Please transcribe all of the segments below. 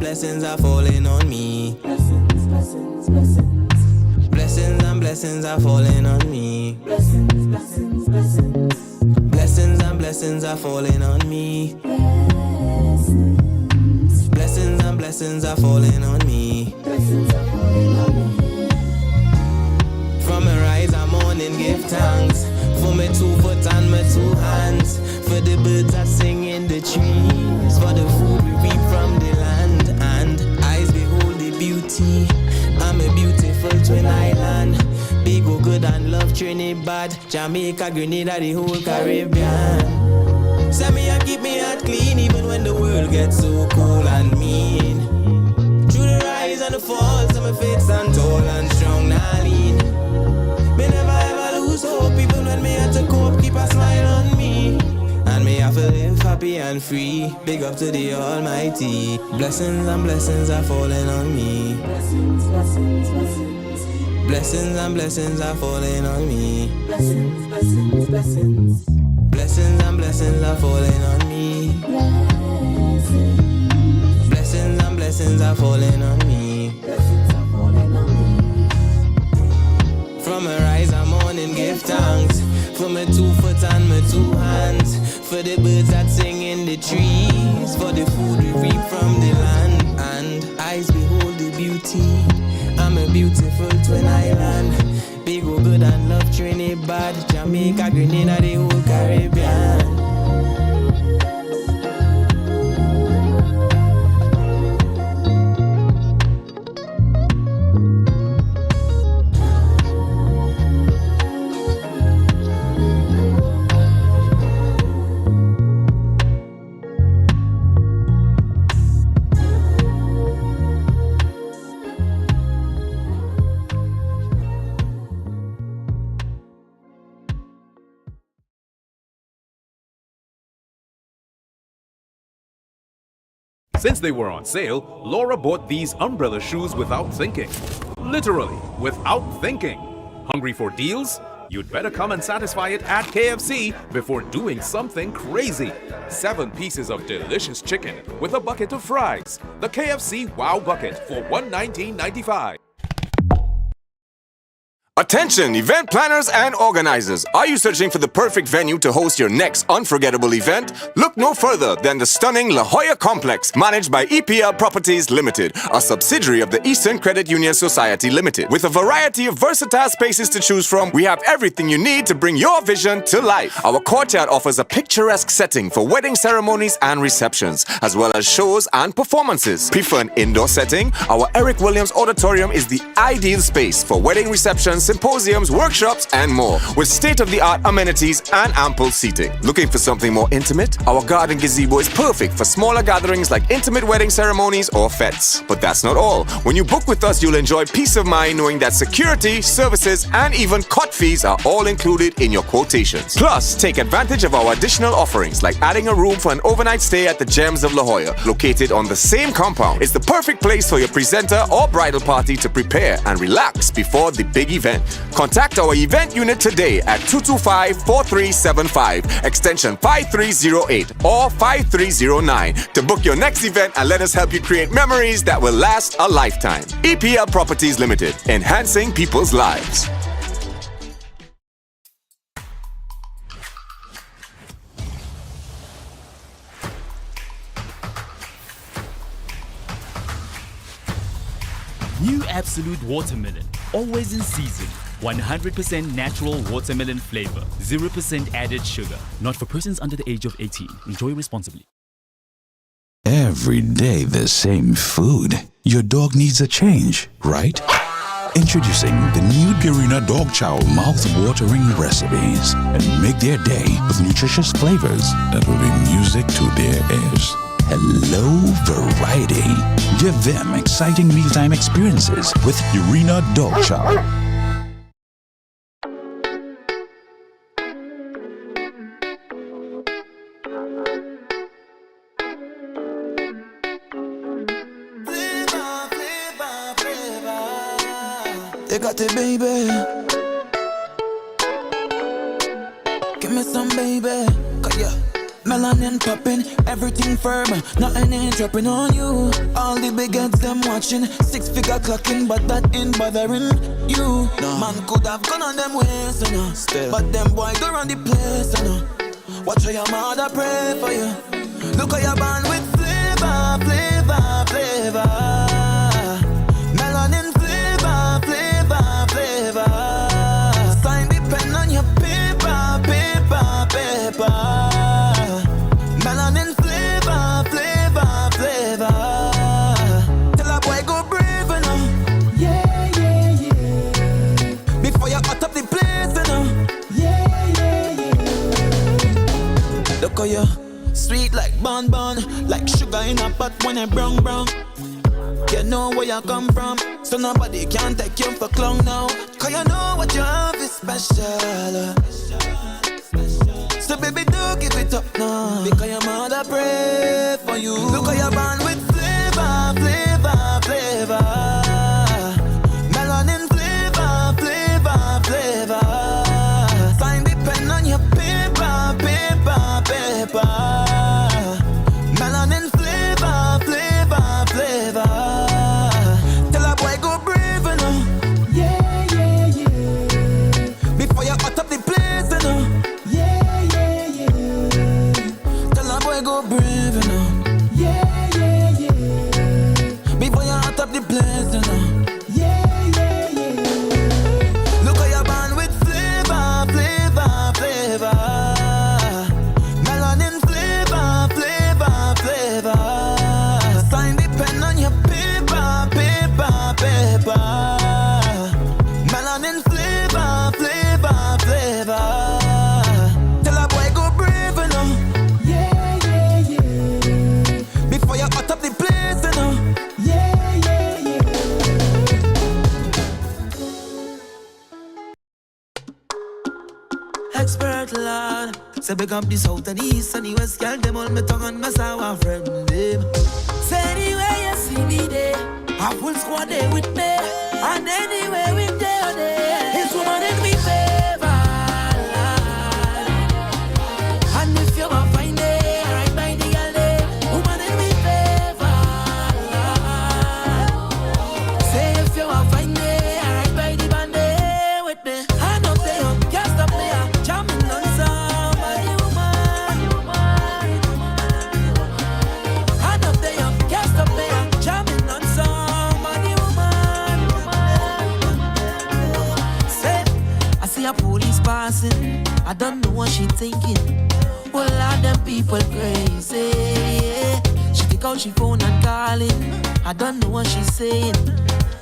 blessings are falling on me. Blessings, blessings, blessings. Blessings and blessings are falling on me. Blessings, blessings, blessings. Blessings and blessings are falling on me. Blessings. Blessings and blessings are falling on me. Blessings are falling on me. From a rise I'm on and give thanks for my 2 foot and my 2 hands, for the birds that sing in the trees, for the food we reap from the land, and eyes behold the beauty. I'm a beautiful twin island, big O good and love Trinidad, Jamaica, Grenada, the whole Caribbean. Send me and keep me heart clean even when the world gets so cold and mean. Through the rise and the falls, I'm a faith stand tall and strong, now lean. Me never ever lose hope, even when me had to cope, keep a smile on me. And me have to live happy and free, big up to the Almighty. Blessings and blessings are falling on me. Blessings, blessings, blessings. Blessings and blessings are falling on me. Blessings, blessings, blessings. Blessings and blessings are falling on me. Blessings. Blessings and blessings are falling on me. Blessings are falling on me. From a rise I'm on and give thanks for my 2 foot and my 2 hands, for the birds that sing in the trees, for the food we reap from the land, and eyes behold the beauty. I'm a beautiful twin island, big O good and love Trinidad, Jamaica, Grenada, the whole Caribbean. Since they were on sale, Laura bought these umbrella shoes without thinking. Literally, without thinking. Hungry for deals? You'd better come and satisfy it at KFC before doing something crazy. 7 pieces of delicious chicken with a bucket of fries. The KFC Wow Bucket for $119.95. Attention, event planners and organizers. Are you searching for the perfect venue to host your next unforgettable event? Look no further than the stunning La Jolla Complex, managed by EPL Properties Limited, a subsidiary of the Eastern Credit Union Society Limited. With a variety of versatile spaces to choose from, we have everything you need to bring your vision to life. Our courtyard offers a picturesque setting for wedding ceremonies and receptions, as well as shows and performances. Prefer an indoor setting? Our Eric Williams Auditorium is the ideal space for wedding receptions, symposiums, workshops, and more, with state-of-the-art amenities and ample seating. Looking for something more intimate? Our garden gazebo is perfect for smaller gatherings like intimate wedding ceremonies or fetes. But that's not all. When you book with us, you'll enjoy peace of mind knowing that security, services, and even cot fees are all included in your quotations. Plus, take advantage of our additional offerings like adding a room for an overnight stay at the Gems of La Jolla, located on the same compound. It's the perfect place for your presenter or bridal party to prepare and relax before the big event. Contact our event unit today at 225-4375, extension 5308 or 5309 to book your next event and let us help you create memories that will last a lifetime. EPL Properties Limited, enhancing people's lives. New Absolute Watermelon, always in season. 100% natural watermelon flavor, 0% added sugar. Not for persons under the age of 18. Enjoy responsibly. Every day the same food. Your dog needs a change, right? Introducing the new Purina Dog Chow mouth-watering recipes, and make their day with nutritious flavors that will bring music to their ears. Hello, variety. Give them exciting mealtime experiences with Purina Dog Chow. You got it, baby. Give me some, baby. 'Cause yeah, Melanin popping, everything firm, nothing ain't dropping on you. All the big heads them watching, 6-figure clocking, but that ain't bothering you. No. Man could have gone on them ways, you know. Still. But them boy go run the place, you know. Watch how your mother pray for you. Look how you're born with flavor, flavor, flavor. Melanin flavor, flavor, flavor. Sign the pen on your paper, paper, paper. Melanin flavor, flavor, flavor. Tell a boy go brave, you know. Yeah, yeah, yeah. Before you hot up the place, you know. Yeah, yeah, yeah. Look how you sweet like bonbon, like sugar in a pot when you brown. You know where you come from, so nobody can take you for clown now. Cause you know what you have is special. So baby, do give it up now, because your mother pray for you. Look how you're born with flavor, flavor, flavor. Melanin flavor, flavor, flavor. Sign the pen on your paper, paper, paper. Melanin flavor, flavor, flavor. Tell a boy go brave, you know. Yeah, yeah, yeah. Before you hot up the place, you know. Yeah, yeah, yeah. Tell a boy go brave, you know. Yeah, yeah, yeah. Before you hot up the place, you know. Yeah, yeah, yeah. Look how you're born with flavor, flavor, flavor. Melanin flavor, flavor, flavor. Sign the pen on your paper, paper, paper. Melanin flavor, flavor, flavor. Tell a boy go brave, you know. Yeah, yeah, yeah. Before you hot up the place, you know. Yeah, yeah, yeah. Expert lad, say big up the south and the east and the west, girl them all me tongue and me sour friend them. Say anywhere you see me there, a full squad there with me, and anywhere we there, it's woman in me favor. And if you want find it, right by the alley, woman in me favor. Say if you want find it, right by the band with me, hand up there, can't stop there, jamming on somebody, woman. Hand up there, can't stop there, jamming on somebody, woman. Say, I see a police passing, I don't know what she thinking. Well, all them people crazy. She take out she phone and calling, I don't know what she's saying.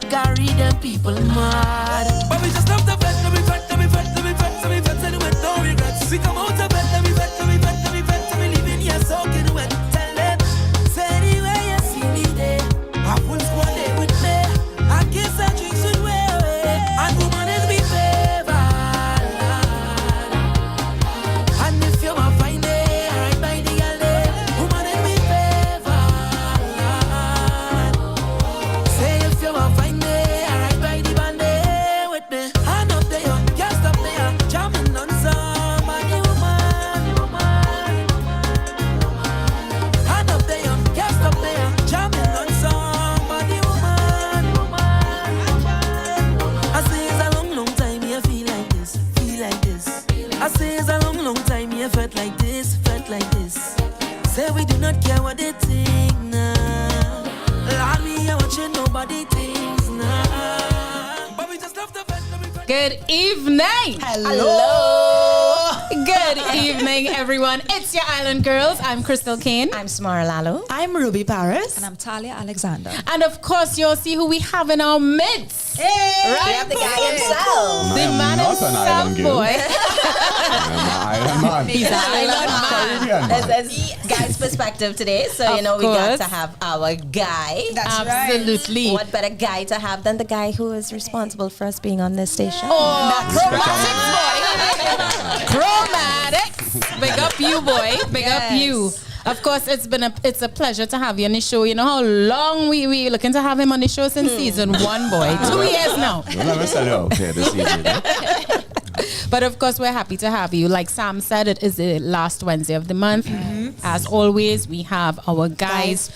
Carry them people mad. But we just love the vet, let me vet, let me vet, let me vet, let me vet, and with no regrets. We come out of bed, let me vet, let me vet, let me vet, and we living here soaking wet. Tell them, say anywhere you see me there, I full squad there with me. I kiss and drinks with way, and woman is me favor. And if you want find it, right by the alley, woman is me favor. Say if you want find it, right by the band with me, hand up there, can't stop there, jamming on somebody, woman. Hand up there, can't stop there, jamming on somebody, woman. I say it's a long, long time you feel like this, feel like this. I say it's a long, long time you felt like this, felt like this. Say we do not care what they think now. Lord, me I watching nobody thinks now. But we just love the best. Good evening. Hello. Good evening, everyone. It's your Island Girls. I'm Crystal Kane. I'm Samara Lalo. I'm Ruby Paris. And I'm Talia Alexander. And of course, you'll see who we have in our midst. Hey, Right? we have the guy himself. The man himself, boy. He's an island man. That's guy's perspective today. So, Of we got course. to have our guy. Absolutely. What better guy to have than the guy who is responsible for us being on this station? Chromatics, boy. Chromatics. Big up you, boy. Big up you. Of course, it's a pleasure to have you on the show. You know how long we looking to have him on the show since season 1, boy. 2 years now. You'll never sell it out here this evening. But of course, we're happy to have you. Like Sam said, it is the last Wednesday of the month. As always, we have our guys.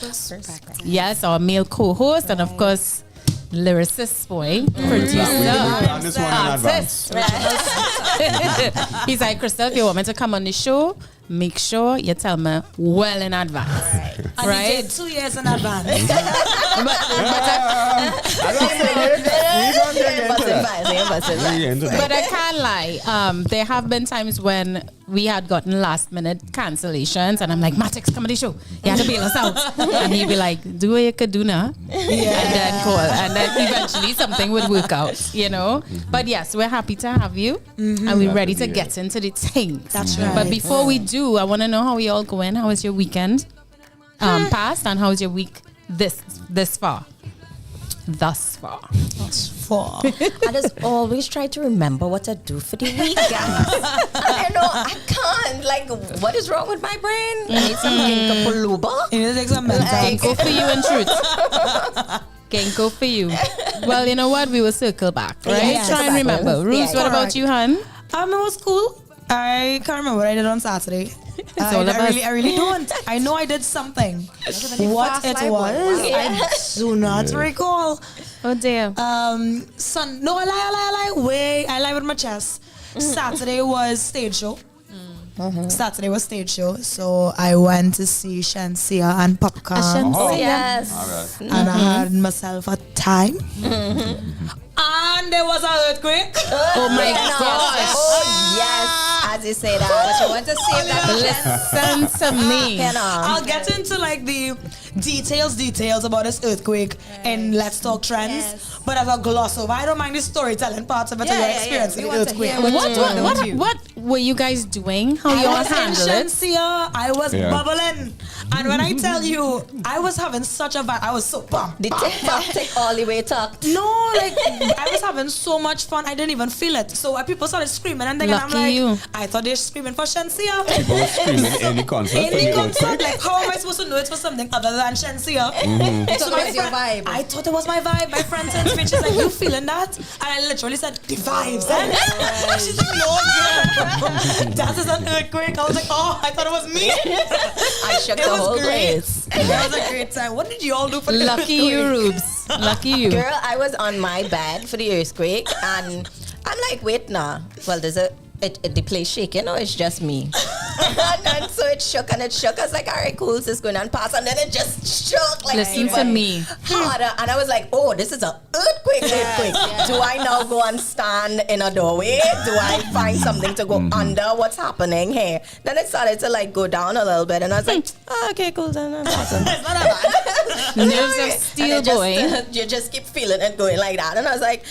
Yes, our male co-host, and of course, lyricist boy, producer, artist. He's like, Crystal, if you want me to come on the show, make sure you tell me well in advance. Right? I did 2 years in advance. But I can't lie. There have been times when we had gotten last minute cancellations, and I'm like, Matix, come on the show. You have to bail us out. And he'd be like, do what you could do now. And then call. And then eventually something would work out, you know? But yes, we're happy to have you. And we're ready to get into the things. That's right. But before we do, I want to know how we all going. How was your weekend past, and how was your week this far? Thus far. I just always try to remember what to do for the week, guys. I know I can't. Like, what is wrong with my brain? I need some ginkgo biloba. You need to take some mental. Ginkgo for you in truth. Ginkgo for you. Well, you know what? We will circle back, right? Yes. Try and remember. Ruth, what about you, hun? It was cool. I can't remember what I did on Saturday. all of us. I really don't. I know I did something. What it was, I do not recall. Oh dear. No, I lie with my chest. Saturday was stage show. Saturday was stage show, so I went to see Shensia and Popcorn. Yes. And I had myself a time. And there was an earthquake. Oh my gosh. Oh yes, as you say that. But you want to say that? Listen to me. I'll get into like the details about this earthquake in Let's Talk Trends. Yes. But as a gloss over, I don't mind the storytelling parts of it. Your experience with the earthquake. What were you guys doing? How you all handle it? I was bubbling. And when I tell you, I was having such a vibe. I was so pumped. The take all the way talked. No, like I was having so much fun. I didn't even feel it. So when people started screaming and thinking, I'm Lucky you. like, I thought they're screaming for Shensia. People screaming any concert. Any concert, like how am I supposed to know it's for something other than Shensia? So it was your vibe. I thought it was my vibe. My friend sent me, she's like, you feeling that? And I literally said, the vibes. And she's like, no, girl. That is an earthquake. I was like, oh, I thought it was me. I shook the whole place. That was a great time. What did you all do for the Lucky you, Rubes. Lucky you. Girl, I was on my bed for the earthquake, and I'm like, wait, nah. Well, there's the place shaking, or it's just me? and so it shook and it shook. I was like, all right, cool, this is going on past, and then it just shook like Listen to me. harder, and I was like, oh, this is an earthquake. Do I now go and stand in a doorway? Do I find something to go under? What's happening here? Then it started to like go down a little bit, and I was like, oh, okay, cool, then I'm awesome. It's not that bad. Nerves of steel, boy. You just keep feeling it going like that, and I was like,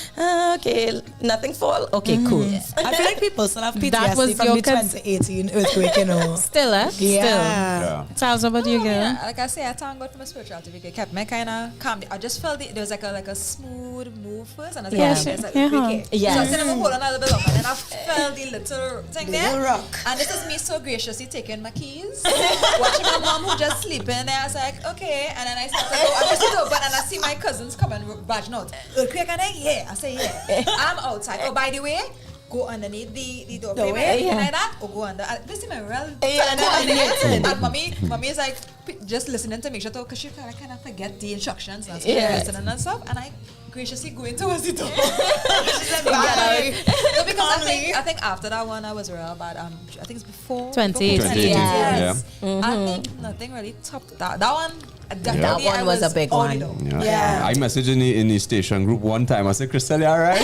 okay, nothing fall. Okay, cool. I feel like people still have That was PTSD from your the 2018 earthquake, you know. Still, eh? Yeah. Still. Charles, what about you, girl? Yeah, like I say, I thank God for my spirituality because it kept me kind of calm. I just felt there was like a smooth move first, and I was like, there's like earthquake. Yes. So I said, I'm hold on a little bit longer, and then I felt the little thing there. Little rock. And this is me so graciously taking my keys, watching my mom who just sleeping there. I was like, okay, and then I started to go. I just sit open, and I see my cousins coming, barging out. Earthquake, and I say, yeah. I'm outside. Oh, by the way, go underneath the doorway, like that, or go under. This is my real. And mommy is like just listening to make sure, because she kind of forget the instructions and listening and stuff. And I graciously go towards the door. She's like, bye. No, because I think after that one I was real bad. I think it's before 2018. Yes. I think nothing really topped that. That one. That one was a big one. Yeah. I messaged in the station group one time. I said, Crystal, you alright?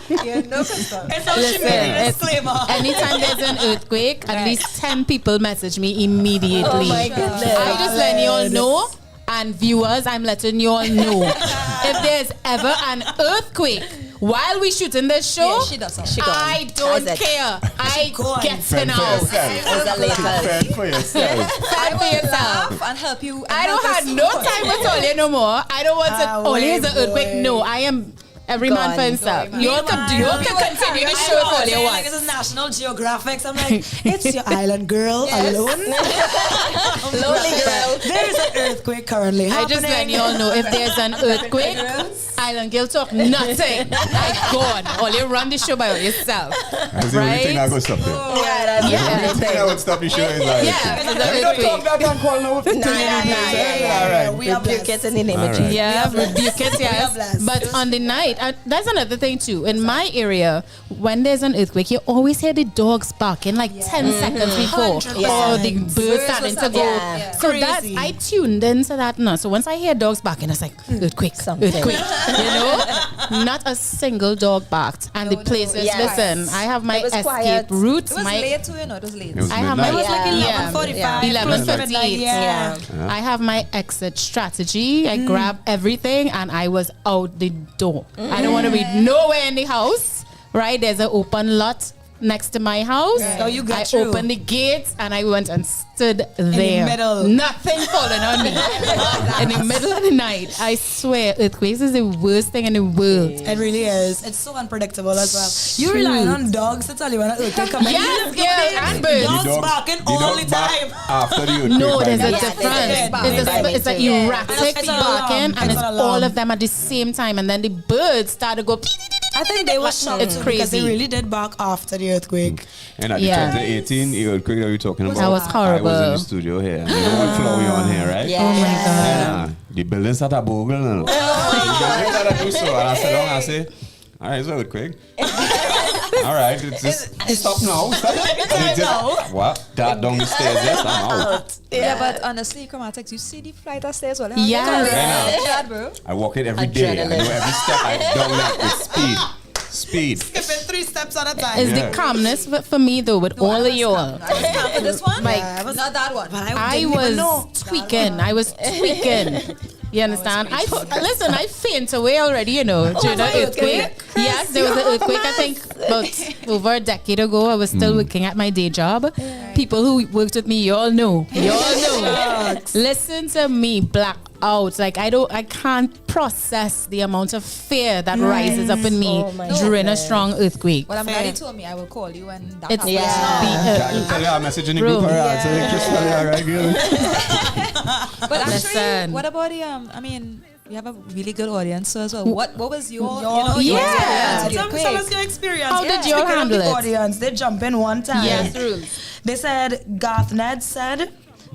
Yeah, no Crystal. It's how she made a disclaimer. Anytime there's an earthquake, at least 10 people message me immediately. Oh my goodness. I just letting you all know, and viewers, I'm letting you all know. If there's ever an earthquake while we shooting this show, she does I don't care. I get out. Fend for yourself. Fend for yourself. Laugh and help you. I don't have no time at all no more. I don't want to. Only is an earthquake. No, I am Every Go man on. for himself. You all can continue to show all you want. This is National Geographic. So I'm like, it's your island girl alone. Lonely girl. There is an earthquake currently I happening. just let you all know if there's an earthquake, Island Girl talk nothing. My God, all you run the show by yourself. That's the only thing I go stop there. Yeah. The only thing I would stop the show is like, Yeah, it's an let me not talk earthquake. that and call now. All right. We are Rebuke blessed. it in the name of All Jesus. right. Yeah, We are rebuke it, blessed. yes. But on the night, that's another thing too. In my area, when there's an earthquake, you always hear the dogs barking like 10 seconds before. 100%. Or the birds starting to go. Yeah. So that, Crazy. I tuned into that now. So once I hear dogs barking, it's like, earthquake, Something. earthquake. You know? Not a single dog barked. And the places, Yes. listen, I have my It was escape quiet. routes. It was my late too, you know. It was late. It was I have my It was midnight. like Yeah. 11:45. 11:58. Yeah. I have my exit strategy. I grab everything and I was out the door. I don't want to be nowhere in the house. Right? There's an open lot next to my house. So you got I through. opened the gates and I went and stood there. middle. Nothing falling on me. In the middle of the night. I swear, earthquakes is the worst thing in the world. It really is. It's so unpredictable as well. You relying on dogs to tell you when an earthquake coming. Yes, yeah, and birds. Dogs barking all the bark time. after the earthquake. No, there's a by difference. It's an erratic It's an barking, alarm. and It's it's an all alarm. of them at the same time, and then the birds start to go. I think they were shocked It's too because they crazy. really did bark after the earthquake. And at the Yeah. 2018 earthquake that we're talking about, That was I was horrible. in the studio here. You know what floor we on here, right? Yeah. Oh my God. Yeah. The building started boggling. The building started do so. And I sit down and I say, all right, it's an earthquake. All right, it's just stop now. Stop. And it just, what? That down the stairs, yes, I'm out. Yeah, but honestly, chromatics, you see the flight of stairs, well, Yes. Yeah. bro. I walk it every day. I know every step I down that with speed. Speed. Skipping 3 steps at a time. It's Yeah. the calmness for me though, with all of y'all. I was calm for this one. Like, Yeah, I was- not that one. But I didn't even know. was tweaking. I was tweaking. You understand? Listen, I faint away already, you know, during the earthquake. Yes, there was an earthquake, I think, about over a decade ago. I was still working at my day job. People who worked with me, you all know. You all know. Listen to me, black out. Like, I can't process the amount of fear that rises up in me Oh my during a goodness. strong earthquake. Well, I'm glad he told me I will call you when that It's happens. I can tell you, I'm messaging the Bro. group. All right, so just tell you, all right, girl. But actually, Listen. what about the I mean, we have a really good audience so as well. What was your your Yeah. experience Tell with me the tell earthquake? us your experience. How did you all Speaking of handle the it? audience, they jump in one time. Yes. They said, Garth Ned said,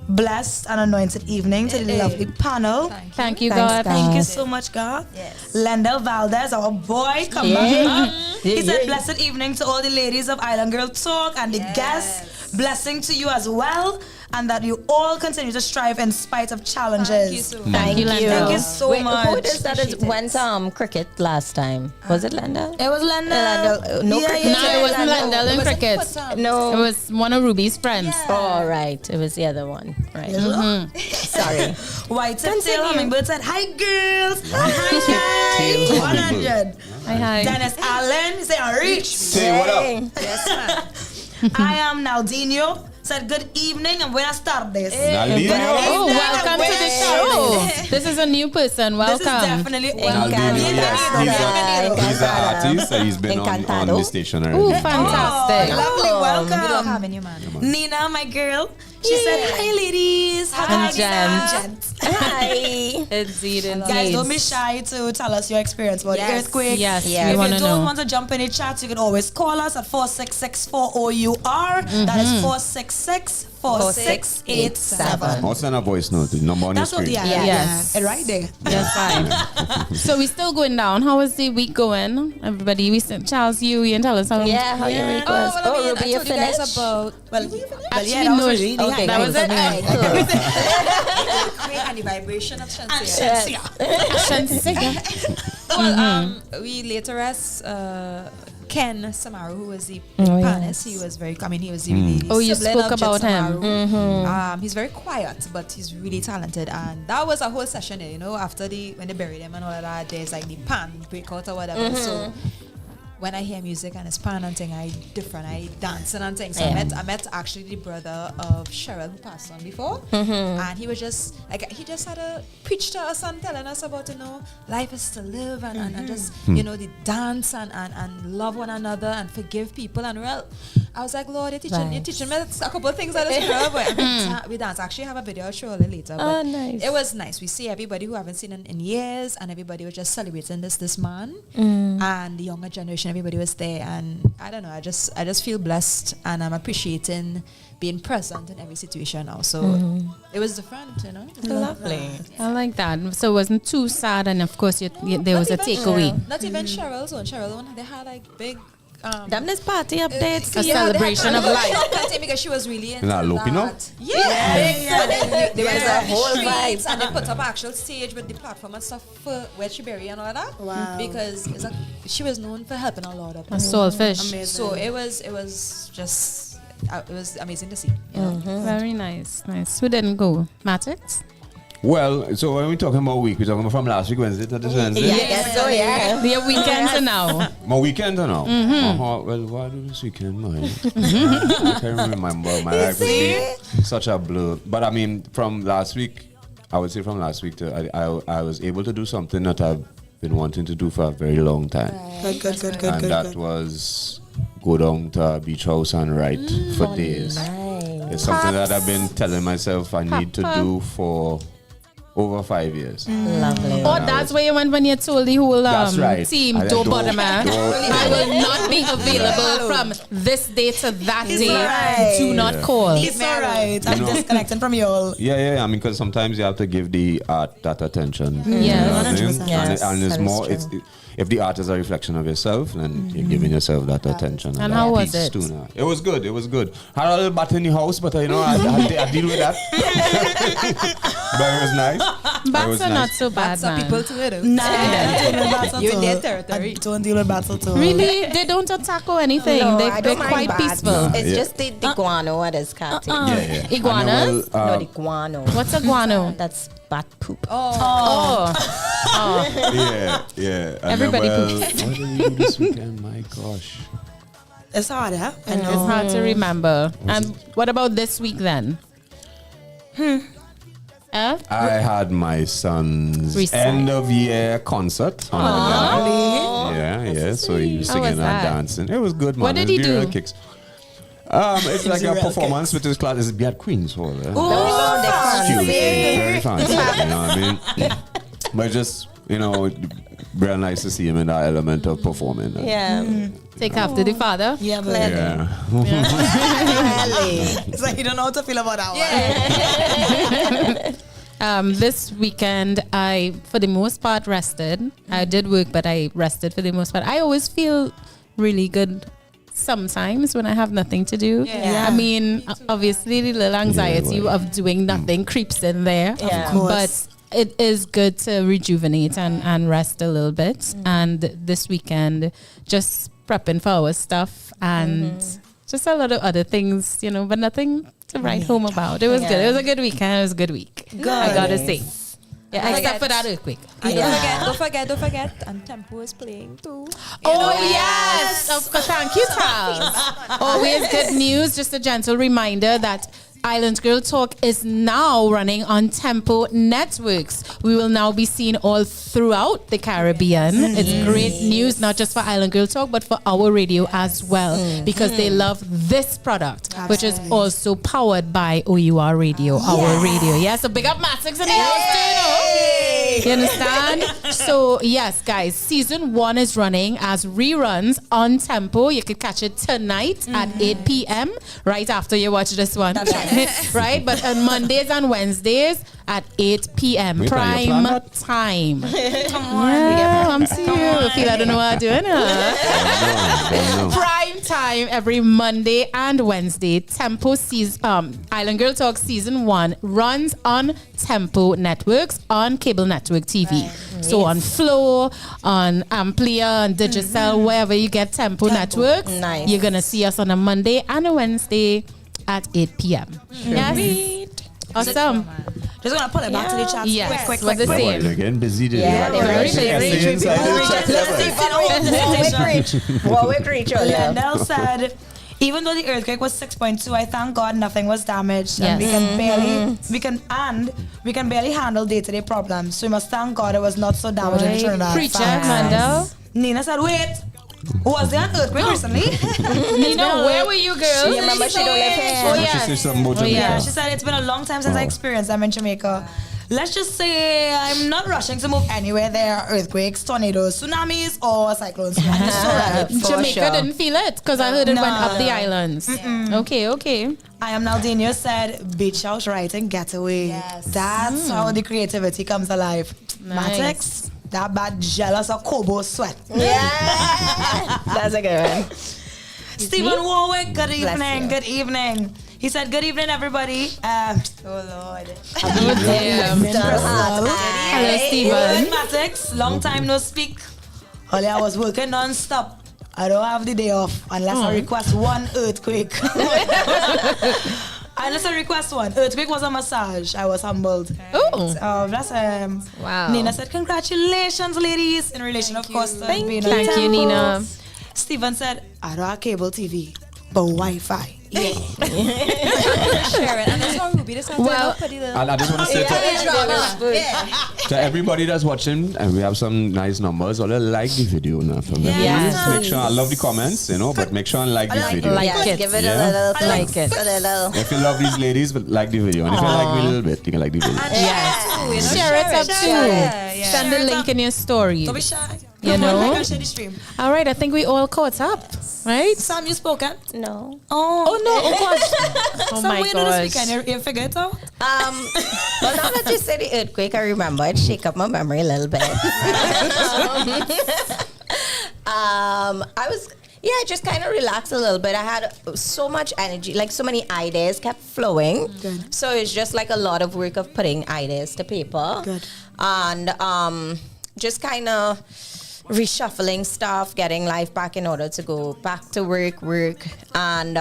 blessed and anointed evening to the lovely panel. Thank you, Thanks, God. God. Thank you so much, Garth. Yes. Lendell Valdez, our boy, come back. He said, blessed evening to all the ladies of Island Girl Talk and the guests. Blessing to you as well. And that you all continue to strive in spite of challenges. Thank you so much. Thank you, Lendell. Thank you so Wait, much. who is that? Went cricket last time? Was it Lendell? It was Lendell. No Yeah, cricket. No, it wasn't Lendell. Lendell in Was it cricket. for some? No. It was one of Ruby's friends. Oh, right. It was the other one. Right. Sorry. White Tail Continue. Hummingbird said, hi girls. Hi, Tail 100. Hi. Dennis Allen said, reach. Say what up? Yes, ma'am. I am Naldinho. Said good evening and buenas tardes. Naldinho. Oh, welcome to the show. This is a new person. This is Welcome. definitely Naldinho, yes. He's an artist. He's been on Encantado. the station Ooh, already. fantastic. lovely. We love Welcome. having you, man. Nina, my girl. She said, hi ladies. Hi, Gents. Hi. Indeed, Guys, don't be shy to tell us your experience about the earthquake. Yes, Yeah. we If want you to don't know. want to jump in the chat, you can always call us at 4664 O.U.R. That is 466 4687. I'll send a voice note. The number on your That's what screen. the Yes. right there. That's fine. So we're still going down. How was the week going? Everybody, we sent Charles, you and tell us how. Yeah, how your week was. well, I mean, Ruby, I you told you guys finished? about Actually, yeah, that was no, really Okay, that was it. Alright, cool. earthquake and the vibration of Shansia. Well, we later as Ken Samaru, who was the panelist, he was very, he was the really Oh, you sibling spoke of Jet about him. Samaru. He's very quiet, but he's really talented, and that was a whole session there, you know, after when they buried him and all of that, there's like the pan breakout or whatever, so when I hear music and it's pan and thing, I different. I dancing and things. So I met actually the brother of Cheryl who passed on before, and he was just like he just had a preach to us and telling us about life is to live and just the dance and love one another and forgive people and I was like, Lord, you're teaching me a couple of things at this girl, but we dance. Actually, have a video I'll show you later. But nice. It was nice. We see everybody who haven't seen in years, and everybody was just celebrating this man and the younger generation. Everybody was there, and I don't know. I just feel blessed, and I'm appreciating being present in every situation now. So it was different, Lovely. I like that. So it wasn't too sad, and of course there was a takeaway. Not even Cheryl's one. They had like big. Them this party updates. A celebration of life. Because she was really into that. There was a whole vibe. And they put up an actual stage with the platform and stuff for where she buried and all that. Wow. Because she was known for helping a lot of people. A soulfish. Amazing. So it was amazing to see. Very nice. Who didn't go? Matrix? Well, so when we're talking about week, we're talking about from last week, Wednesday to this Wednesday? Yeah, I guess so, yeah. The weekend to now. My weekend or now? Well, why do this weekend, man? I can't remember. My life is such a blur. But I mean, from last week, I would say from last week, I was able to do something that I've been wanting to do for a very long time. Good. And that was go down to a beach house and write for days. Nice. It's something that I've been telling myself I need to do for over 5 years. Lovely. Oh, that's where you went when you told the whole team, don't bother me. I will not be available from this day to that day. Right. Do not call. It's alright. I'm disconnecting from you all. Yeah. I mean, because sometimes you have to give the art that attention. Yeah. You know what I mean? Yes, and it's that is more. true. If the art is a reflection of yourself, then you're giving yourself that attention. And that how was peace it? too now. It was good. Had a little bat in the house, but I deal with that. But it was nice. Bats are not so bad, Some man. people too little. You're in their territory. I don't deal with bats at all. Really? They don't attack or anything. No, They're I don't mind quite bats. peaceful. It's just the guano what is catty. Yeah. Iguanas? No, the guano. What's a guano? That's bat poop. Oh. Yeah. And Everybody then, poops. what did you do this weekend? My gosh. It's hard, huh? I know. It's hard to remember. And what about this week then? I had my son's Recite. end of year concert. Yeah. So he was How singing was and that? dancing. It was good, man. What did he do? Kicks. It's like a performance with his class. It's at Queen's Hall. Cute. Very fancy. You know what I mean? But just, real nice to see him in that element of performing. Yeah. Take after the father? Yeah, but Yeah. it's like you don't know how to feel about that one. This weekend, I, for the most part, rested. I did work, but I rested for the most part. I always feel really good sometimes when I have nothing to do. Yeah. I mean, obviously, the little anxiety of doing nothing creeps in there. Yeah. Of course. But it is good to rejuvenate and rest a little bit. And this weekend, just prepping for our stuff and just a lot of other things, but nothing to write home about. It was good. It was a good weekend. It was a good week. Good. I gotta say. Yeah, except for that earthquake. Don't forget, and Tempo is playing too. Yes! Of course. Thank you, Charles. Always good news. Just a gentle reminder that Island Girl Talk is now running on Tempo Networks. We will now be seen all throughout the Caribbean. It's great news, not just for Island Girl Talk, but for our radio as well, because they love this product, which is also powered by O.U.R Radio, our radio. Yeah, so big up Matrix in the house, too. You understand? So, yes, guys, season 1 is running as reruns on Tempo. You could catch it tonight at 8 p.m. right after you watch this one. That's right. Right? But on Mondays and Wednesdays at 8 p.m. Wait, are you prime planning time. Yeah, I'm serious. I feel I don't know what I'm doing. Prime time every Monday and Wednesday. Tempo season, Island Girl Talk season 1 runs on Tempo Networks on Cable Network TV. So on Flow, on Amplia, on Digicel, wherever you get Tempo Networks, Nice. you're gonna see us on a Monday and a Wednesday at 8 p.m. Yes. Awesome. Just gonna pull it back to the chat. Yes, Quick. what they My say. boys are getting busy today. Yeah, they Right? really Essay inside the chat. Warwick Reach. Lendell said, even though the earthquake was 6.2, I thank God nothing was damaged, and Yes. we can barely handle day-to-day problems. So we must thank God it was not so damaged in Trinidad. Preacher, Facts. Mando. Nina said, wait, was there an earthquake recently? Nina, where were you, girl? She remember she don't live here. Oh, She yes. said something about Yeah, Jamaica. she said it's been a long time since I experienced them in Jamaica. Let's just say I'm not rushing to move anywhere. There are earthquakes, tornadoes, tsunamis, or cyclones. It's all right. Jamaica didn't feel it because I heard it went up the No. islands. Okay. I am Naldinho said, beach house writing getaway. Yes. That's how the creativity comes alive. Nice. Matix, that bad jealous of Kobo sweat. Yeah. That's a good one. Stephen Warwick, good Bless evening, you. good evening. He said, good evening, everybody. Oh, Lord. Oh, damn. Hello, Good Stephen. Matix, long time no speak. Only I was working non-stop. I don't have the day off unless I request one earthquake. Unless I request one. Earthquake was a massage. I was humbled. Oh. That's Wow. Nina said, congratulations, ladies. In relation, of course, to being on Thank you, Temple. Nina. Stephen said, I don't have cable TV, but Wi-Fi. Yeah. Sharon, and that's how Ruby just have Well, to pretty little. And I just want to say to everybody that's watching, and we have some nice numbers, or like the video now from them. Yes. Please make sure I love the comments, but make sure and like the video. Like Yes, it. give it Yeah. a little Like click. it. A little. If you love these ladies, but like the video, and if you like me a little bit, you can like the video. Yes. Share it up too. Send the link in your story. Don't be shy. You Come on, know? I can share the stream. All right, I think we all caught up, right? Sam, you spoken? No. Oh no, of course. Oh Sam, my we do this gosh. weekend. You figure it out? Well, now that you say the earthquake, I remember it shake up my memory a little bit. I was, just kind of relaxed a little bit. I had so much energy, like so many ideas kept flowing. Good. So it's just like a lot of work of putting ideas to paper. Good. And just kind of reshuffling stuff, getting life back in order to go back to work, and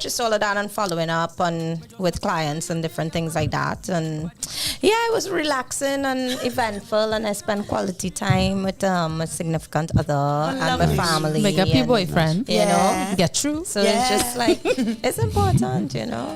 just all of that, and following up on with clients and different things like that. And it was relaxing and eventful, and I spent quality time with a significant other and my family. Make up your and, boyfriend. you know. Get true. So it's just like it's important, you know.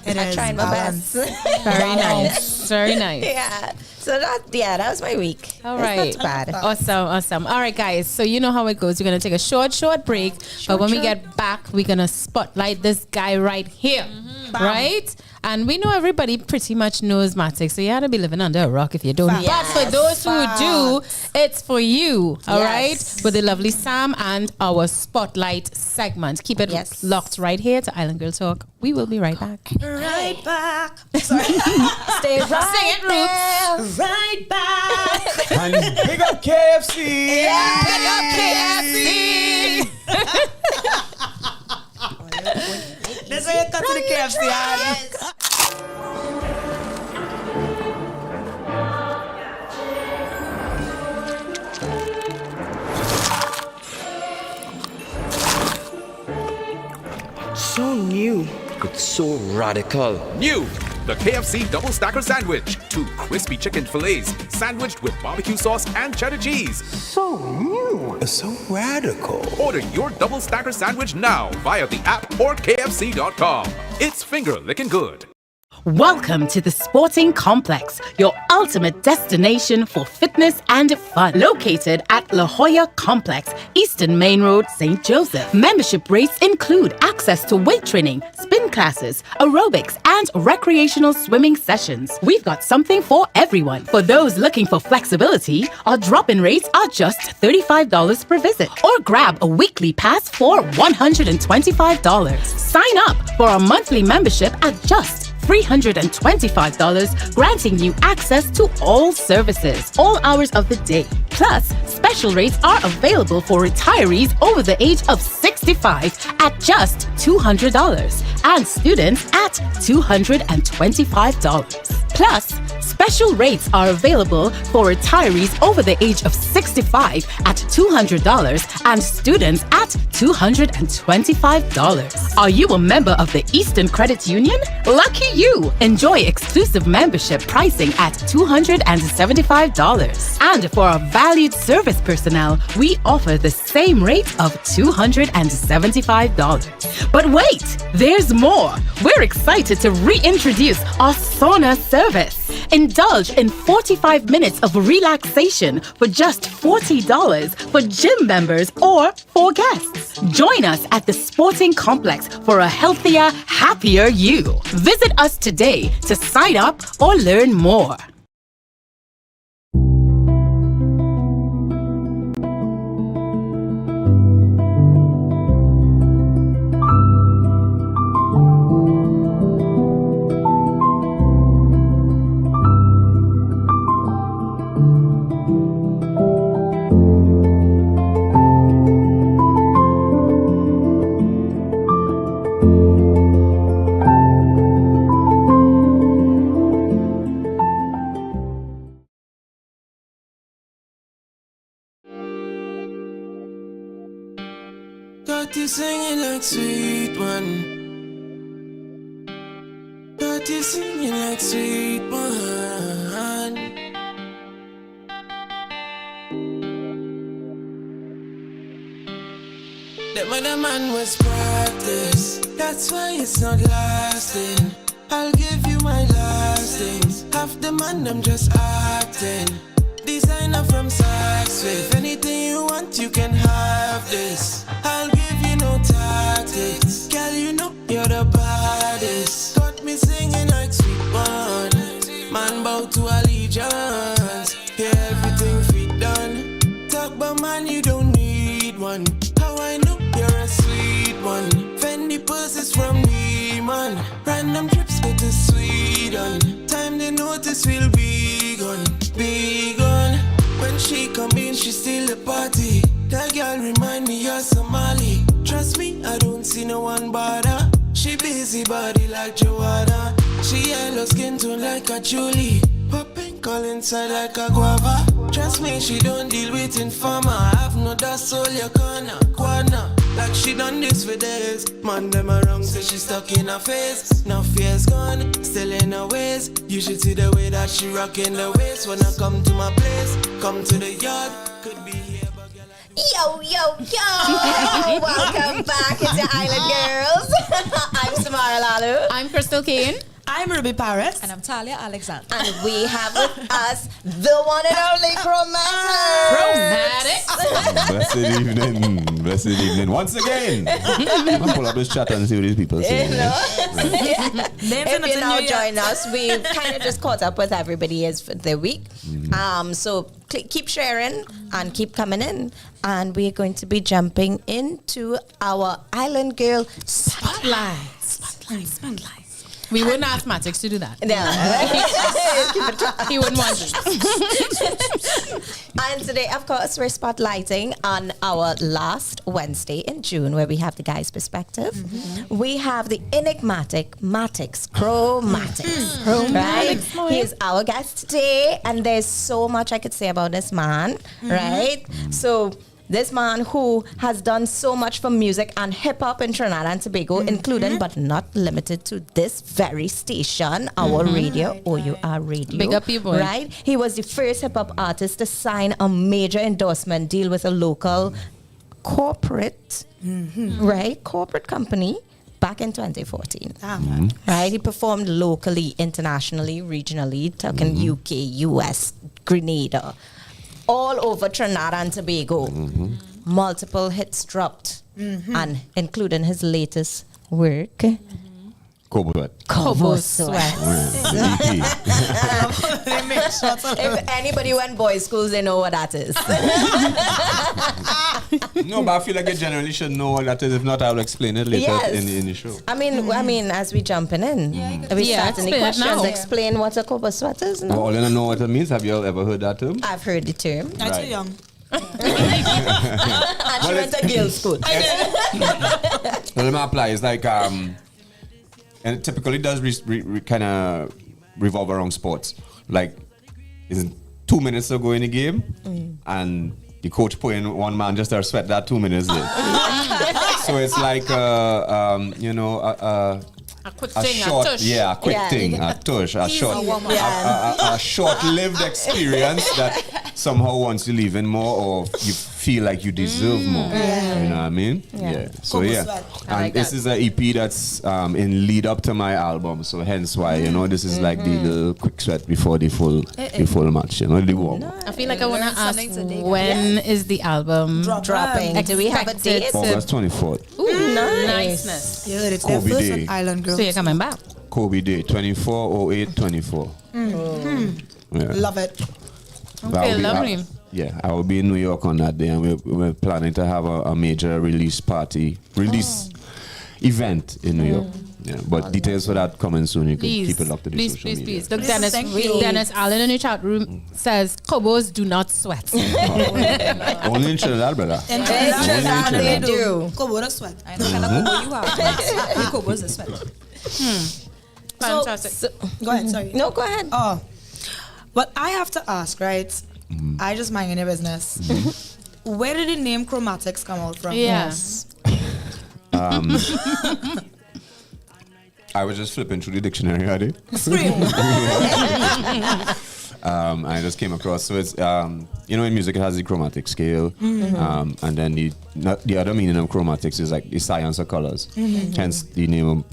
It I is tried my balance. best. Very nice. Very nice. Yeah. So that was my week. All It's right. not bad. Awesome. All right, guys. So you know how it goes. We're going to take a short break. But when we get back, we're going to spotlight this guy right here. Right? And we know everybody pretty much knows Matic. So you had to be living under a rock if you don't. Facts. But for those who do, it's for you. All right? Yes. With the lovely Sam and our spotlight segment. Keep it Yes. locked right here to Island Girl Talk. We will be right back. Right back. Sorry. Stay right Sing it, Roots. Right back. And big up KFC! Pick up KFC. This way you cut to the KFC. So new, but so radical. New! The KFC Double Stacker Sandwich. 2 crispy chicken fillets, sandwiched with barbecue sauce and cheddar cheese. So new, so radical. Order your Double Stacker Sandwich now via the app or KFC.com. It's finger licking good. Welcome to the Sporting Complex, your ultimate destination for fitness and fun. Located at La Jolla Complex, Eastern Main Road, St. Joseph. Membership rates include access to weight training, spin classes, aerobics, and recreational swimming sessions. We've got something for everyone. For those looking for flexibility, our drop-in rates are just $35 per visit. Or grab a weekly pass for $125. Sign up for a monthly membership at just $325, granting you access to all services, all hours of the day. Plus, special rates are available for retirees over the age of 65 at just $200 and students at $225. Plus, special rates are available for retirees over the age of 65 at $200 and students at $225. Are you a member of the Eastern Credit Union? Lucky you! Enjoy exclusive membership pricing at $275. And for our valued service personnel, we offer the same rate of $275. But wait, there's more. We're excited to reintroduce our sauna service. Indulge in 45 minutes of relaxation for just $40 for gym members or for guests. Join us at the Sporting Complex for a healthier, happier you. Visit us today to sign up or learn more. Got you singing like sweet one. Got you singing like sweet one. That other man was practice. That's why it's not lasting. I'll give you my last things. Half the man I'm just acting. Designer from Saks Fifth. Anything you want, you can have this. I'll give you no tactics. Girl, you know you're the baddest. Got me singing like sweet one. Man bow to allegiance. Yeah, everything fit done. Talk about man, you don't need one. How I know you're a sweet one. Fendi purses from me, man. Random trips go to Sweden. Time they notice we'll be gone. Be gone. When she come in, she still the party. That girl remind me of Somali. Trust me, I don't see no one bother. She busy body like Joanna. She yellow skin tone like a Julie. Popping call inside like a guava. Trust me, she don't deal with informer. I have no dust, soul your corner, corner. Like she done this for days. Man, them around say she stuck in her face. Now fear's gone, still in her ways. You should see the way that she rockin' the waist. When I come to my place, come to the yard. Could be here, but girl, Yo, yo, yo! Welcome back. It's your Island Girls. I'm Samara Lalu. I'm Crystal Kane. I'm Ruby Paris. And I'm Talia Alexander. And we have with us the one and only Chromatic. Blessed evening. Blessed evening. Once again. I'll pull up this chat and see what these people say. If you now join us, we kind of just caught up with everybody is for the week. So keep sharing and keep coming in. And we're going to be jumping into our Island Girl Spotlight. We wouldn't ask Matix to do that. No. He wouldn't want it. And today, of course, we're spotlighting on our last Wednesday in June, where we have the guy's perspective. We have the enigmatic Matix, Chromatix. Right? He is our guest today, and there's so much I could say about this man, right? So this man who has done so much for music and hip-hop in Trinidad and Tobago, including but not limited to this very station, our radio, O.U.R. radio. Big up you, boy. Right? He was the first hip-hop artist to sign a major endorsement deal with a local corporate, right? Corporate company back in 2014. Right? He performed locally, internationally, regionally, talking UK, US, Grenada, all over Trinidad and Tobago. Multiple hits dropped, and including his latest work, Kobo Sweat. If anybody went boys' schools, they know what that is. No, but I feel like you generally should know what that is. If not, I'll explain it later in the show. I mean, as we jumping in, we starting the questions. Explain what a Kobo Sweat is. No? Well, I don't know what it means. Have you all ever heard that term? I've heard the term. I'm too young. And she went to girls' school. Well, let me apply. It's like, and it typically does kind of revolve around sports. Like, it's 2 minutes to go in the game, and the coach put in one man just to sweat that 2 minutes there. So it's like, a quick a thing, short, a tush. a quick thing, a tush, a short-lived experience that somehow once you leave in more, or you feel like you deserve more. You know what I mean? So and this is an EP that's in lead up to my album. So hence why this is like the little quick sweat before the full match. The warm. I feel like I want to ask, when is the album dropping? Do we have a date? August 24th. Ooh, niceness. Yeah, it's Kobe their Day. first Island Girls. So you're coming back? Kobe Day, 24/08/24. Love it. Okay, lovely. I will be in New York on that day, and we're planning to have a major release event in New York. But details for that coming soon. You can keep it locked to the social media. Please. Look, Dennis Allen in the chat room says, Kobos do not sweat. Only in Trinidad, brother. In Trinidad, they do. Kobo don't sweat. I know kind of Kobo you have. Kobo's a sweat. Fantastic. So, go ahead, sorry. No, go ahead. Oh, but I have to ask, right? I just mind your business. Where did the name Chromatics come out from? Yes. I was just flipping through the dictionary, Adi. I just came across. So it's in music it has the chromatic scale, and then the other meaning of chromatics is like the science of colors. Hence the name of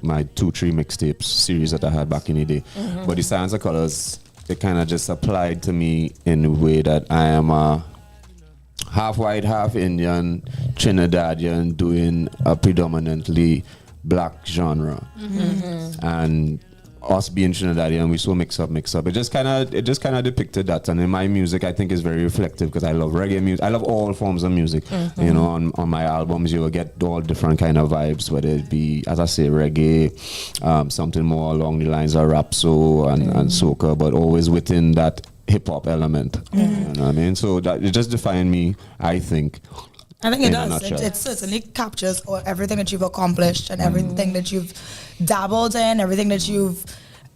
my 2-3 mixtapes series that I had back in the day. But the science of colors, it kind of just applied to me in a way that I am a half white, half Indian, Trinidadian, doing a predominantly black genre, and us being Trinidadian, we so mix up. It just kind of depicted that, and in my music, I think is very reflective because I love reggae music. I love all forms of music. On my albums, you will get all different kind of vibes, whether it be, as I say, reggae, something more along the lines of rap, soul and soca, but always within that hip hop element. You know what I mean? So that it just defined me, I think. I think it does. It certainly captures everything that you've accomplished and everything that you've dabbled in, everything that you've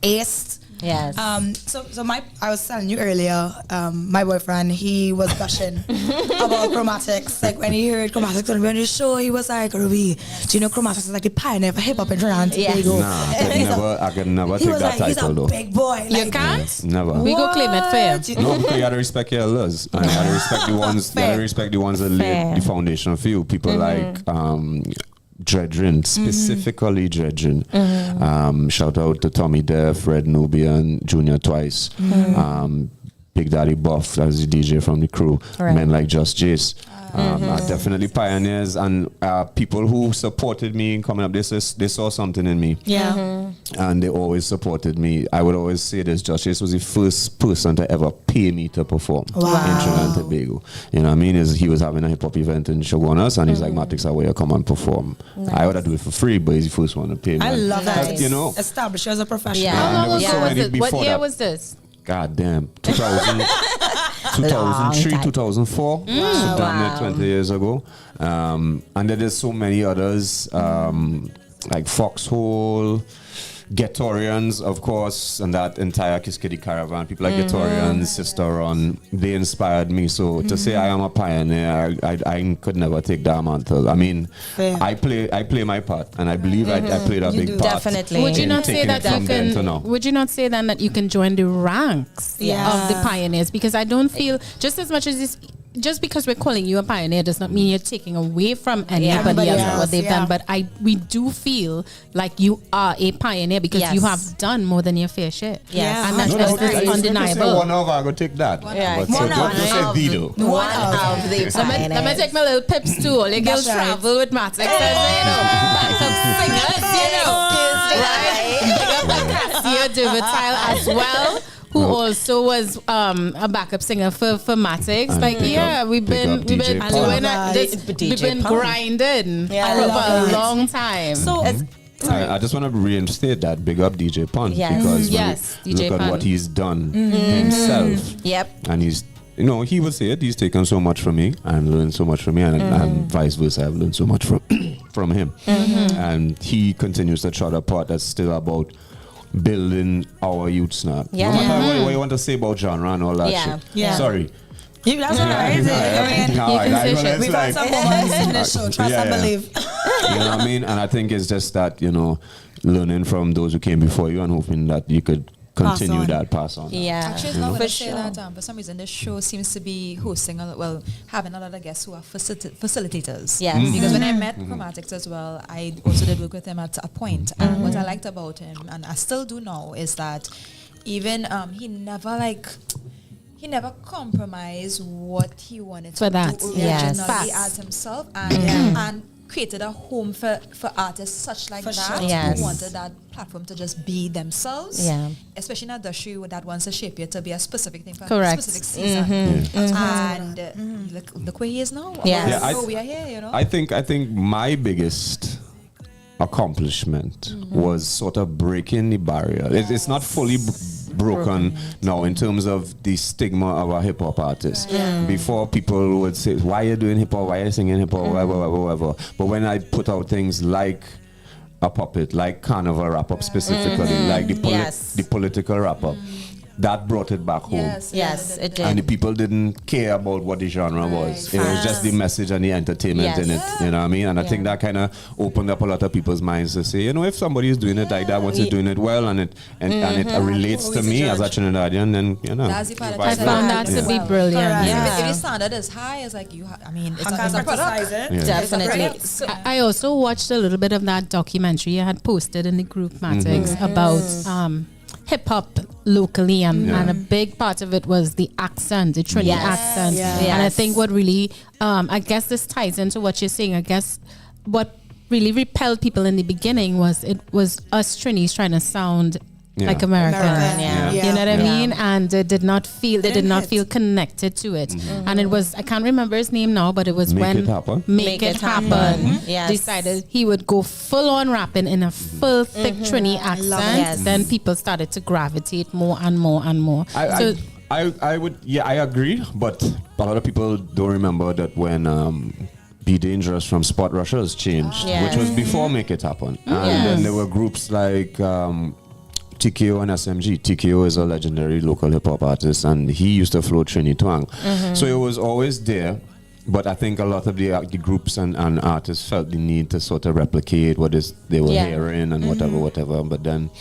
aced. Yes. So I was telling you earlier, my boyfriend, he was gushing about chromatics. Like when he heard chromatics on the show, he was like, Ruby, do you know chromatics is like the pioneer for hip hop in Trinidad and Tobago? I could never take that title though. He's a big boy. You can't? Never. We go claim it fair. No, because you gotta respect your elders. And you gotta respect the ones. You gotta respect the ones that laid the foundation for you. People like Dredrin, specifically Dredrin. Shout out to Tommy Def, Red Nubian, Junior Twice. Big Daddy Buff, that's the DJ from the crew. Men like Just Jace. Are definitely pioneers and people who supported me in coming up. They saw something in me. And they always supported me. I would always say this, Just Jace was the first person to ever pay me to perform in Trinidad and Tobago. You know what I mean? He was having a hip hop event in Shogunas and he's like, Matix, I will come and perform. I would have do it for free, but he's the first one to pay me. I love that. Established as a professional. How long was it? What year was this? God damn. 2003, 2004. So damn near 20 years ago. And then there's so many others, like Foxhole, Ghettorians, of course, and that entire Kiskidi caravan. People like Ghettorians, Sister Run, they inspired me. So to say I am a pioneer, I could never take that mantle. I mean, I play my part, and I believe I played a big part. Definitely. Would you not say that you can? Would you not say then that you can join the ranks of the pioneers? Because I don't feel just as much as this. Just because we're calling you a pioneer does not mean you're taking away from anybody else what they've done. But we do feel like you are a pioneer because you have done more than your fair share. And that's undeniable. One of I go take that. One of the pioneers. Let me take my little pips too. All the girls travel with Matix as backup singers, right? Big up Cassia Duvertile as well, who also was a backup singer for Matix. We've been grinding for a long time. So I just want to reinstate that. Big up DJ Pun because look at what he's done himself. And he's he would say it. He's taken so much from me and learned so much from me, and vice versa. I've learned so much from him. And he continues to trot a part that's still about building our youths now. Yeah. No matter what you want to say about genre and all that shit. Yeah. Sorry. That's all right. We've had some moments in this show, trust and believe. You know what I mean? And I think it's just that, learning from those who came before you and hoping that you could continue pass on. Yeah. Actually, I want to say that for some reason this show seems to be having a lot of guests who are facilitators. Yes. Because when I met Chromatics as well, I also did work with him at a point. And what I liked about him, and I still do now, is that even he never compromised what he wanted to do originally as himself, and created a home for artists such like that who wanted that platform to just be themselves. Yeah. Especially in an industry that wants to shape you to be a specific thing for a specific season. And look where he is now. We are here, I think my biggest accomplishment was sort of breaking the barrier. It's not fully broken now in terms of the stigma of a hip hop artist. Before, people would say, why are you doing hip hop, why are you singing hip hop, whatever. But when I put out things like a puppet, like Carnival wrap up specifically, like the political wrap up, that brought it back home. Yes, it did. And the people didn't care about what the genre was. It was just the message and the entertainment in it. You know what I mean? And I think that kind of opened up a lot of people's minds to say, if somebody is doing it like that, once they're doing it well and it relates to me as a Trinidadian, then That's the part I found that to be brilliant. If the standard is high, it's like it's a product. Definitely. I also watched a little bit of that documentary I had posted in the group Matics about hip hop locally, and a big part of it was the accent, the Trini accent. And I think what really, I guess this ties into what you're saying. I guess what really repelled people in the beginning was it was us Trinis trying to sound like American. You know what I mean? And they did not feel connected to it. And it was, I can't remember his name now, but it was Make It Happen. Decided he would go full on rapping in a full thick Trini accent. Then people started to gravitate more and more and more. I agree, but a lot of people don't remember that when Be Dangerous from Spot Rushers changed, which was before Make It Happen. And then there were groups like TKO and SMG. TKO is a legendary local hip hop artist, and he used to flow Trini twang. So it was always there, but I think a lot of the groups and artists felt the need to sort of replicate what they were hearing and whatever. But then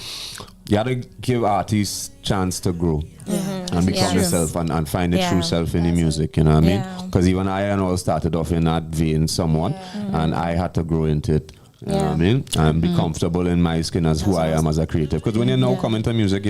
you had to give artists chance to grow and become yourself and find the true self in the music. You know what I mean? Because even I and all started off in that vein somewhat, and I had to grow into it. You know what I mean? And be comfortable in my skin as who I am as a creative. Because when you now come into music,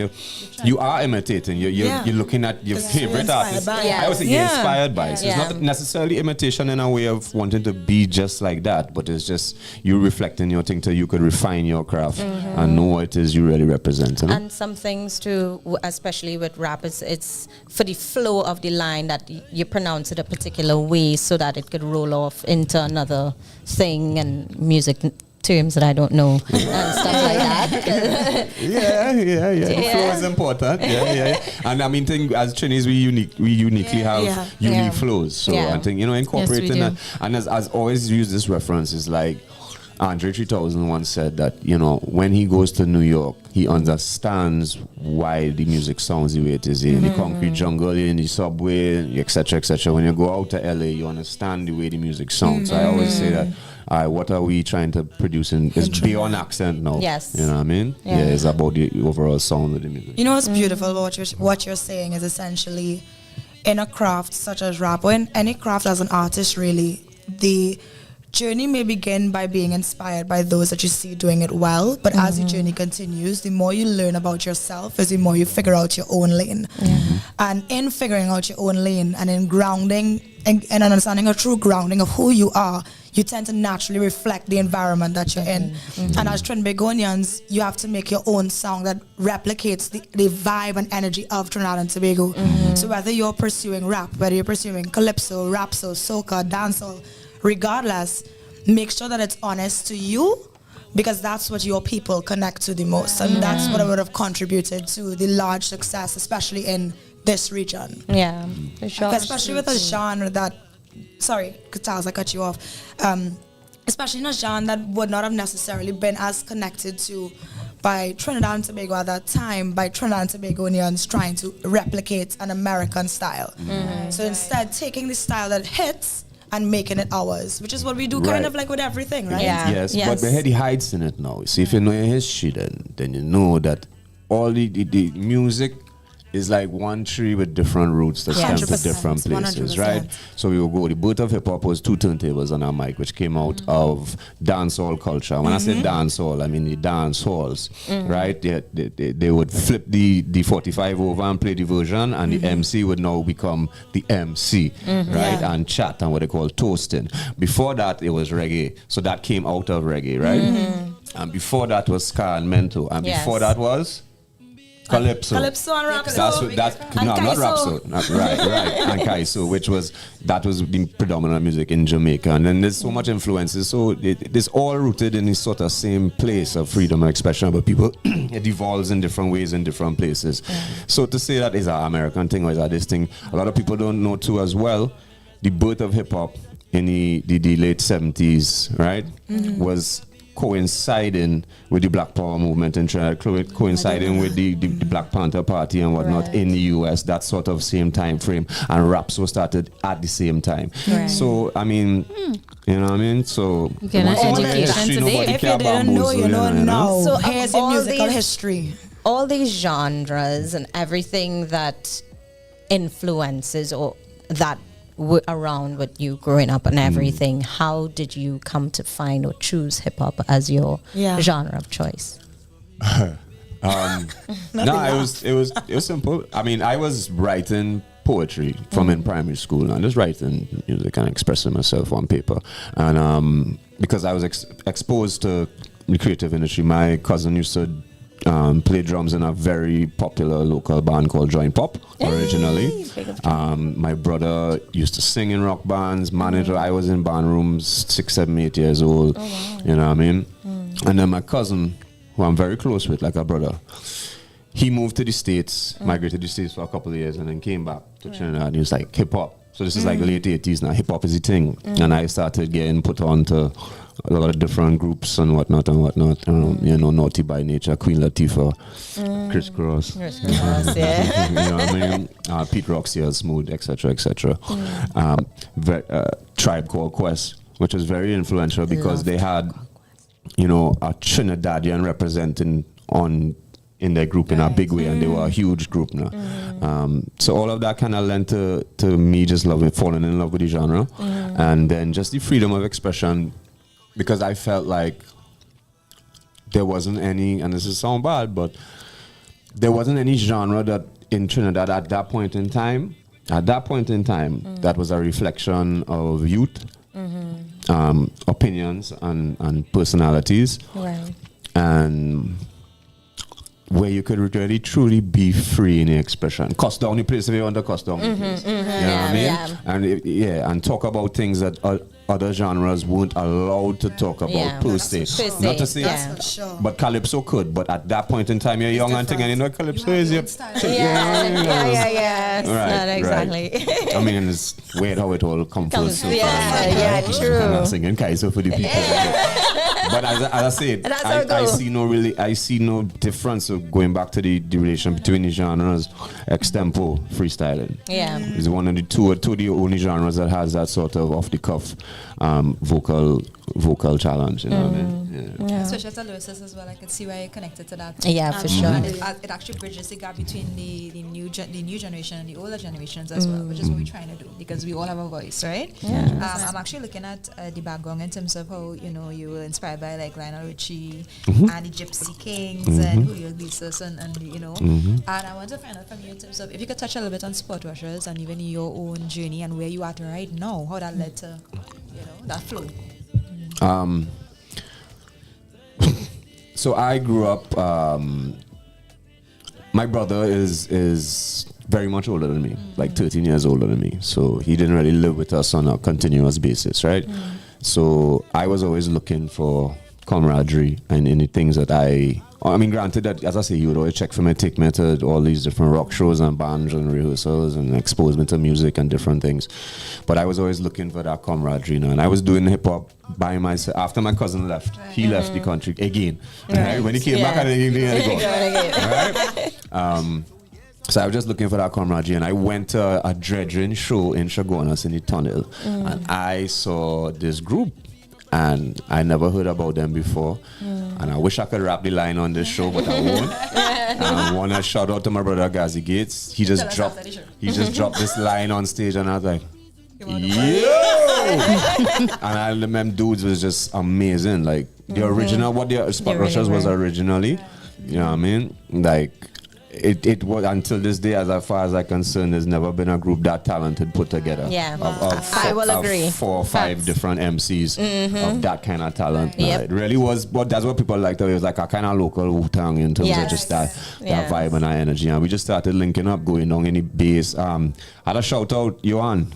you are imitating. You're looking at your favorite artist. I would say you're inspired by. So it's not necessarily imitation in a way of wanting to be just like that, but it's just you reflecting your thing till you could refine your craft and know what it is you really represent. You know? And some things too, especially with rap, it's for the flow of the line that you pronounce it a particular way so that it could roll off into another thing, and music terms that I don't know and stuff like that. The flow is important. And I mean, as Trinis, we uniquely have unique flows. So I think incorporating that. And as always use this reference is like Andre 3000 once said that when he goes to New York, he understands why the music sounds the way it is in the concrete jungle, in the subway, etc., etc. When you go out to LA, you understand the way the music sounds. So I always say that. What are we trying to produce is beyond accent now. Yes. You know what I mean? Yeah, it's about the overall sound of the music. You know what's beautiful about what you're saying is essentially in a craft such as rap, or in any craft as an artist really, the journey may begin by being inspired by those that you see doing it well, but as your journey continues, the more you learn about yourself is the more you figure out your own lane. And in figuring out your own lane and in grounding and understanding a true grounding of who you are, you tend to naturally reflect the environment that you're in. And as Trinbagonians, you have to make your own song that replicates the vibe and energy of Trinidad and Tobago. So whether you're pursuing rap, whether you're pursuing calypso, rapso, soca, dancehall, regardless, make sure that it's honest to you, because that's what your people connect to the most. And that's what I would have contributed to the large success, especially in this region. Yeah, for sure. Especially with a genre that, sorry, Charles, I cut you off. Especially in a genre that would not have necessarily been as connected to by Trinidad and Tobago at that time, by Trinidad and Tobagonians trying to replicate an American style. So instead, taking the style that hits and making it ours, which is what we do kind of like with everything, right? Yes, but the heady hides in it now. See, if you know your history, then you know that all the music is like one tree with different roots that stand to different places, 100%. Right? So we will go, the birth of hip hop was 2 turntables on our mic, which came out of dancehall culture. When I say dancehall, I mean the dance halls, right? They would flip the 45 over and play the version, and the MC would now become the MC, right? And chat and what they call toasting. Before that, it was reggae. So that came out of reggae, right? And before that was ska and mento. And before that was Calypso and Rapso. Not Rapso. Right. And Kaiso, which was the predominant music in Jamaica. And then there's so much influences. So it's all rooted in this sort of same place of freedom of expression. But people, it evolves in different ways in different places. So to say that is an American thing or is that this thing, a lot of people don't know too as well. The birth of hip hop in the late 70s, right, was coinciding with the Black Power movement in Trinidad, coinciding with the Black Panther Party and whatnot in the US, that sort of same time frame. And Rapso started at the same time. So, I mean, you know what I mean? So, education today. If you didn't know, you know now. So here's your musical history. All these genres and everything that influences or that around with you growing up and everything, how did you come to find or choose hip hop as your genre of choice? It was simple. I mean, I was writing poetry from in primary school, and just writing music and expressing myself on paper. And because I was exposed to the creative industry, my cousin used to play drums in a very popular local band called Joint Pop originally. My brother used to sing in rock bands, manager. I was in band rooms 6, 7, 8 years old. You know what I mean? And then my cousin, who I'm very close with, like a brother, he moved to the States, migrated to the States for a couple of years, and then came back to Trinidad. And he was like, hip hop. So this is like late 80s now. Hip hop is the thing. And I started getting put on to a lot of different groups and whatnot. You know, Naughty by Nature, Queen Latifah, Criss Cross. You know what I mean? Pete Rock, Smooth, etc. Tribe Called Quest, which was very influential because they had, you know, a Trinidadian representing in their group in a big way, and they were a huge group now. So all of that kind of lent to me just falling in love with the genre, and then just the freedom of expression, because I felt like there wasn't any, and this is sound bad, but there wasn't any genre that in Trinidad at that point in time, that was a reflection of youth, opinions and personalities, and where you could really truly be free in your expression. Cuss down the place if you want to cuss down the place. You know what I mean? And talk about things that other genres weren't allowed to talk about per se. Not to say, but Calypso could. But at that point in time, you're young and thing, and you know Calypso is your... Not exactly. I mean, it's weird how it all comes full circle. True. I'm not singing Kaiso for the people. But as I said, I see no difference of going back to the relation between the genres. Extempo, freestyling. Is one of the two of the only genres that has that sort of off the cuff vocal challenge. You know what I mean? Especially as a lyricist as well, I can see why you're connected to that. For sure. And it actually bridges the gap between the new generation and the older generations as well, which is what we're trying to do, because we all have a voice, right? I'm actually looking at the background in terms of how, you know, you were inspired by like Lionel Richie and the Gypsy Kings and Julio Iglesias and you know. And I want to find out from you in terms of if you could touch a little bit on Spot Rushers and even your own journey and where you are right now, how that led to, you know, that flow. So I grew up. My brother is very much older than me, like 13 years older than me. So he didn't really live with us on a continuous basis, right? So I was always looking for camaraderie and in the things that I I mean, granted that, as I say, he would always check for me, take me to all these different rock shows and bands and rehearsals and expose me to music and different things. But I was always looking for that camaraderie, you know. And I was doing hip hop by myself. After my cousin left, he left the country again. Right? When he came back, I didn't go. So I was just looking for that camaraderie, and I went to a dredging show in Chaguanas in the tunnel, and I saw this group. And I never heard about them before. And I wish I could rap the line on this show, but I won't. I want to shout out to my brother Gazi Gates. He just dropped this line on stage, and I was like, yo! And I remember dudes was just amazing. Like the original, what the Spot Rushers was originally. You know what I mean? Like it was until this day, as far as I'm concerned, there's never been a group that talented put together. Yeah, I will agree. 4 or 5 different MCs of that kind of talent. It really was. But that's what people liked. It was like a kind of local Wu-Tang in terms of just that vibe and that energy. And we just started linking up, going down in the bass. Had a shout out, Johan.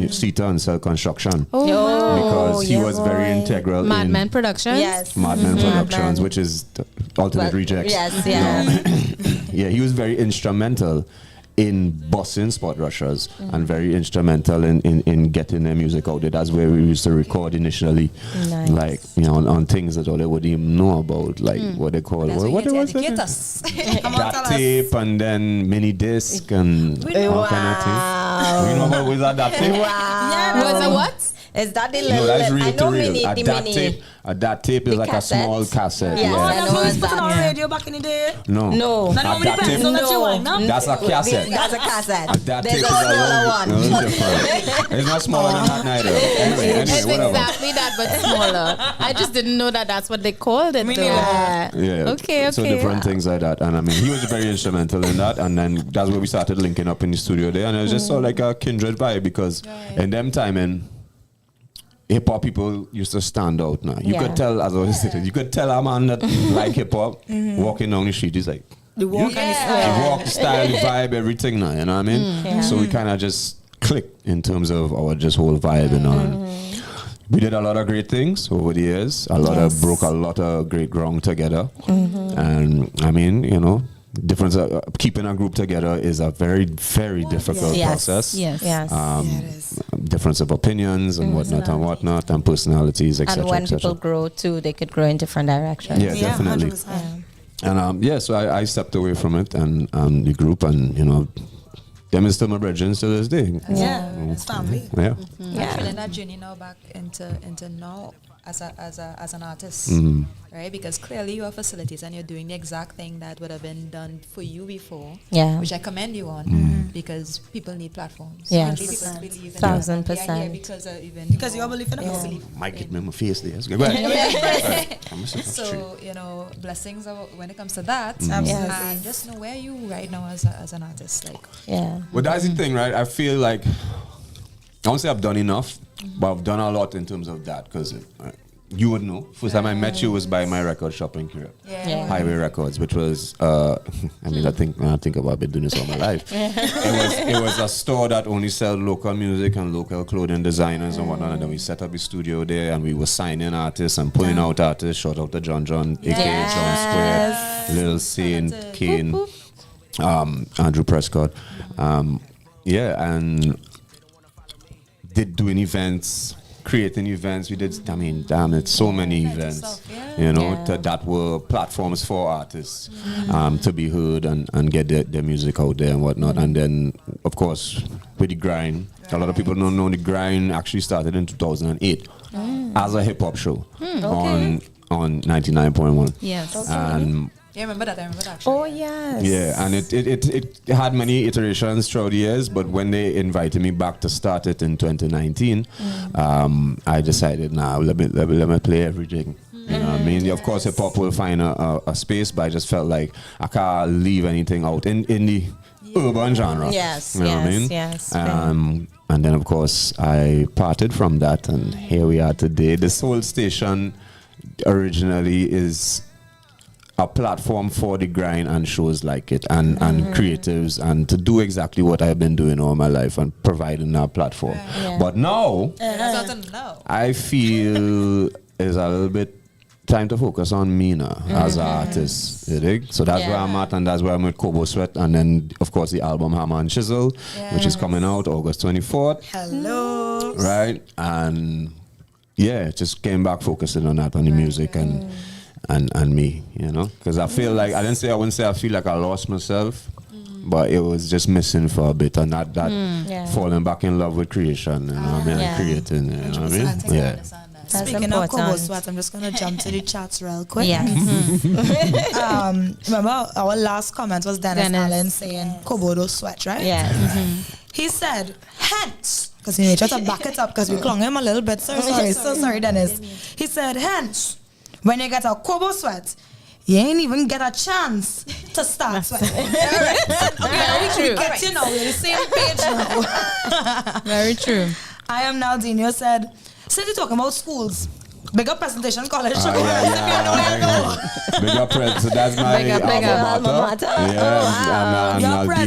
Sita and Cell Construction, because he was very integral Madman Productions. Madman Productions, which is the Ultimate Rejects. Yeah, he was very instrumental in bossing Spot Rushers and very instrumental in getting their music out there. That's where we used to record initially, like, you know, on things that all they wouldn't even know about, like what they call what was it? That tape and then mini disc and all kind of things. You know about was that tape? Was it what? Is that the little? No, that's real to real. A that tape is like cassette? A small cassette. Yes, I know put it on radio back in the day. No. Not that tape, that's a cassette. That's a cassette. That There's tape a is smaller one. No, it's different. It's not smaller than that neither. Anyway, It's whatever. exactly that, but smaller. I just didn't know that that's what they called it. Yeah. Okay. So different things like that. And I mean, he was very instrumental in that. And then that's where we started linking up in the studio there. And it was just sort of like a kindred vibe, because in them timing, hip hop people used to stand out now. You could tell, as I was saying, you could tell a man that like hip hop walking down the street. He's like, the walk the walk, style, the vibe, everything now. You know what I mean? So we kind of just clicked in terms of our just whole vibe and all. We did a lot of great things over the years. Broke a lot of great ground together. And I mean, you know, difference keeping a group together is a very, very difficult process. Difference of opinions and whatnot and personalities, etc. And when people grow too, they could grow in different directions. Yeah, definitely. And so I stepped away from it and the group, and you know, them is still my brethren to this day. It's family. Feeling that journey now back into now as an artist, right? Because clearly you have facilities and you're doing the exact thing that would have been done for you before, which I commend you on, because people need platforms. Yes, people believe in 1000%. Because you believe in it. Might get me in my face there. Go ahead. So you know, blessings when it comes to that. And just know where you right now as an artist, like. Well, that's the thing, right? I feel like I won't say I've done enough, but I've done a lot in terms of that, because you would know. First time I met you was by my record shop in Korea, Highway Records, which was I mean, I think about I've been doing this all my life. It was a store that only sold local music and local clothing designers and whatnot. And then we set up a studio there, and we were signing artists and pulling out artists. Shout out to John, aka John Square, Lil Saint, Kane, Andrew Prescott, and did doing events, creating events. We did, I mean, it's so many events, you know, that were platforms for artists to be heard and get their music out there and whatnot. And then, of course, with the grind, a lot of people don't know the grind actually started in 2008 as a hip hop show on 99.1. Yes. And I remember that actually. Oh yes. Yeah, and it had many iterations throughout the years, but when they invited me back to start it in 2019, I decided let me play everything. You know what I mean? Of course, hip hop will find a space, but I just felt like I can't leave anything out in the urban genre. Yes. You know what I mean? Yes. And then of course I parted from that, and here we are today. This whole station originally is a platform for the grind and shows like it and creatives, and to do exactly what I've been doing all my life and providing that platform. But now I feel is a little bit trying to focus on me now as an artist. You dig? So that's where I'm at, and that's where I'm with Kobo Sweat, and then of course the album Hammer and Chisel, which is coming out August 24th. Hello. Right, and just came back focusing on that, on the music and me, you know, because I feel like I wouldn't say I feel like I lost myself. But it was just missing for a bit, and that falling back in love with creation, you know what I mean, and creating, you know what I mean? Yeah. Speaking of Kobo Sweat, I'm just going to jump to the chats real quick. Yeah. Remember, our last comment was Dennis Allen saying Kobodo Sweat, right? Yeah. He said, hence, because he tried to back it up because we clung him a little bit. So sorry, Dennis. He said, hence, when you get a Kobo Sweat, you ain't even get a chance to start sweating. Very true. We're on the same page now. Very true. I am Naldinho said, since you're talking about schools, big up Presentation College. Big up Pres. So that's my alma mater. Yeah, and Naldinho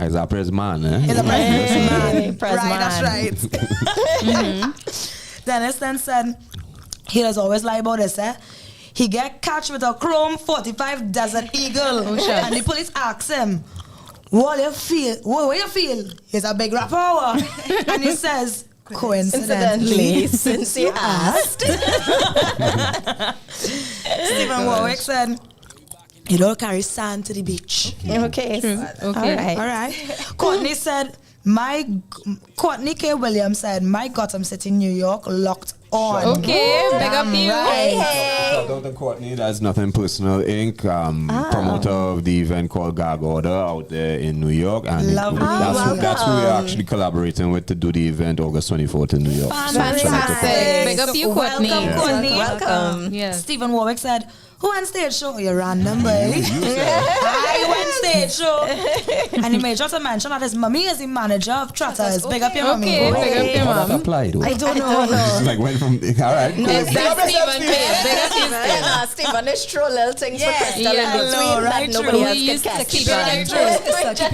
is a Pres man. He's a Pres man. Right, that's right. Dennis then said, he does always lie about this, He get catch with a Chrome 45 Desert Eagle. And the police ask him, what you feel? What you feel? He's a big rapper. And he says, coincidentally, since you asked. Stephen Warwick said, you don't carry sand to the beach. Okay. Okay. All right. Courtney said, Courtney K. Williams said, my Gotham City, New York, locked on. Okay, big up you. Shout out to Courtney, that's Nothing Personal Inc., promoter of the event called Gag Order out there in New York. And that's who we're actually collaborating with to do the event August 24th in New York. Fantastic. Big up you, Courtney. Welcome, Courtney. Welcome. Yes. Stephen Warwick said, who went stage show? You random boy. I went stage show. And he made sure to mention that his mommy is the manager of Trotters. Big up your mommy. Okay, big up your mom. Applied. I don't know. Like went from all right. It's that Stephen. Big up you, Yeah, Stephen is true little things for Crystal in Yeah. between that nobody We else used can to catch. keep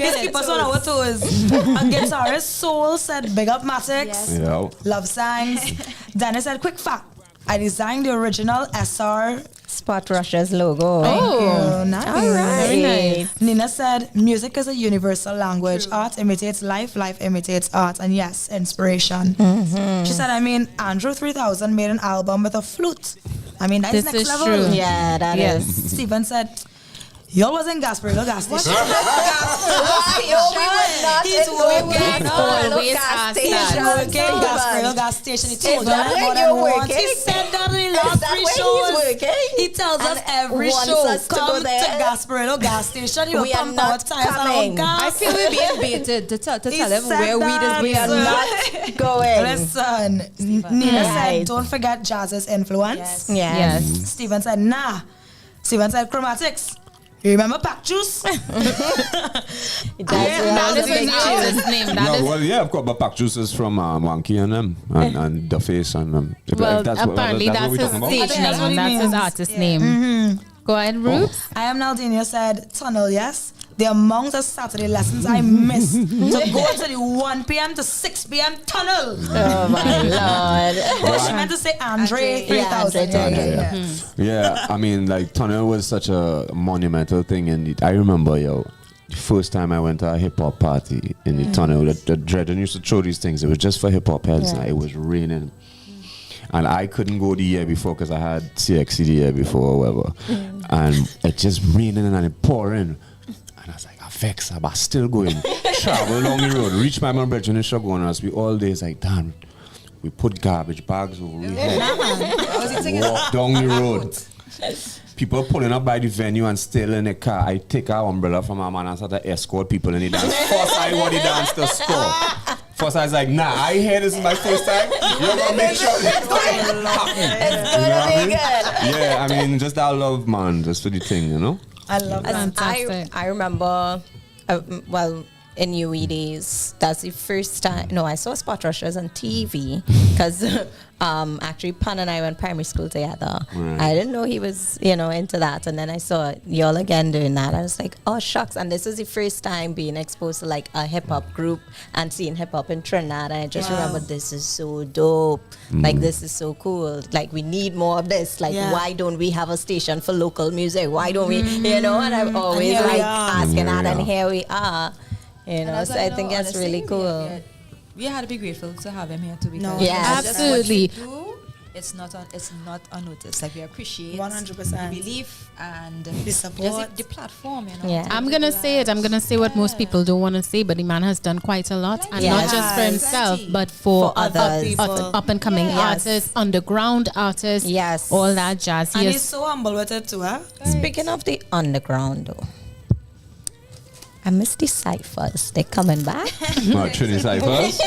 it Keep us on our toes. And guitarist Soul said, big up Matix. Yeah. Love signs. Dennis said, quick fact. I designed the original SR Spot Russia's logo. Oh, nice. All right. Very nice. Nina said, music is a universal language. Art imitates life, life imitates art, and yes, inspiration. She said, Andrew 3000 made an album with a flute. That's This next is level. true. Yeah, that is. Stephen said, y'all was in Gasparilla gas station. We were not He's in working. Always gas ask station. that. He's working Gasparilla gas station. He told that us where more you're than once. working? He said that in the Is last that 3 where shows. he's working? He tells us every wants show, us to go come to there. Gasparilla gas station. You We are pump our not tires and our coming. gas. I feel we're being baited to tell He them said where weed is that. We are not going. Listen, Nina said, Right. don't forget jazz's influence. Yes. Stephen said, nah. Stephen said, chromatics. You remember Pack Juice? That is his artist name. Of course, but Pac Juice is from Monkey and them and The Face and them. Well, apparently that's his stage name. That's his artist name. Go ahead, Roots. I am Naldinho said, tunnel, yes. The amount of Saturday lessons I missed to go to the 1 p.m. to 6 p.m. tunnel. Oh my Lord. She meant to say Andre 3000. Yeah, Tunnel was such a monumental thing, and I remember, the first time I went to a hip hop party in the Tunnel, the Dredden used to throw these things. It was just for hip hop heads. It was raining. And I couldn't go the year before because I had CXC the year before or whatever. And it just raining and it pouring. And I was like, I vex, but still going. Travel along the road, reach my mom bridge and shotgun us. We all days like, damn, we put garbage bags over we walk down the road. People pulling up by the venue and still in the car. I take our umbrella from my man and start to escort people in the dance. First I want the dance to score. First I was like, nah, I hear this is my first time. You're gonna make sure it's gonna be good. Yeah, just that love, man, just for the thing, I love that. I remember, in UEDs. That's the first time. No, I saw Spot Rushers on TV because actually Pan and I went primary school together. Right. I didn't know he was, into that. And then I saw y'all again doing that. I was like, oh, shucks. And this was the first time being exposed to like a hip hop group and seeing hip hop in Trinidad. And I just remember, this is so dope. Like, this is so cool. Like, we need more of this. Like, why don't we have a station for local music? Why don't we, And I'm always like asking that, and here we are. So I think that's really cool. We had to be grateful to have him here too. Because absolutely. It's not unnoticed. Like, we appreciate 100% the belief and the support, the platform. I'm gonna say it. I'm gonna say what most people don't want to say, but the man has done quite a lot, and not just for himself, but for others, up and coming artists, underground artists, all that jazz. And he's so humble with it too. Speaking of the underground, though. I miss the ciphers. They're coming back. Trini ciphers.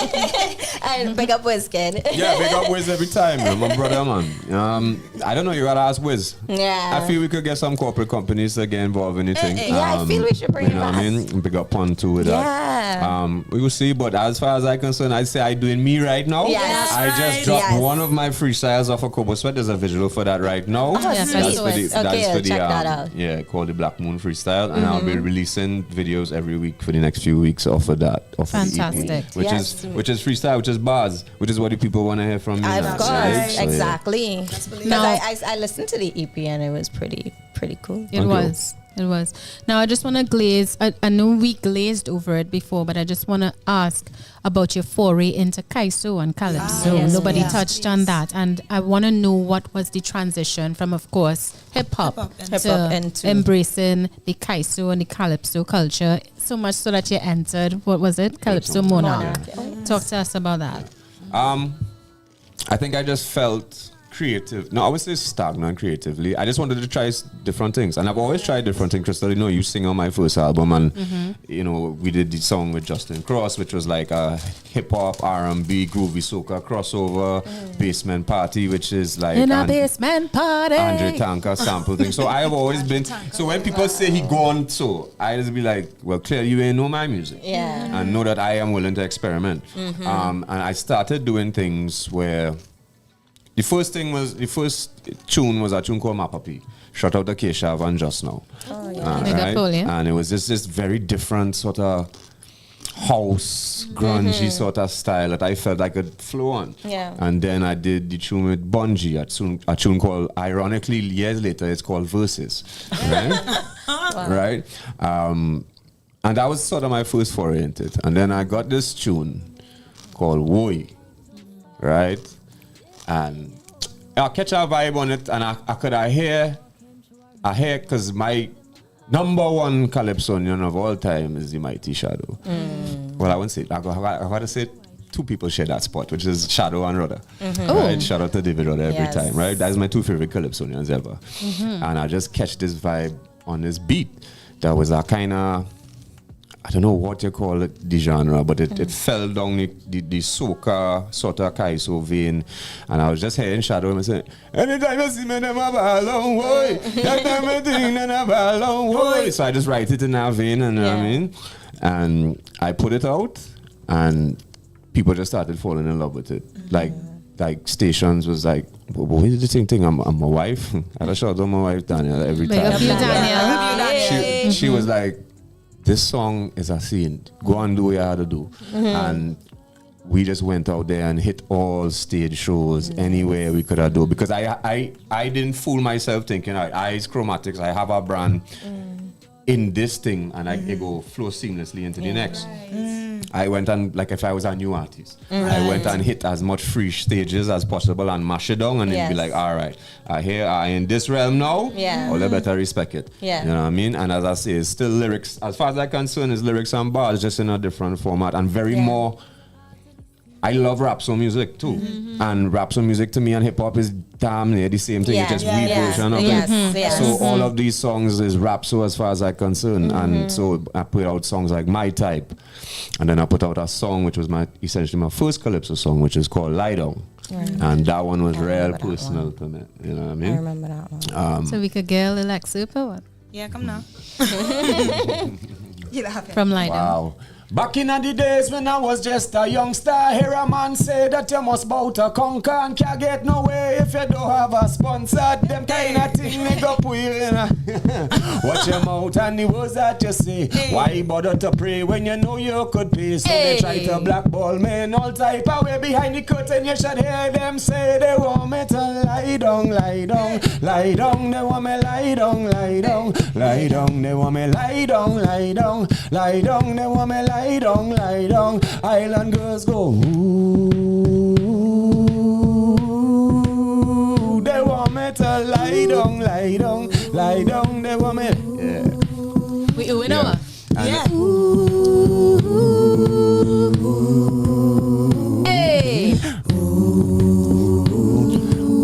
And big up Wiz, kid. Yeah, big up Wiz every time, man. My brother, man. I don't know, you gotta ask Wiz. Yeah. I feel we could get some corporate companies to get involved in anything. I feel we should bring it back. What I mean? Big up Pun too with that. We will see, but as far as I'm concerned, I'd say I'm doing me right now. Yes. I just dropped one of my freestyles off of Kobo Sweat. There's a visual for that right now. That's for the check that out. Yeah, called the Black Moon Freestyle, and I'll be releasing videos every week for the next few weeks off of that. Fantastic. The EP, which is freestyle, which is bars, which is what the people want to hear from me. Of course, exactly. Because I listened to the EP and it was pretty cool. It was. Now I just want to glaze. I know we glazed over it before, but I just want to ask about your foray into Kaiso and Calypso. Nobody touched on that, and I want to know what was the transition from, of course, hip hop into embracing the Kaiso and the Calypso culture. So much so that you entered, what was it, Calypso Monarch? Talk to us about that. I think I just felt creative. No, I would say stagnant creatively. I just wanted to try different things, and I've always tried different things. Crystal, you sing on my first album, and we did the song with Justin Cross, which was like a hip hop, R&B, groovy soca crossover, basement party, which is like in a basement party, Andre Tanka sample thing. So I have always been. So when people say he gone, I just be like, well, clearly you ain't know my music, and know that I am willing to experiment. And I started doing things where. The first tune was a tune called Mapapi. Shout out to Keshav and Just Now. And it was this very different sort of house, grungy sort of style that I felt I could flow on. Yeah. And then I did the tune with Bungie, a tune called, ironically, years later, it's called Verses. Right? Right? And that was sort of my first foray into it. And then I got this tune called O.U.R. Right? And I catch a vibe on it, and I could hear, because my number one calypsonian of all time is the Mighty Shadow. Well, I won't say it. I gotta say two people share that spot, which is Shadow and Rudder. Right? Shout out to David Rudder every time, right? That's my two favorite calypsonians ever. And I just catch this vibe on this beat. That was a kind of, I don't know what you call it, the genre, but it fell down the soca sort of Kaiso vein, and I was just hearing Shadow and saying, anytime you see me, them a ball on way. That time I think them a ball on way. So I just write it in that vein, and you know what I mean? And I put it out, and people just started falling in love with it. Like stations was like, what is the thing? I'm my wife. I just shout out my wife, Daniel, every time. She was like, this song is a scene. Go and do what you had to do. And we just went out there and hit all stage shows anywhere we could have done. Because I didn't fool myself thinking, all right, Eyes Chromatics, I have a brand in this thing, and it go flow seamlessly into the next. I went and, like if I was a new artist, I went and hit as much free stages as possible and mash it down, and then be like, all right, I in this realm now, all the better respect it. You know what I mean? And as I say, it's still lyrics. As far as I'm concerned, it's lyrics and bars, just in a different format, and very more. I love rap song music too, and rap song music to me and hip hop is damn near the same thing. It's just version of it. So all of these songs is rap so as far as I'm concerned, and so I put out songs like My Type, and then I put out a song which was essentially my first calypso song, which is called Lie Down, and that one was real personal to me. You know what I mean? I remember that one. So we could get a little super one. Yeah, come now. From Lie Down. Wow. Back in the days when I was just a youngster, hear a man say that you must bow to conquer and can't get no way if you don't have a sponsor. Them kind of thing they go put you in. Watch your mouth and the words that you say. Why bother to pray when you know you could pay? So they try to blackball men all type of way behind the curtain. You should hear them say they want me to lie down, lie down, lie down. They want me lie down, lie down, lie down. They want me lie down, lie down, lie down. They want me lie down, lie down. Island girls go ooh. They want me to lie down, lie down, lie down. They want me. Yeah. We know. Yeah. Hey.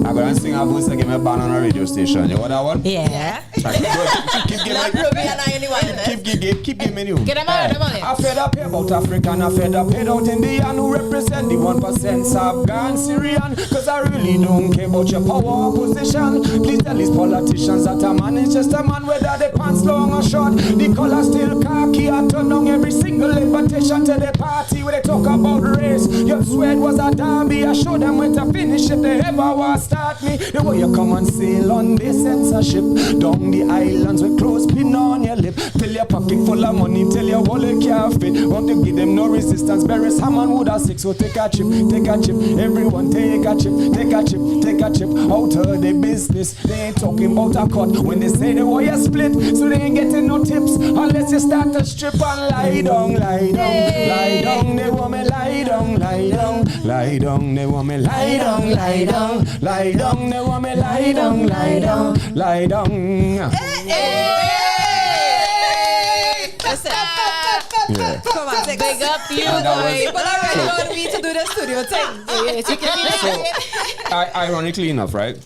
I'm gonna sing a voice and give me a band on a radio station. You want that one? Yeah. Keep giving me new. Get them out. I fed up here about African, I fed up here out Indian who represent the 1% Afghan, Syrian. Cause I really don't care about your power or position. Please tell these politicians that a man is just a man, whether the pants long or short. The color still khaki and turn on every single invitation to the party where they talk about race. Your sweat was a derby, I showed them where to finish if they ever want to start me. The way you come and sail on the censorship down the islands with clothes pin on your lip. Till your pocket full of money, till your wallet can't fit. Want to give them no resistance, bury someone would have sick. So take a chip, everyone take a chip, take a chip out of the business. They ain't talking about a cut when they say the way you split. So they ain't getting no tips unless you start to strip and lie down, lie down, lie down. They want me lie down, lie down, lie down. They want me lie down, lie down, lie down. They want me lie down, lie down, lie down. Yeah. Come on, big up you, boy. But I really want me to do the studio thing. So, ironically enough, right?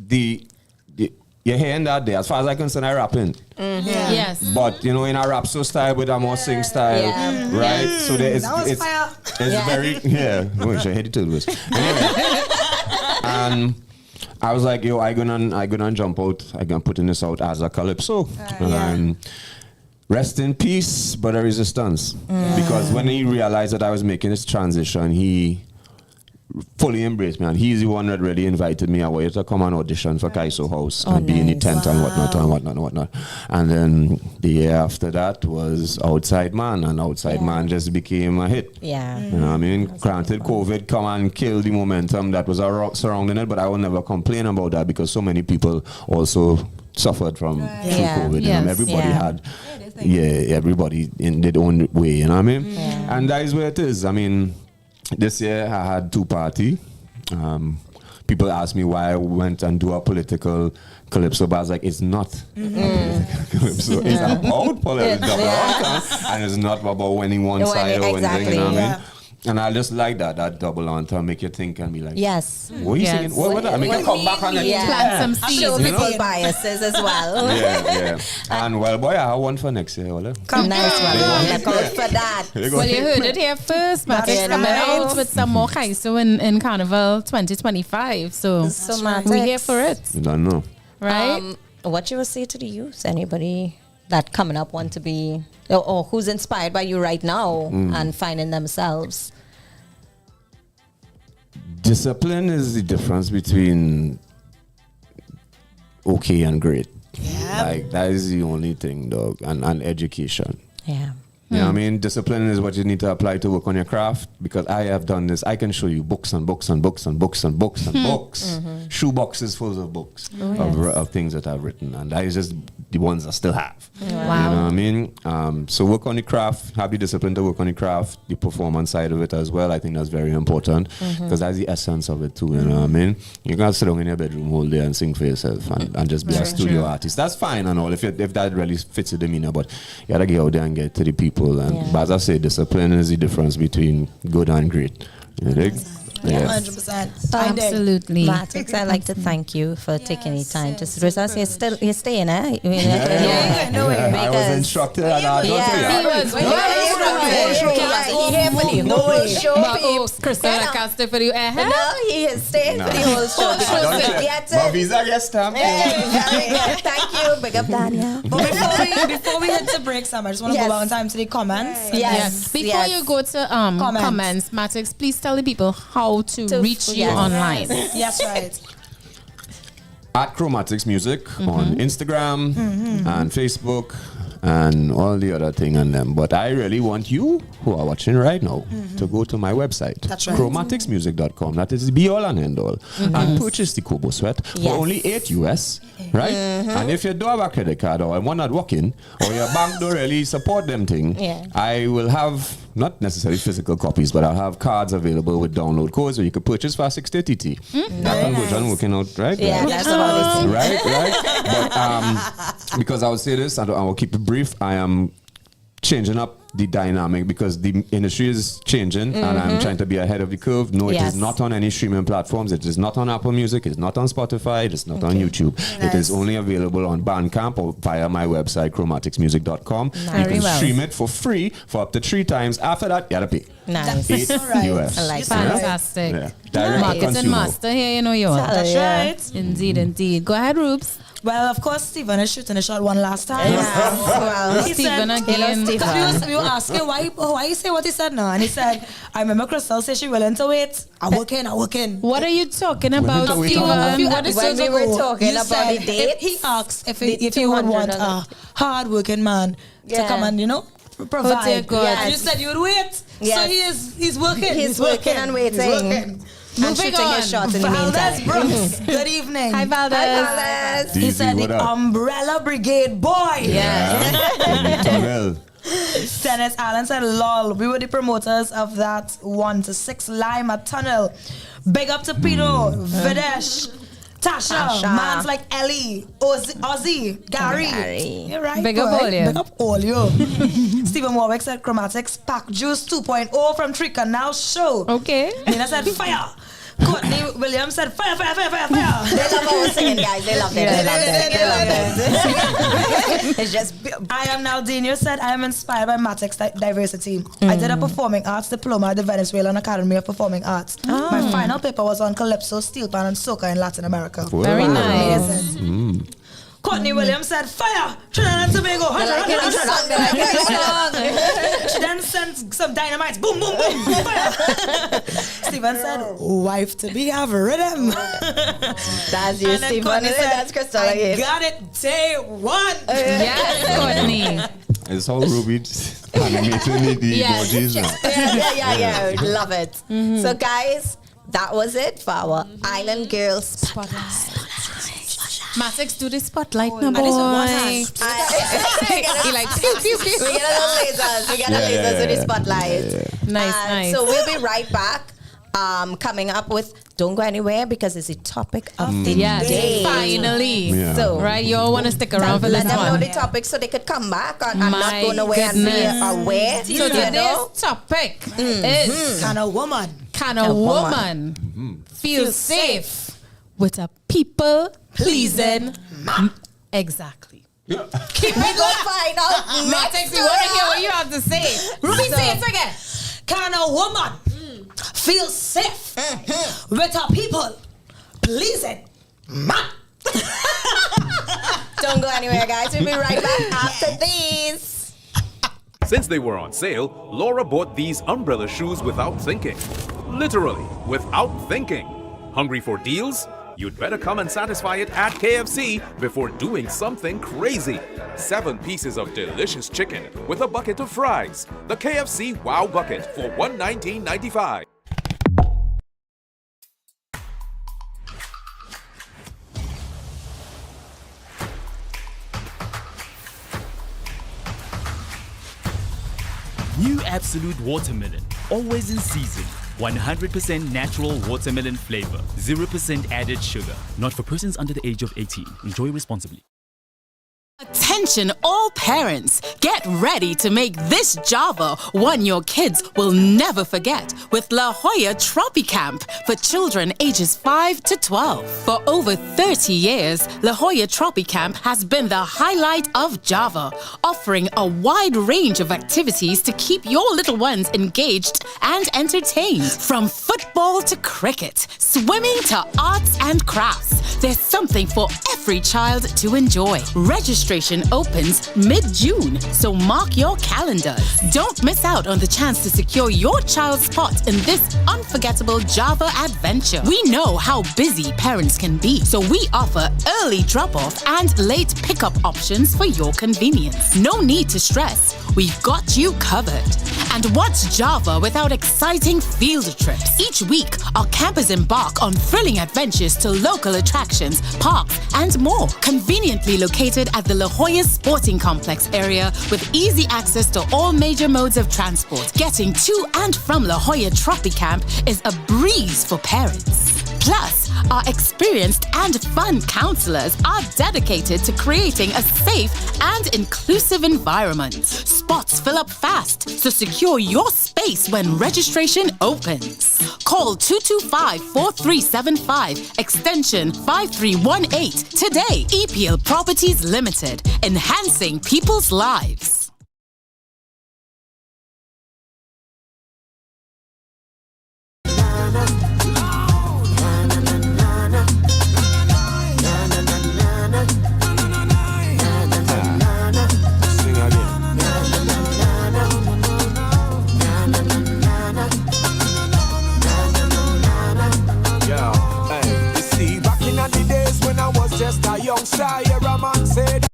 You're hearing that day. As far as I concern, I rapping. Mm-hmm. Yeah. Yes. But you know, in a rap so style with a more sing style, right? So there is it's very Oh, I hate it too. Anyway, and I was like, yo, I gonna jump out. I gonna put this out as a calypso. Rest in peace, Brother Resistance. Because when he realized that I was making this transition, he fully embraced me, and he's the one that really invited me away to come and audition for Kaiso House and be in the tent and whatnot. And then the year after that was Outside Man, and Outside Man just became a hit. Yeah. You know what I mean? Granted, COVID come and kill the momentum that was surrounding it, but I will never complain about that because so many people also suffered from through COVID. You know, everybody had everybody in their own way, you know what I mean? Yeah. And that is where it is. I mean, this year I had 2 parties. People asked me why I went and do a political calypso, but I was like, it's not a political calypso. It's about political and it's not about winning one side or anything, you know what I mean? And I just like that double entendre, make you think and be like, yes. What are you singing? What I make you come back on it. Plant some seeds. Show people biases as well. Yeah. And well, boy, I have one for next year. Nice one. Look out for that. Well, you heard it here first, Matt. It's coming out with some more Kaiso in Carnival 2025. So we're here for it. I don't know. Right? What you will say to the youth? Anybody that coming up want to be, or who's inspired by you right now and finding themselves? Discipline is the difference between okay and great. Yeah. Like, that is the only thing, dog. And education. Yeah. You know what I mean? Discipline is what you need to apply to work on your craft, because I have done this. I can show you books and books and books and books and books and books. Shoe boxes full of books of things that I've written. And that is just the ones I still have. Wow. You know what I mean? So work on the craft, have the discipline to work on the craft, the performance side of it as well. I think that's very important, because that's the essence of it too. You know what I mean? You can't sit down in your bedroom all day and sing for yourself and just be a studio artist. That's fine and all if that really fits your demeanor, but you gotta get out there and get to the people. And but as I say, discipline is the difference between good and great. You think? Yes. 100%. Absolutely. Matrix, I'd like to thank you for taking the time to sit with us. You're staying, eh? I was instructed and I He was here for the whole show. Crystal Lancaster for you. No, he is staying for the whole show. My visa gets stamped. Thank you. Big up, Daniel. But before we hit to break, Sam, I just want to go back in time to the comments. Yes. Before you go to comments, Matrix, please tell the people how to reach you online. Yes, right. At Chromatics Music on Instagram and Facebook and all the other thing and them. But I really want you who are watching right now to go to my website. That's right. Chromaticsmusic.com. That is the be all and end all. And purchase the Kobo sweat for only $8 US. Right? And if you don't have a credit card or one not working or your bank don't really support them thing, I will have not necessarily physical copies, but I'll have cards available with download codes where you can purchase for 630T. That conversion working out, right? Yeah, that's about it. Right. But because I will say this, and I will keep it brief, I am changing up the dynamic because the industry is changing and I'm trying to be ahead of the curve. No, it is not on any streaming platforms. It is not on Apple Music. It's not on Spotify. It is not on YouTube. It is only available on Bandcamp or via my website, chromaticsmusic.com. You can stream it for free for up to 3 times. After that, you gotta pay. Nice. $8 US. I like Fantastic. Yeah. Direct to Marketing consumer. master here, you know you are. That's right. Indeed. Go ahead, Rubes. Well, of course, Stephen is shooting a shot one last time. Well, He Stephen said, again. because we were asking why you say what he said now, and he said, I remember Crystal said she willing to wait. I work in. What are you talking about, to wait Stephen? on? A few When episodes we were ago, talking you about said the dates, he asked if you would want a hard-working man to come and, provide. dear God. And you said you would wait. Yes. So he's working. He's working and waiting. He's working. And shooting his shots in the Valdez meantime. Brooks, good evening. Hi, Valdez. Valdez. He said what the up? Umbrella Brigade boy. Tunnel. Dennis Allen said, lol, we were the promoters of that 1 to 6 Lima tunnel. Big up to Pino, Videsh, Tasha, mans like Ellie, Ozzy, Gary. You're right. Big up all you. Big up all you. Stephen Warwick said, Chromatics, Pack Juice 2.0 from Tree Canal Show. Okay. Nina said, fire. Courtney Williams said, fire. They love our singing, guys. They love it. It's just... I am Naldinho said, I am inspired by Matrix diversity. I did a performing arts diploma at the Venezuelan Academy of Performing Arts. My final paper was on calypso, steel pan, and soca in Latin America. Very nice. Courtney Williams said, fire! Trinidad and Tobago! She then sent some dynamites. Boom, boom, boom! Fire! Stephen said, wife to be have rhythm. That's you, Stephen. That's Crystal again. I got it day one. Yes, Courtney. It's all Ruby animating the emojis now. Yeah. Love it. So, guys, that was it for our Island Girls Spotlight. Matrix, do the spotlight now, boy. He like, pew, pew, pew. We get a little lasers. We get a lasers with the spotlight. Nice. So we'll be right back. Coming up with don't go anywhere because it's the topic of the day. Finally. Yeah. So right, you all want to stick around for this let them know one. the topic so they could come back and not My go nowhere and be goodness. aware. So today's topic is Can a woman feel safe with a people-pleasing man? Exactly. Keep it going find out. Matrix, we want to hear what you have to say. Ruby, say it again. Can a woman feel safe with her people pleasing man? Don't go anywhere, guys. We'll be right back after these. Since they were on sale, Laura bought these umbrella shoes without thinking. Literally, without thinking. Hungry for deals? You'd better come and satisfy it at KFC before doing something crazy. 7 pieces of delicious chicken with a bucket of fries. The KFC Wow Bucket for $119.95. New Absolute Watermelon, always in season. 100% natural watermelon flavor, 0% added sugar. Not for persons under the age of 18. Enjoy responsibly. A Attention all parents, get ready to make this Java one your kids will never forget with La Jolla Tropicamp for children ages 5 to 12. For over 30 years, La Jolla Tropicamp has been the highlight of Java, offering a wide range of activities to keep your little ones engaged and entertained. From football to cricket, swimming to arts and crafts, there's something for every child to enjoy. Registration opens mid-June, so mark your calendars. Don't miss out on the chance to secure your child's spot in this unforgettable Java adventure. We know how busy parents can be, so we offer early drop-off and late pickup options for your convenience. No need to stress. We've got you covered. And what's Java without exciting field trips? Each week, our campers embark on thrilling adventures to local attractions, parks, and more. Conveniently located at the La Jolla Sporting Complex area with easy access to all major modes of transport. Getting to and from La Jolla Tropicamp is a breeze for parents. Plus, our experienced and fun counselors are dedicated to creating a safe and inclusive environment. Spots fill up fast, so secure your space when registration opens. Call 225-4375, extension 5318 today. EPL Properties Limited, enhancing people's lives. Just a young star, yeah, a man said.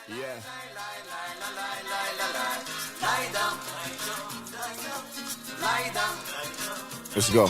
Yeah. Let's go.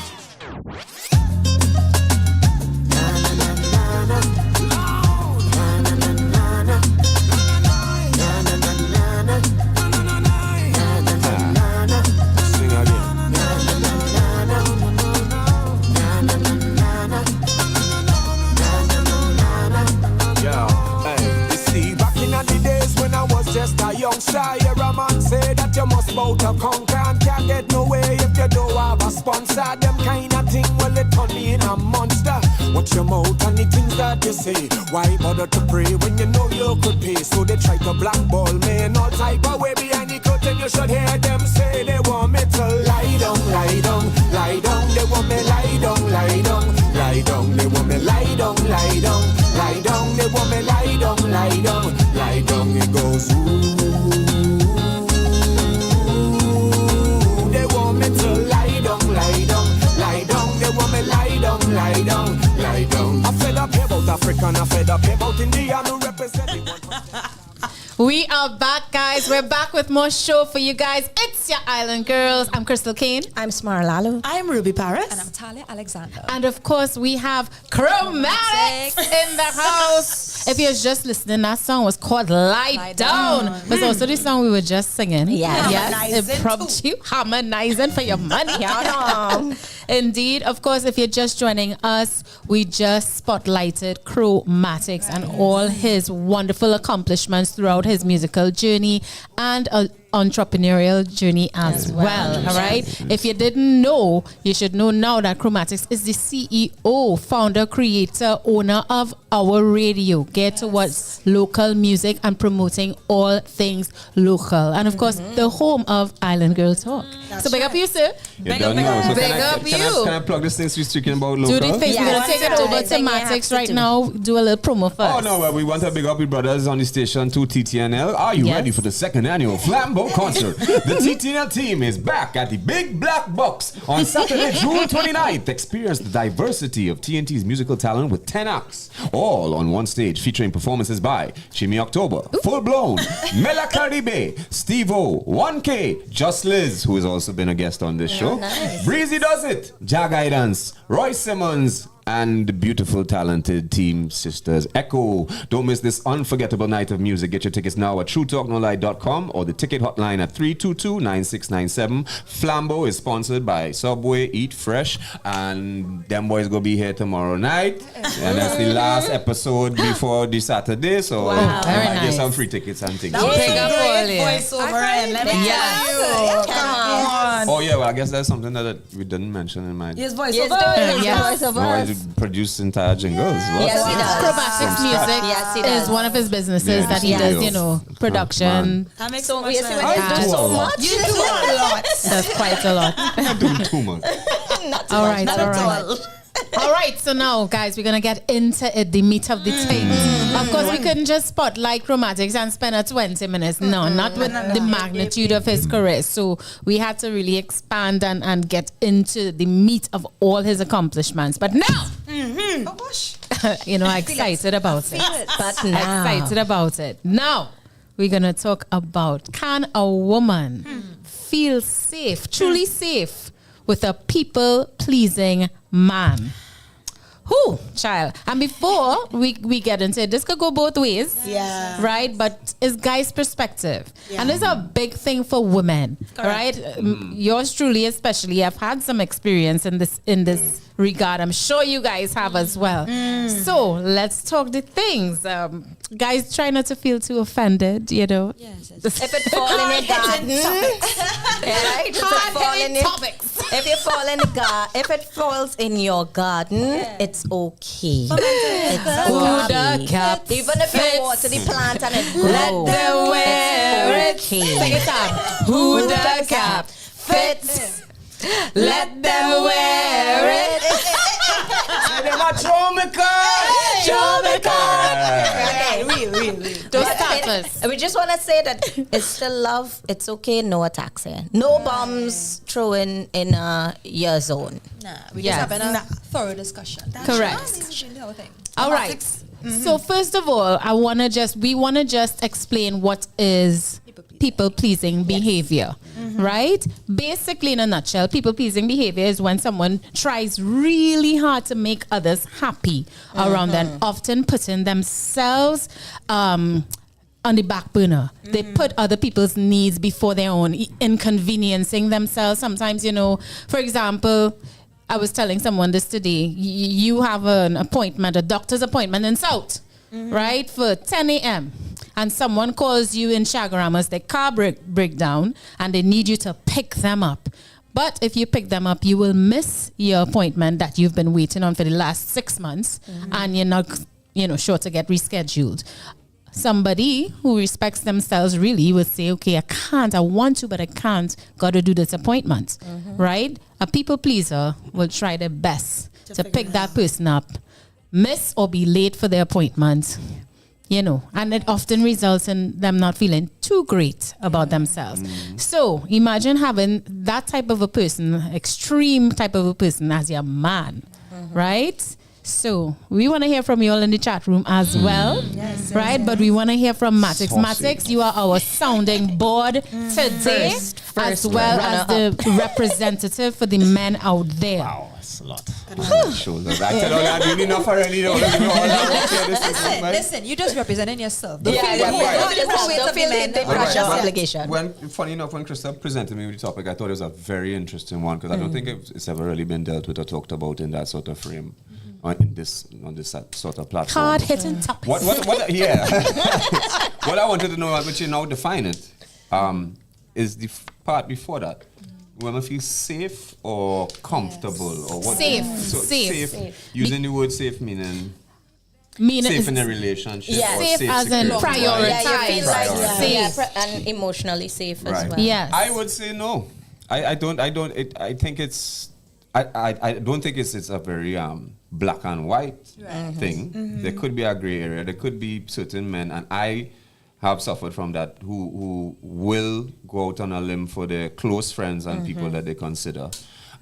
Just a young star, yeah, a man say that you must bow to conquer and can't get no way if you don't have a sponsor. Them kind of thing, well, it turn me in a monster. Watch your mouth and the things that you say. Why bother to pray when you know you could pay? So they try to blackball me in all type of way behind the curtain. You should hear them say they want me to lie down, lie down, lie down. They want me lie down, lie down, lie down. They want me lie down, lie down, lie down. They want me lie down, lie down, lie down. It goes they want me to lie down, lie down, lie down. They want me lie down, lie down, lie down. I fed up here about African, I fed up here about Indian who represent the one. We are back, guys. We're back with more show for you guys. It's your Island Girls. I'm Crystal Kane. I'm Smara Lalu. I'm Ruby Paris. And I'm Talia Alexander. And of course, we have Chromatics in the house. If you're just listening, that song was called Lie Down. But also the song we were just singing. Yes, it prompts you harmonizing for your money. Indeed. Of course, if you're just joining us, we just spotlighted Chromatics and all his wonderful accomplishments throughout his musical journey and entrepreneurial journey as well. All right. If you didn't know, you should know now that Chromatics is the CEO, founder, creator, owner of O.U.R Radio, geared towards local music and promoting all things local. And of course, the home of Island Girl Talk. So big up you, sir. Big up you. Can I plug this thing we're speaking about local? Do the thing. We're going to take it over to Matix right now. Do a little promo first. Oh, no. Well, we want to big up your brothers on the station to TTNL. Are you ready for the second annual Flambeau concert? The TTNL team is back at the Big Black Box on Saturday, June 29th. Experience the diversity of TNT's musical talent with 10 acts, all on one stage, featuring performances by Jimmy October, Full Blown, Mela Caribe, Steve O, 1K, Just Liz, who has also been a guest on this show, nice. Breezy Does It, Jag Guidance, Roy Simmons, and the beautiful, talented team sisters Echo. Don't miss this unforgettable night of music. Get your tickets now at truetalknolie.com or the ticket hotline at 322-9697. Flambeau is sponsored by Subway, Eat Fresh, and them boys gonna be here tomorrow night. And that's the last episode before the Saturday, so I might get some free tickets and things. That was a great voiceover, and let me tell you. Come on. Oh yeah, well I guess that's something that we didn't mention in my. His voiceover. I produce entire jingles. Yes, he does. Chromatics Music is one of his businesses that he does, production. That makes So so much we sense. do so much. You do a lot. That's quite a lot. I'm doing too much. All right. All right, so now, guys, we're going to get into it, the meat of the thing. Of course, we couldn't just spotlight Chromatics and spend 20 minutes. No, not with the magnitude of his career. So we had to really expand and get into the meat of all his accomplishments. But now, Oh gosh. I'm excited about it. But now. Excited about it. Now, we're going to talk about, can a woman feel safe, truly safe, with a people-pleasing man? Who, child? And before we get into it, this could go both ways. Yeah. Right? But it's guys' perspective. Yeah. And this is a big thing for women. Correct. Right? Yours truly, especially, I've had some experience in this regard. I'm sure you guys have as well. So let's talk the things. Guys, try not to feel too offended, Yes. If it fall in a garden, if it falls in your garden, it's okay. It's okay. Even if you water the plant and it grows, let them wear it. Sing it out. Who the cap fits? Let them wear it. Don't start us. We just want to say that it's still love. It's okay. No attacks here. No bombs thrown in your zone. Nah, we just having a thorough discussion. Correct. All right. So first of all, we want to just explain what is people-pleasing behavior, right? Basically, in a nutshell, people-pleasing behavior is when someone tries really hard to make others happy around them, often putting themselves on the back burner. They put other people's needs before their own, inconveniencing themselves. Sometimes, for example, I was telling someone this today. You have an appointment, a doctor's appointment in South, right, for 10 a.m. And someone calls you in Chaguaramas, their car break down, and they need you to pick them up. But if you pick them up, you will miss your appointment that you've been waiting on for the last 6 months, and you're not, sure to get rescheduled. Somebody who respects themselves really would say, okay, I want to, but I can't. Got to do this appointment, right? A people pleaser will try their best to pick that person up, miss or be late for their appointment, and it often results in them not feeling too great about themselves. So imagine having that type of a person, extreme type of a person as your man, right? So we want to hear from you all in the chat room as well, right? But we want to hear from Matix. Matix, you are our sounding board today, as well as the representative for the men out there. Wow, that's a lot. I tell you, I'm doing enough already. Listen, you just representing yourself. Funny enough, when Krista presented me with the topic, I thought it was a very interesting one because I don't think it's ever really been dealt with or talked about in that sort of frame. On this sort of platform. Hard hitting topics. What I wanted to know, which you now define it, is the part before that. Women feel safe or comfortable or what? Safe. Using the word safe meaning safe in a relationship. Yes. Or Safe as in prioritized. Safe. And emotionally safe as well. Yes. I would say no. I don't think it's a very black and white thing. There could be a gray area. There could be certain men, and I have suffered from that, who will go out on a limb for their close friends and people that they consider.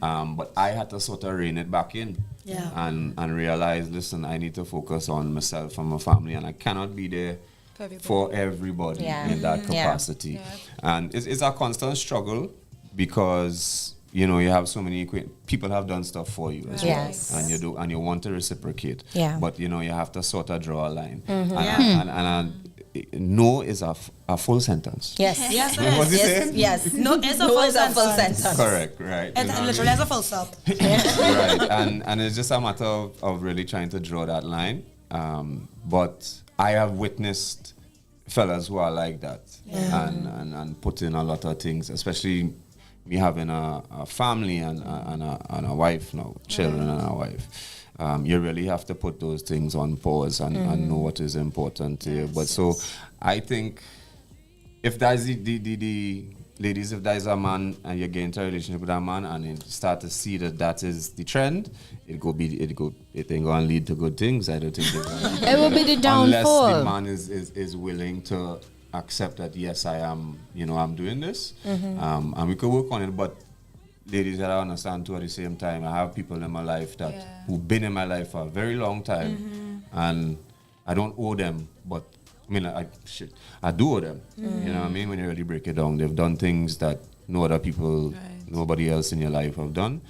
But I had to sort of rein it back in and realize, listen, I need to focus on myself and my family, and I cannot be there for everybody in that capacity. And it's a constant struggle because you know, you have so many people have done stuff for you as Yes. well, and you want to reciprocate. Yeah. But you know, you have to sort of draw a line. Mm-hmm. And no is a full sentence. Yes. Yes, What's he yes. saying? Yes. No, it's a No full is a full sentence. sentence. Correct, right. It You know what I literally has a full stop. right, and it's just a matter of really trying to draw that line. But I have witnessed fellas who are like that, and put in a lot of things, especially me having a family and a wife now, children and a wife. You really have to put those things on pause and know what is important to you. But so I think if that's the ladies, if there's a man and you get into a relationship with a man and you start to see that is the trend, it ain't gonna lead to good things. I don't think It will be the downfall. Unless the man is willing to accept that, yes, I am, you know, I'm doing this, and we could work on it. But ladies, that I understand too, at the same time, I have people in my life who've been in my life for a very long time, and I don't owe them, but I mean, I do owe them. You know what I mean? When you really break it down, they've done things that no other people, nobody else in your life have done.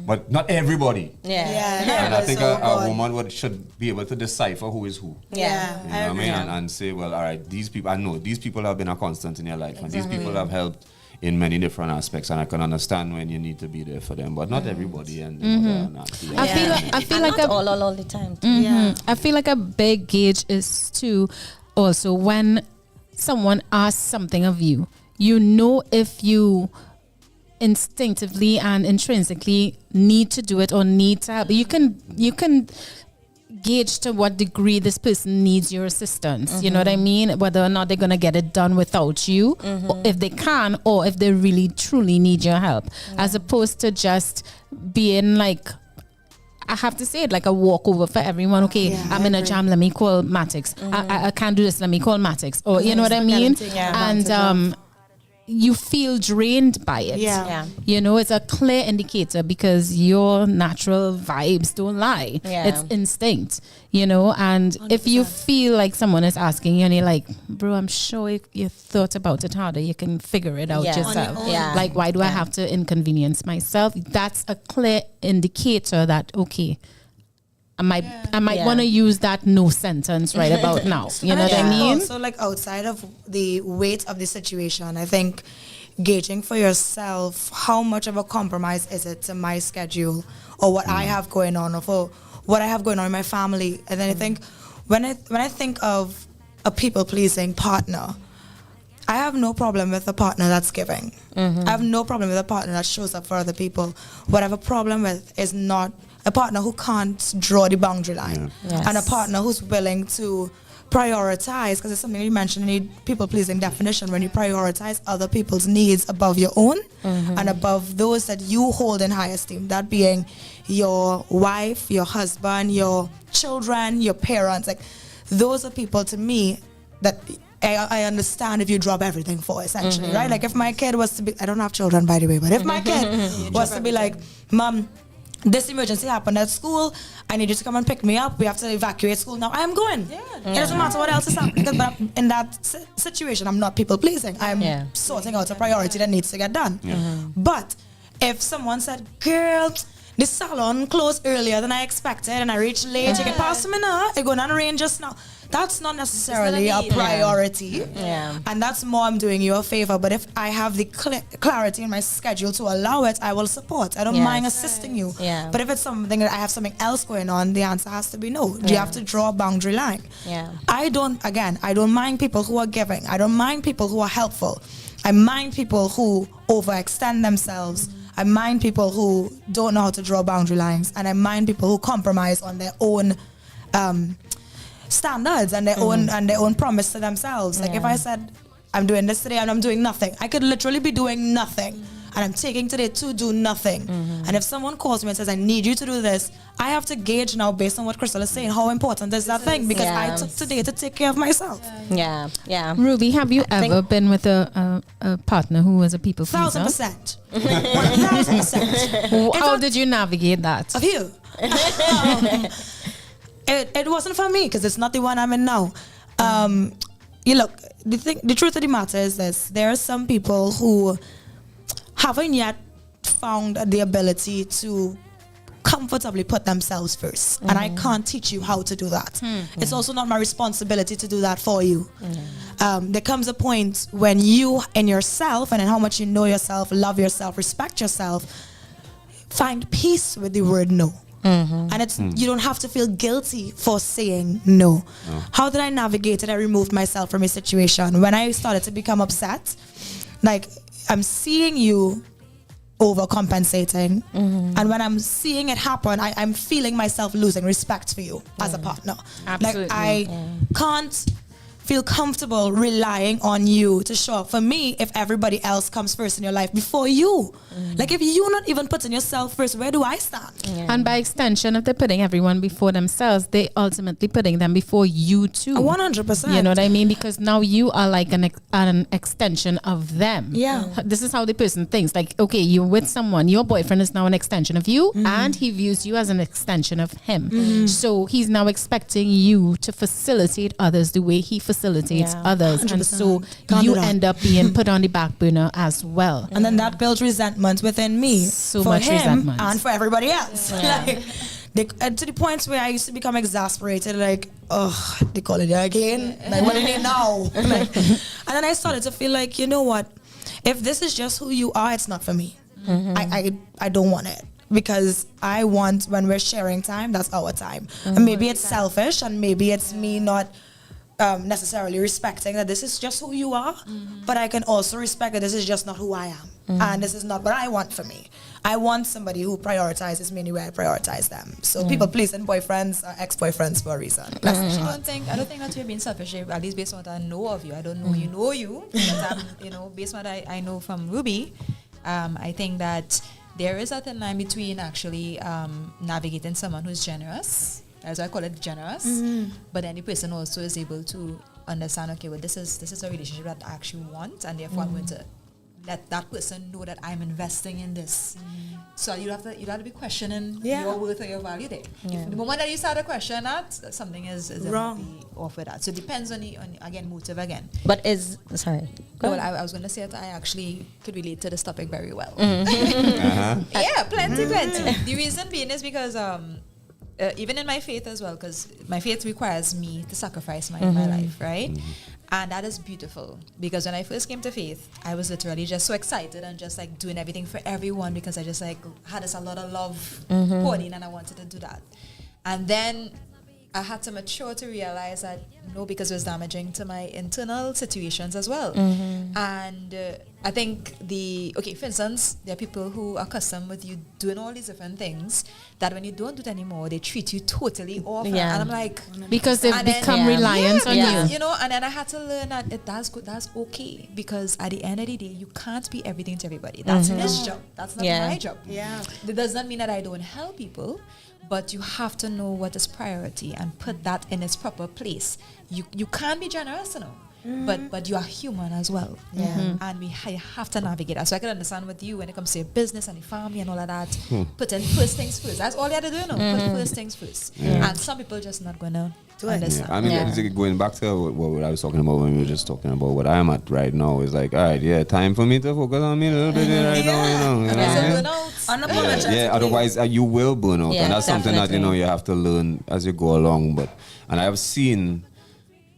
But not everybody. And I think a woman should be able to decipher who is who. You know what I mean? And say, well, all right, these people, I know these people have been a constant in your life, and these people have helped in many different aspects, and I can understand when you need to be there for them, but not everybody. And I feel like all the time. I feel like a big gauge is too. Also, when someone asks something of you, you know if you instinctively and intrinsically need to do it or need to help. You can gauge to what degree this person needs your assistance. You know what I mean? Whether or not they're gonna get it done without you, or if they can, or if they really truly need your help, as opposed to just being like, I have to say it, like a walkover for everyone. Okay, I'm in a jam, let me call Matix. I can't do this, let me call Matix. Or you know what I mean? And you feel drained by it. You know, it's a clear indicator because your natural vibes don't lie. It's instinct, you know. And 100%. If you feel like someone is asking you and you're like, bro, I'm sure if you thought about it harder, you can figure it out yourself. Like, why do I have to inconvenience myself? That's a clear indicator that, okay, I might want to use that no sentence right about now. You know what I mean? Also, like outside of the weight of the situation, I think gauging for yourself how much of a compromise is it to my schedule or what I have going on, or for what I have going on in my family. And then I think when I think of a people pleasing partner, I have no problem with a partner that's giving. I have no problem with a partner that shows up for other people. What I have a problem with is not a partner who can't draw the boundary line, and a partner who's willing to prioritize, because it's something you mentioned in the people-pleasing definition, when you prioritize other people's needs above your own and above those that you hold in high esteem, that being your wife, your husband, your children, your parents. Like, those are people to me that I understand if you drop everything for, essentially, right? Like, if my kid was to be, I don't have children, by the way, but if my kid was to be like, Mom, this emergency happened at school, I need you to come and pick me up, we have to evacuate school now, I am going. It doesn't matter what else is happening, but in that situation, I'm not people pleasing. I'm sorting out a priority that needs to get done. But if someone said, girl, the salon closed earlier than I expected and I reached late, you can pass me now, it's going to rain just now. That's not necessarily a priority. And that's more I'm doing you a favor. But if I have the clarity in my schedule to allow it, I will support. I don't mind assisting you. But if it's something that I have something else going on, the answer has to be no. You have to draw a boundary line. I don't mind people who are giving. I don't mind people who are helpful. I mind people who overextend themselves. I mind people who don't know how to draw boundary lines. And I mind people who compromise on their own standards and their own promise to themselves. Like, if I said I'm doing this today and I'm doing nothing, I could literally be doing nothing, and I'm taking today to do nothing. And if someone calls me and says I need you to do this, I have to gauge now, based on what Crystal is saying, how important is that thing, because I took today to take care of myself. Ruby, have you ever been with a partner who was a people pleaser? 1,000%. 1,000%. How did you navigate that? Of you. It wasn't for me, because it's not the one I'm in now. You look, the truth of the matter is this: there are some people who haven't yet found the ability to comfortably put themselves first, and I can't teach you how to do that. It's also not my responsibility to do that for you. There comes a point when you in yourself and in how much you know yourself, love yourself, respect yourself, find peace with the word no. And it's you don't have to feel guilty for saying no. How did I navigate it? I removed myself from a situation. When I started to become upset, like I'm seeing you overcompensating, and when I'm seeing it happen, I'm feeling myself losing respect for you as a partner. Absolutely. Like I can't feel comfortable relying on you to show up for me if everybody else comes first in your life before you. Like if you're not even putting yourself first, where do I stand? And by extension, if they're putting everyone before themselves, they ultimately putting them before you too. 100%. You know what I mean? Because now you are like an extension of them. Yeah. This is how the person thinks. Like, okay, you're with someone, your boyfriend is now an extension of you, and he views you as an extension of him. So he's now expecting you to facilitate others the way he facilitates others. 100%. And so Can't you do that. end up being put on the back burner as well. And then that builds resentment within me So for much him resentment. and for everybody else. Like, to the point where I used to become exasperated, like, oh, they call it again. Like, what do they now? Like, and then I started to feel like, you know what? If this is just who you are, it's not for me. I don't want it. Because I want, when we're sharing time, that's our time. And maybe it's selfish, and maybe it's me not necessarily respecting that this is just who you are, but I can also respect that this is just not who I am, and this is not what I want for me. I want somebody who prioritizes me anyway I prioritize them. So people pleasing boyfriends are ex-boyfriends for a reason. I don't think that you're being selfish, at least based on what I know of you. I don't know you, but based on what I know from Ruby, I think that there is a thin line between actually navigating someone who's generous, as I call it, generous, but then the person also is able to understand, okay, well, this is a relationship that I actually want, and therefore I'm going to let that person know that I'm investing in this. So you have to be questioning your worth or your value there. If the moment that you start to question that, something is wrong off with that. So it depends on again, motive again. But sorry. Well, I was going to say that I actually could relate to this topic very well. Yeah, plenty. The reason being is because even in my faith as well, because my faith requires me to sacrifice my life, right? And that is beautiful, because when I first came to faith, I was literally just so excited and just like doing everything for everyone, because I just like had this a lot of love poured in, and I wanted to do that. And then I had to mature to realize that no, because it was damaging to my internal situations as well. And I think for instance, there are people who are accustomed with you doing all these different things that when you don't do it anymore, they treat you totally off. And I'm like, because they've become reliant on you. You know, and then I had to learn that that's good, that's okay, because at the end of the day, you can't be everything to everybody. That's his job. That's not my job. That does not mean that I don't help people, but you have to know what is priority and put that in its proper place. You can't be generous, but you are human as well. And we have to navigate that. So I can understand with you when it comes to your business and your family and all of that, putting first things first. That's all you have to do, put first things first. And some people just not going to understand. I mean, going back to what I was talking about when we were just talking about what I'm at right now, is like, all right, time for me to focus on me a little bit right now, otherwise you will burn out. And that's something that, you have to learn as you go along. And I have seen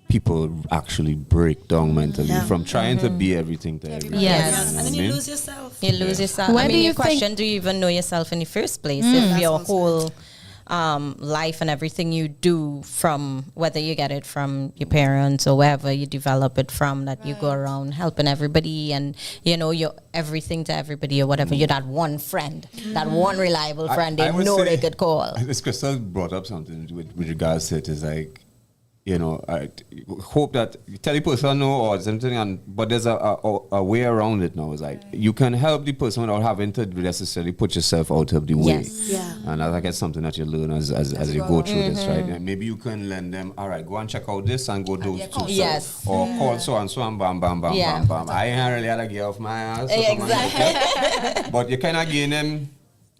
people actually break down mentally from trying to be everything to everyone. Yes. And then you lose yourself. You lose yourself. Where do you your question, do you even know yourself in the first place? If your whole life and everything you do, from whether you get it from your parents or wherever you develop it from, that you go around helping everybody and you're everything to everybody or whatever, you're that one friend, that one reliable friend they know they could call. This Crystal brought up something with regards to it, is like, I hope that you tell the person no or something, but there's a way around it now. It's like you can help the person without having to necessarily put yourself out of the way. And I think it's something that you learn as you go through this, right? And maybe you can lend them, all right, go and check out this and go do it too. Or call so and bam, bam, bam, bam, bam. I ain't really had to get off my ass. But you kind of gain them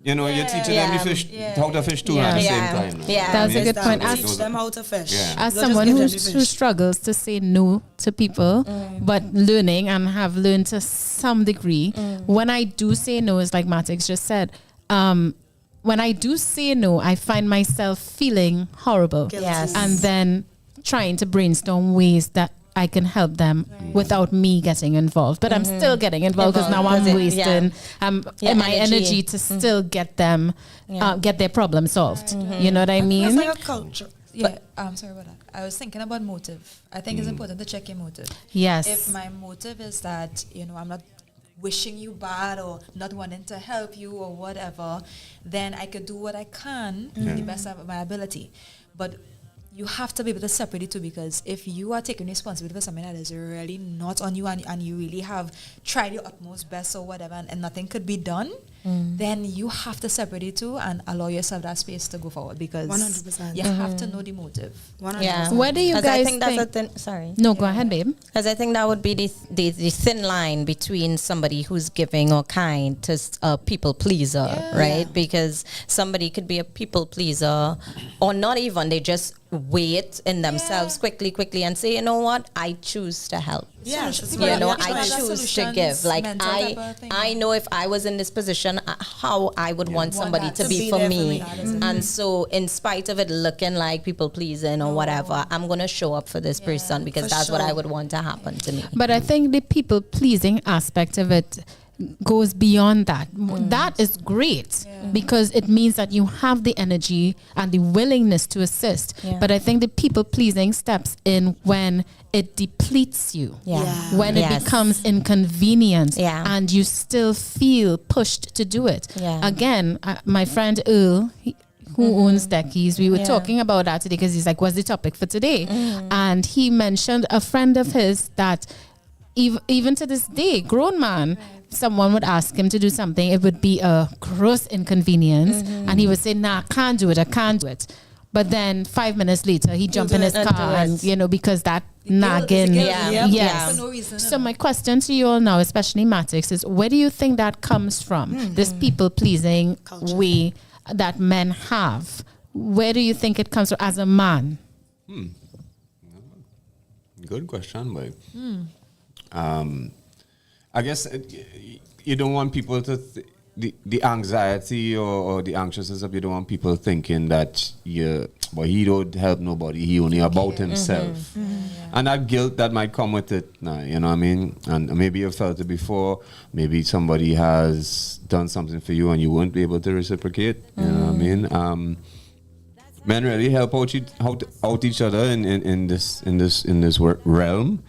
You know, you're teaching them the fish, how to fish too at the same time. Yeah, that's a good point. Teach them how to fish. As someone who struggles to say no to people, but learning and have learned to some degree, when I do say no, it's like Matix just said, when I do say no, I find myself feeling horrible. Yes. And then trying to brainstorm ways that I can help them without me getting involved. But I'm still getting involved because now I'm wasting my energy to still get them, get their problem solved. You know what I mean? It's like a culture. Yeah, I'm sorry about that. I was thinking about motive. I think it's important to check your motive. Yes. If my motive is that, you know, I'm not wishing you bad or not wanting to help you or whatever, then I could do what I can to the best of my ability. But you have to be able to separate it too, because if you are taking responsibility for something that is really not on you and you really have tried your utmost best or whatever and nothing could be done, then you have to separate it too and allow yourself that space to go forward, because 100%. you have to know the motive. 100%. Yeah. Where do you 'Cause guys I think that's a sorry. No, go ahead, babe. Because I think that would be the thin line between somebody who's giving or kind to a people pleaser, right? Because somebody could be a people pleaser or not even, they just wait in themselves quickly and say, you know what, I choose to help. Yes, You know, I choose to give. Like I know if I was in this position, how I would want somebody to be for me. And so in spite of it looking like people pleasing or whatever, I'm going to show up for this person because that's what I would want to happen to me. But I think the people pleasing aspect of it goes beyond that. That is great because it means that you have the energy and the willingness to assist. But I think the people pleasing steps in when it depletes you, when it becomes inconvenient and you still feel pushed to do it. Again, my friend Earl, who owns Deckies, we were talking about that today because he's like, what's the topic for today? And he mentioned a friend of his that even to this day, grown man, someone would ask him to do something, it would be a gross inconvenience, and he would say, nah, I can't do it. But then 5 minutes later, he jump in his car and, you know, because that nagging. Yes. For no reason. So my question to you all now, especially Matix, is where do you think that comes from? This people-pleasing way that men have. Where do you think it comes from as a man? Good question, boy. I guess you don't want people to the anxiety or the anxiousness of you don't want people thinking that he don't help nobody, he only about himself. And that guilt that might come with it, you know what I mean? And maybe you've felt it before, maybe somebody has done something for you and you won't be able to reciprocate, you know what I mean? Men really help out each other in this realm.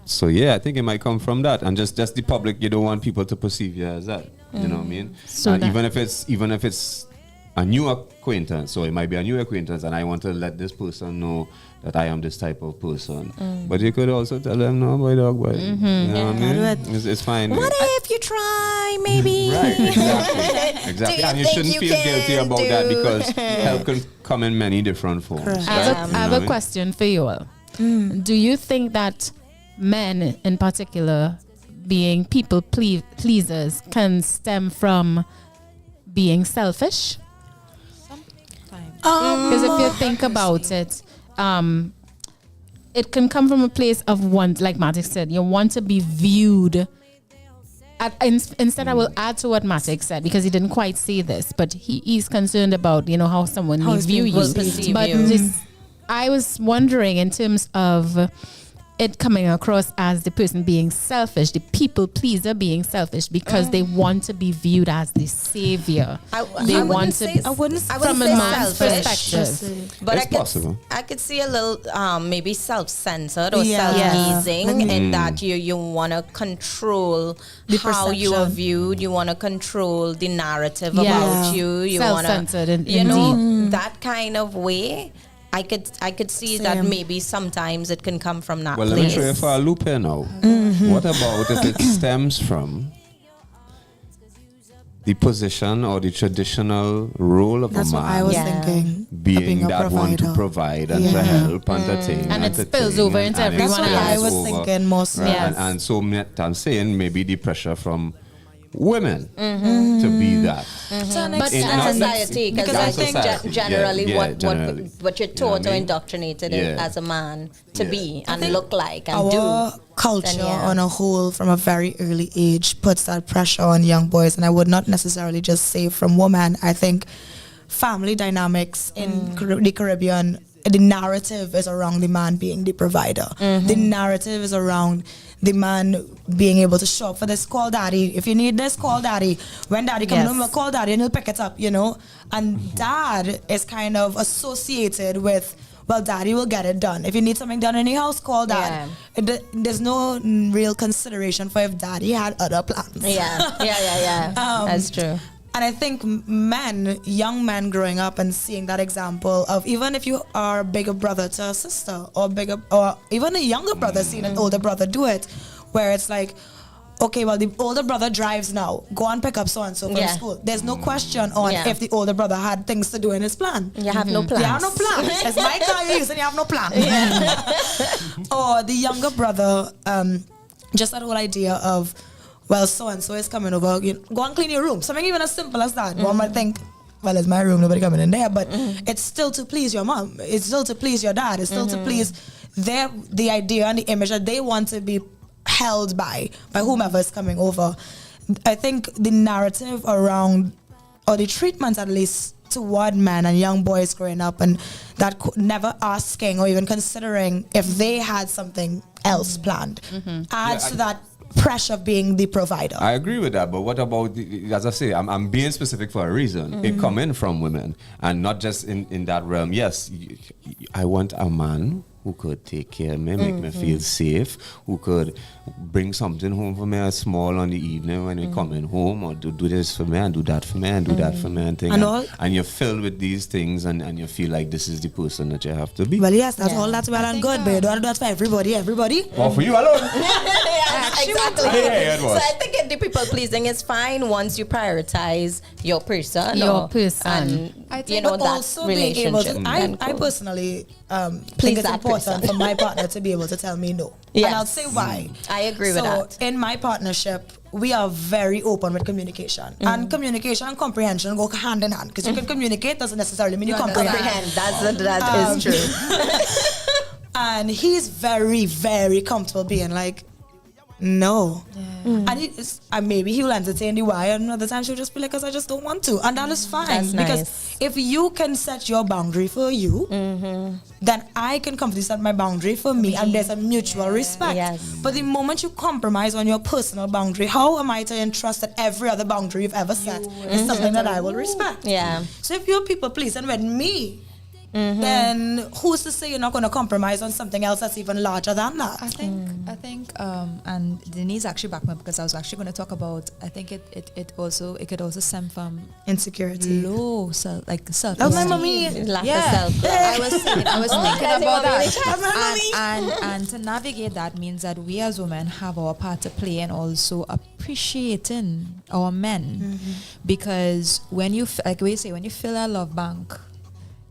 So yeah, I think it might come from that, and just the public. You don't want people to perceive you as that. You know what I mean? So even if it's a new acquaintance, so it might be a new acquaintance, and I want to let this person know that I am this type of person. But you could also tell them, no, boy, dog, boy. You know what I mean? It's fine. What if you try, maybe? Right, exactly. And you shouldn't feel guilty about that because help can come in many different forms. Right? I have a question for you all. Do you think that men in particular being people pleasers can stem from being selfish? Because if you think about it, it can come from a place of want, like Matix said, you want to be viewed. Instead, I will add to what Matix said because he didn't quite say this, but he's concerned about, you know, how someone may view you. But I was wondering in terms of it coming across as the person being selfish, the people pleaser being selfish because they want to be viewed as the savior. I wouldn't say from a man's perspective. But I could see a little maybe self-centered or self-gazing in that you want to control how you are viewed. You want to control the narrative about you. You want to, you know, that kind of way. I could see that maybe sometimes it can come from that place. Well, let me throw you for a loop here now. What about if it stems from the position or the traditional role of a man? That's what I was thinking. Being that one to provide and to help and to think. And it spills over into everyone else. That's what I was thinking mostly. And so I'm saying maybe the pressure from women to be that. But in society, because I think generally what you're taught or indoctrinated as a man to be and look like and our culture on a whole from a very early age puts that pressure on young boys, and I would not necessarily just say from women. I think family dynamics in the Caribbean, the narrative is around the man being the provider. The narrative is around the man being able to show up for this, call daddy. If you need this, call daddy. When daddy comes home, call daddy and he'll pick it up, you know. And dad is kind of associated with, well, daddy will get it done. If you need something done in your house, call dad. There's no real consideration for if daddy had other plans. That's true. And I think young men growing up and seeing that example of, even if you are a bigger brother to a sister or even a younger brother seeing an older brother do it, where it's like, okay, well, the older brother drives now. Go and pick up so-and-so from school. There's no question on if the older brother had things to do in his plan. You have no plans. You have no plans. It's my car you're using, you have no plan. Or the younger brother, just that whole idea of, well, so-and-so is coming over, go and clean your room. Something even as simple as that. One might think, well, it's my room, nobody coming in there. But it's still to please your mom. It's still to please your dad. It's still to please the idea and the image that they want to be held by whomever is coming over. I think the narrative around, or the treatment at least, toward men and young boys growing up, and that never asking or even considering if they had something else planned, adds to that pressure of being the provider. I agree with that, but what about, as I say, I'm being specific for a reason. It come in from women, and not just in that realm. Yes, I want a man who could take care of me, make me feel safe, who could bring something home for me small on the evening when we're coming home, or do this for me and do that for me and do that for me and things. And you're filled with these things, and you feel like this is the person that you have to be. Well, yes, that's all that's well and good, but you don't do that for everybody. Or for you alone. Exactly. So I think the people pleasing is fine once you prioritize your person. And I think that also relationship. I personally think it's important for my partner to be able to tell me no. Yes. And I'll say why. I agree with that. In my partnership, we are very open with communication. And communication and comprehension go hand in hand. Because you can communicate doesn't necessarily mean you comprehend. That is true. And he's very, very comfortable being like, no. And maybe he'll entertain the why, and other times he'll just be like, because I just don't want to. And that is fine. That's because nice. if you can set your boundary for you, then I can comfortably set my boundary for me, and there's a mutual respect. Yes. But the moment you compromise on your personal boundary, how am I to entrust that every other boundary you've ever set is something that I will respect? Yeah. So if you're people pleasing with me, then who's to say you're not going to compromise on something else that's even larger than that? I think, and Denise actually backed me up, because I was actually going to talk about, I think it could also stem from insecurity, low self-esteem. Oh, my mommy. Lack of self-love. I was thinking about that. And to navigate that means that we as women have our part to play, and also appreciating our men, because when you, like we say, when you fill a love bank,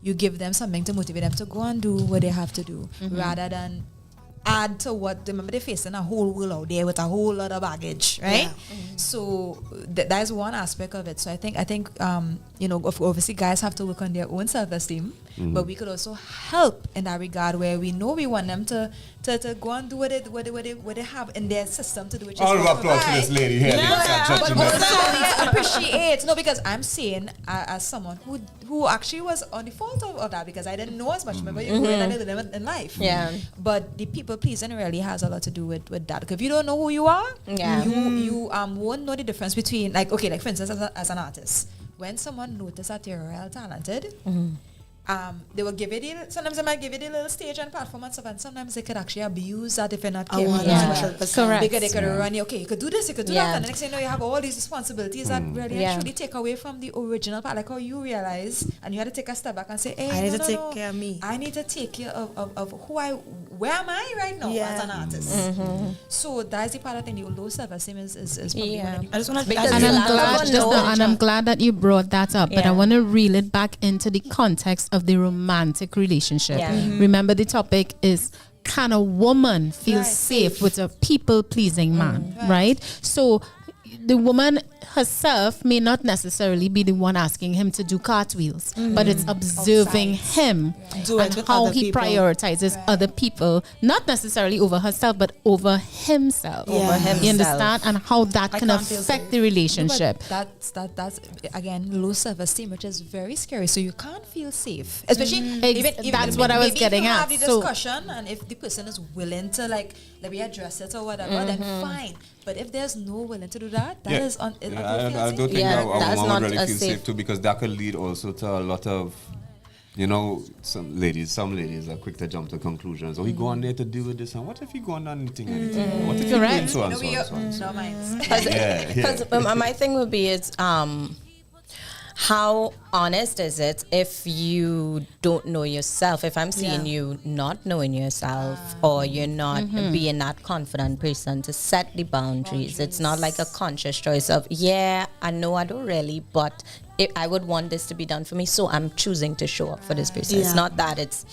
you give them something to motivate them to go and do what they have to do, rather than add to what, remember, they're facing a whole world out there with a whole lot of baggage, right? So that is one aspect of it. So I think obviously guys have to work on their own self-esteem, but we could also help in that regard, where we know we want them to go and do what they have in their system to do, which is all applause for this lady here. But also appreciate. No, because I'm saying as someone who actually was on the fault of that, because I didn't know as much. Remember, you're growing a little bit in life. Yeah. But the people pleasing really has a lot to do with that. Because if you don't know who you are, you won't know the difference between, like, for instance, as an artist, when someone notices that you're real talented, they will give you sometimes they might give you the little stage and platform and stuff, and sometimes they could actually abuse that if you're not careful. Correct. Because they could run you, you could do this, you could do that, and the next thing you know, you have all these responsibilities that really actually take away from the original part, like how you realize, and you had to take a step back and say, hey, I need to take care of me. I need to take care of where am I right now as an artist. So that's the part I think the low self-esteem is probably one of the, I just want to I'm glad that you brought that up, but I want to reel it back into the context of the romantic relationship. Remember, the topic is, can a woman feel safe with a people-pleasing man, right? So the woman herself may not necessarily be the one asking him to do cartwheels, but it's observing him Do it and with how other he people. prioritizes other people, not necessarily over herself, but over himself. Yeah. Over You himself. understand? And how that I can can't feel affect safe. the relationship. But that's again low self-esteem, which is very scary. So you can't feel safe, especially That's what I was maybe getting if you at. have the So- discussion, and if the person is willing to like maybe address it or whatever, then fine. But if there's no willing to do that, that is on. I don't think Yeah, a that's woman not would really a feel safe- safe too, because that could lead also to a lot of, some ladies are quick to jump to conclusions. Oh, he go on there to deal with this, and what if he go on anything? What if he Correct. doing so and so and so and so? Because my thing would be it's how honest is it if you don't know yourself? If I'm seeing you not knowing yourself, or you're not being that confident person to set the boundaries, it's not like a conscious choice of, I know I don't really, but I would want this to be done for me, so I'm choosing to show up for this person. It's not that it's,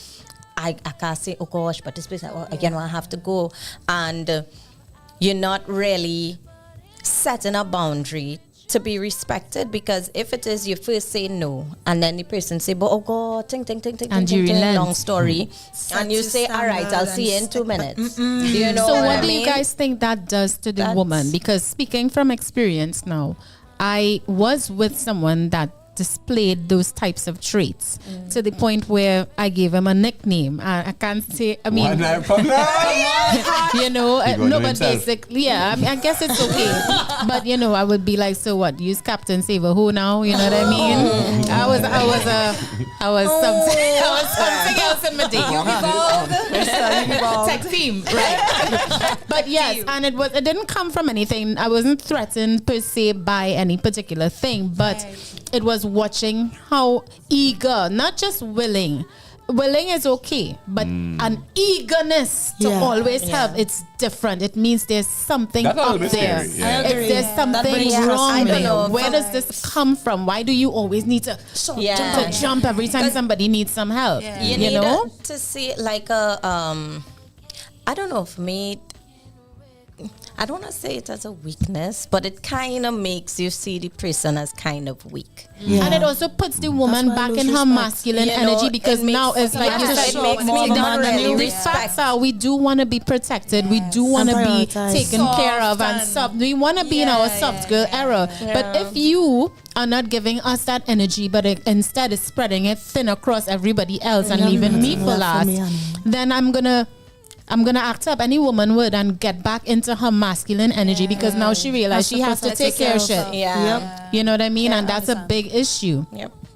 I can't say, oh gosh, but this person, again, I have to go. And you're not really setting a boundary to be respected, because if it is you first say no and then the person say, but oh god, ting, And you relent. long story, and you say, all right, I'll see you in 2 minutes. You know So what what I do mean? you guys think that does to the woman? Because speaking from experience now, I was with someone that displayed those types of traits to the point where I gave him a nickname. I can't say, I mean, no, but basically, I guess it's okay. But I would be like, so what? Use Captain Saver who now? You know what I mean? I was something else in my day. Tech team, right? But yes, and it didn't come from anything. I wasn't threatened per se by any particular thing, but it was watching how eager, not just willing. Willing is okay, but an eagerness to always help, it's different. It means there's something That's up there. scary, yeah. If there's something wrong, I don't know. where does this come from? Why do you always need to jump every time somebody needs some help? You need to see like a I don't know, for me, I don't want to say it as a weakness, but it kind of makes you see the person as kind of weak. And it also puts the woman back in her masculine energy, because now it's like you said, it makes me not really the respect. facts are we do want to be protected, we do want to be taken care of and soft. We want to be in our soft girl era. But if you are not giving us that energy, but instead is spreading it thin across everybody else and leaving me for last, then I'm gonna act up. Any woman would and get back into her masculine energy, because now she realized she has to take care of shit. You know what I mean? And that's a big issue.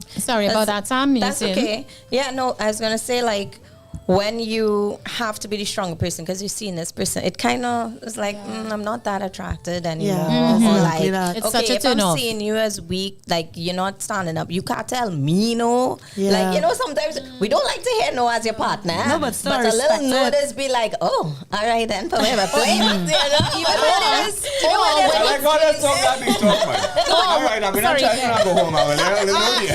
Sorry about that, Sam. That's okay. Yeah, no, I was going to say, like, when you have to be the stronger person because you've seen this person, it kind of is like, I'm not that attracted anymore. Or like, it's okay, such a if turn I'm off. seeing you as weak, like you're not standing up, you can't tell me no. Like, sometimes we don't like to hear no as your partner. No, but still a little respect no it. does be like, oh, all right then, forever. Even when it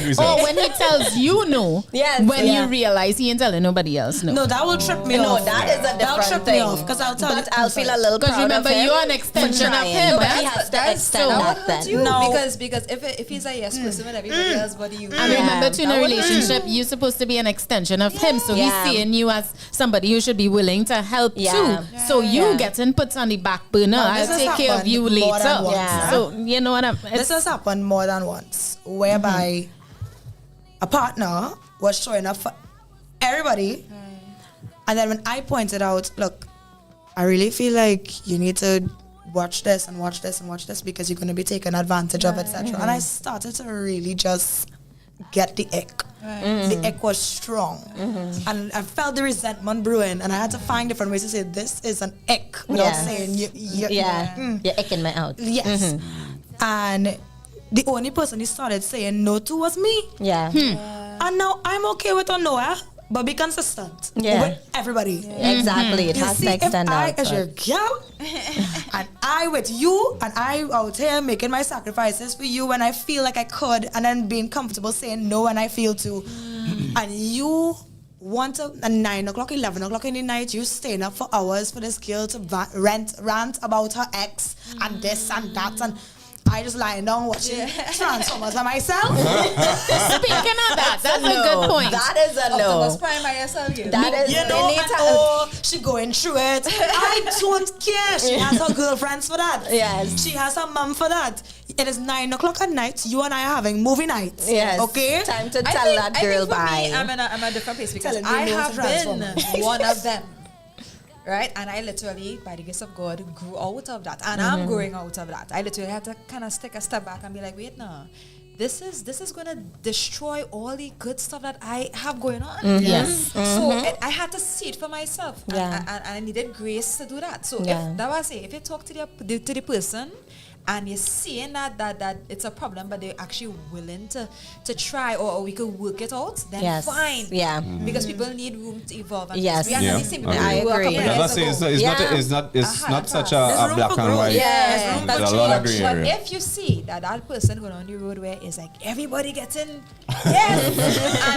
is, when he tells you no, when you realize he ain't telling nobody else no. No, that will trip me off. No, that is a That'll different trip thing. me off, because I'll tell you. But I'll feel a little Because proud remember, of him you're an extension for of trying. him. No, but eh? he has to extend that then. No. because if he's a yes person with everybody else, but you. And remember, too, in a relationship, you're supposed to be an extension of him. So he's seeing you as somebody who should be willing to help too. So you getting put on the back burner. I'll take care of you later. So you know what I'm. This has happened more than once, whereby a partner was showing up for everybody, and then when I pointed out, look, I really feel like you need to watch this and watch this and watch this because you're going to be taken advantage of, etc. And I started to really just get the ick. The ick was strong, and I felt the resentment brewing, and I had to find different ways to say this is an ick without saying you're icking me out. Yes. And the only person he started saying no to was me. And now I'm okay with a no, but be consistent with everybody. Exactly. It You has see, to if extend I out. as your girl, and I with you, and I out here making my sacrifices for you when I feel like I could, and then being comfortable saying no when I feel to, and you want to, at 9 o'clock, 11 o'clock in the night, you staying up for hours for this girl to rant about her ex and this and that, and I just lying down watching Transformers by myself. Speaking of that, that's a good point. That is a no. Optimus Prime by yourself. That is, you know, she going through it. I don't care. She has her girlfriends for that. Yes. She has her mum for that. It is 9 o'clock at night. You and I are having movie nights. Yes. Okay? Time to tell that girl bye. I'm in a different place because Telling I me no have to been Transformers. one of them. Right? And I literally, by the grace of God, grew out of that. And I'm growing out of that. I literally had to kind of take a step back and be like, wait, no. This is going to destroy all the good stuff that I have going on. Yes. So I had to see it for myself. Yeah. And I needed grace to do that. So Yeah. if that was it, if you talk to the person and you're seeing that it's a problem, but they're actually willing to try or we could work it out, then Yes. fine. Yeah. Because people need room to evolve. And Yes. we are not the same people I who were a agree. couple Because I years say ago. it's not such There's a room black for and growth. white. Yeah, There's a lot of gray but area. if you see that person going on the road where it's like everybody getting yes,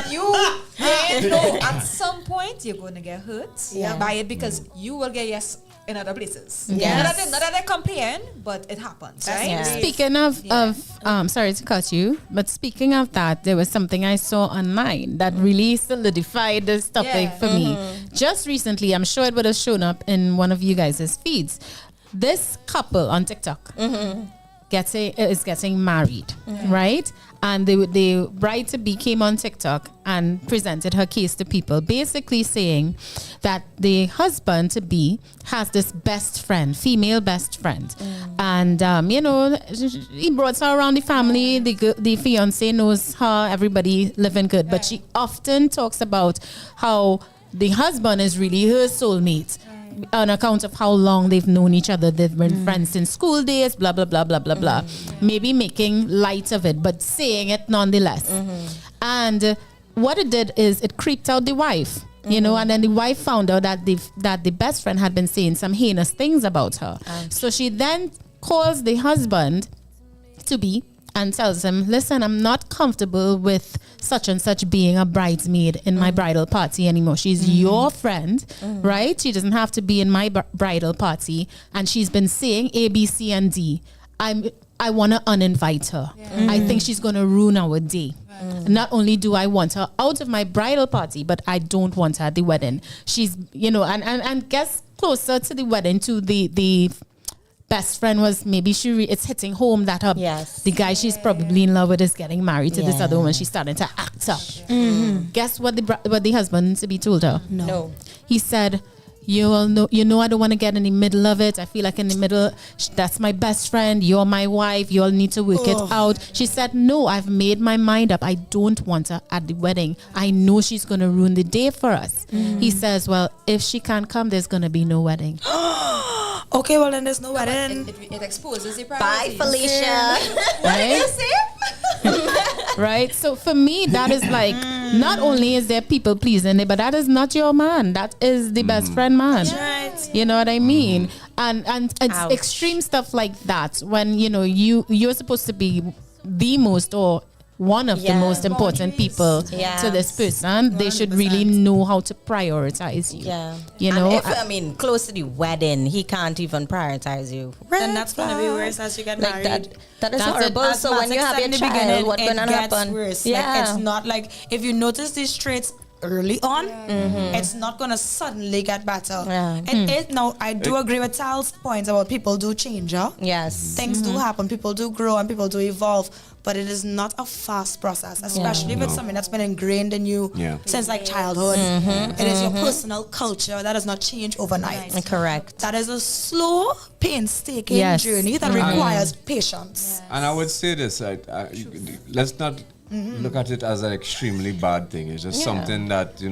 and you know at some point you're going to get hurt by it because you will get yes in other places. Yes. Not that they complain, but it happens, right? Yeah. Speaking of sorry to cut you, but speaking of that, there was something I saw online that really solidified this topic for me. Just recently, I'm sure it would have shown up in one of you guys' feeds. This couple on TikTok is getting married, right? And the bride-to-be came on TikTok and presented her case to people, basically saying that the husband-to-be has this best friend, female best friend. And, he brought her around the family. The fiance knows her, everybody living good. But she often talks about how the husband is really her soulmate. On account of how long they've known each other. They've been friends since school days, blah, blah, blah, blah, blah, blah. Maybe making light of it, but saying it nonetheless. And what it did is it creeped out the wife, and then the wife found out that the best friend had been saying some heinous things about her. So she then calls the husband to be and tells him, listen, I'm not comfortable with such and such being a bridesmaid in my bridal party anymore. She's your friend, right? She doesn't have to be in my bridal party. And she's been saying A, B, C, and D. I want to uninvite her. I think she's going to ruin our day. Not only do I want her out of my bridal party, but I don't want her at the wedding. She's, and gets closer to the wedding to the best friend was maybe it's hitting home that the guy she's probably in love with is getting married to this other woman. She's starting to act up. Guess what the husband to be told her? No. He said, you know I don't want to get in the middle of it. I feel like in the middle, that's my best friend. You're my wife. You all need to work it out. She said, no, I've made my mind up. I don't want her at the wedding. I know she's going to ruin the day for us. He says, well, if she can't come, there's going to be no wedding. Okay, well then there's no wedding. It exposes the Bye, priorities. Felicia. What did you say? Right? So for me, that is like, not only is there people pleasing it, but that is not your man. That is the best friend man. That's right. You know what I mean? And it's Ouch. extreme stuff like that when, you're supposed to be the most or one of the most important people to this person. They should really know how to prioritize you. Yeah. And if, close to the wedding, he can't even prioritize you. Then that's going to be worse as you get Like married. that is That's horrible. As So when Matic you have said your in the child, beginning, what's going to it gets happen? worse. Yeah. Like, it's not like if you notice these traits early on, it's not going to suddenly get better. Now, I do agree with Tal's points about people do change. Yes. Things do happen. People do grow and people do evolve. But it is not a fast process, especially if it's something that's been ingrained in you since like childhood. It is your personal culture that does not change overnight. Correct. That is a slow, painstaking journey that requires patience. And I would say this, let's not look at it as an extremely bad thing. It's just something that, we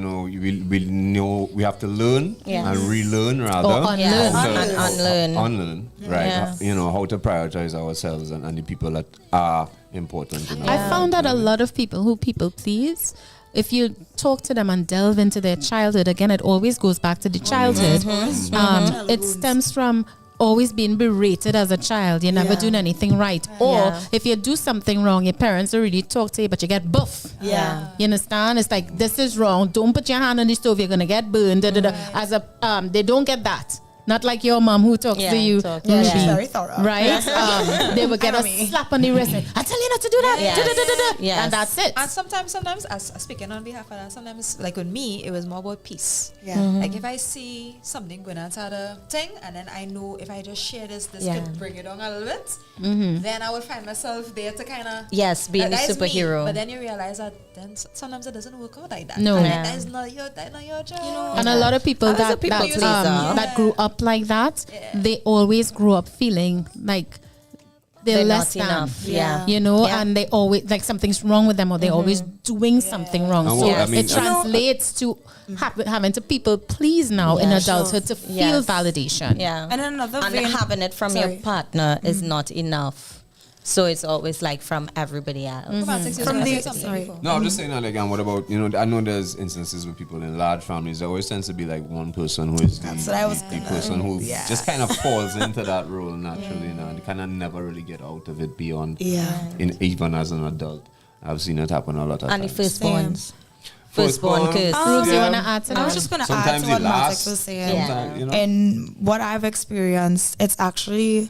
know we have to learn and relearn rather. Or unlearn. Unlearn, right? Yeah. How to prioritize ourselves and the people that are important. I found that a lot of people who people please, if you talk to them and delve into their childhood, again, it always goes back to the childhood. It stems from always being berated as a child. You're never doing anything right. Or if you do something wrong, your parents already talk to you, but you get buff. Yeah. You understand? It's like, this is wrong. Don't put your hand on the stove. You're going to get burned. As they don't get that. Not like your mom who talks to you, Yeah, she's very thorough. right? They would get a Enemy. slap on the wrist. And, I tell you not to do that. Yes. And that's it. And sometimes, as speaking on behalf of that, sometimes like with me, it was more about peace. Yeah. Mhm. Like if I see something going outside a thing, and then I know if I just share this could bring it down a little bit, then I would find myself there to kind of being the that is me. superhero. But then you realize that then sometimes it doesn't work out like that. No. And Yeah. that is not your job. You know, And a lot of people I was a that people that, pleaser. that grew up like that, they always grew up feeling like they're less not than, enough. Yeah. you know, Yeah. and they always like something's wrong with them, or they're always doing something wrong. And So what- I mean, it translates to having to people please now in Yeah. adulthood to feel Yes. validation. Yeah. And another and vein- having it from your partner is not enough. So it's always like from everybody else. From the No, I'm just saying that again. What about, you know, I know there's instances with people in large families. There always tends to be like one person who is the person who just kind of falls into that role naturally, you know, and kind of never really get out of it beyond, even as an adult. I've seen it happen a lot of And the times. firstborns. Firstborn curse. Rubes, you want to add to that? I was just going to add Sometimes to it what Matex lasts. was saying. Sometimes, you know. And what I've experienced, it's actually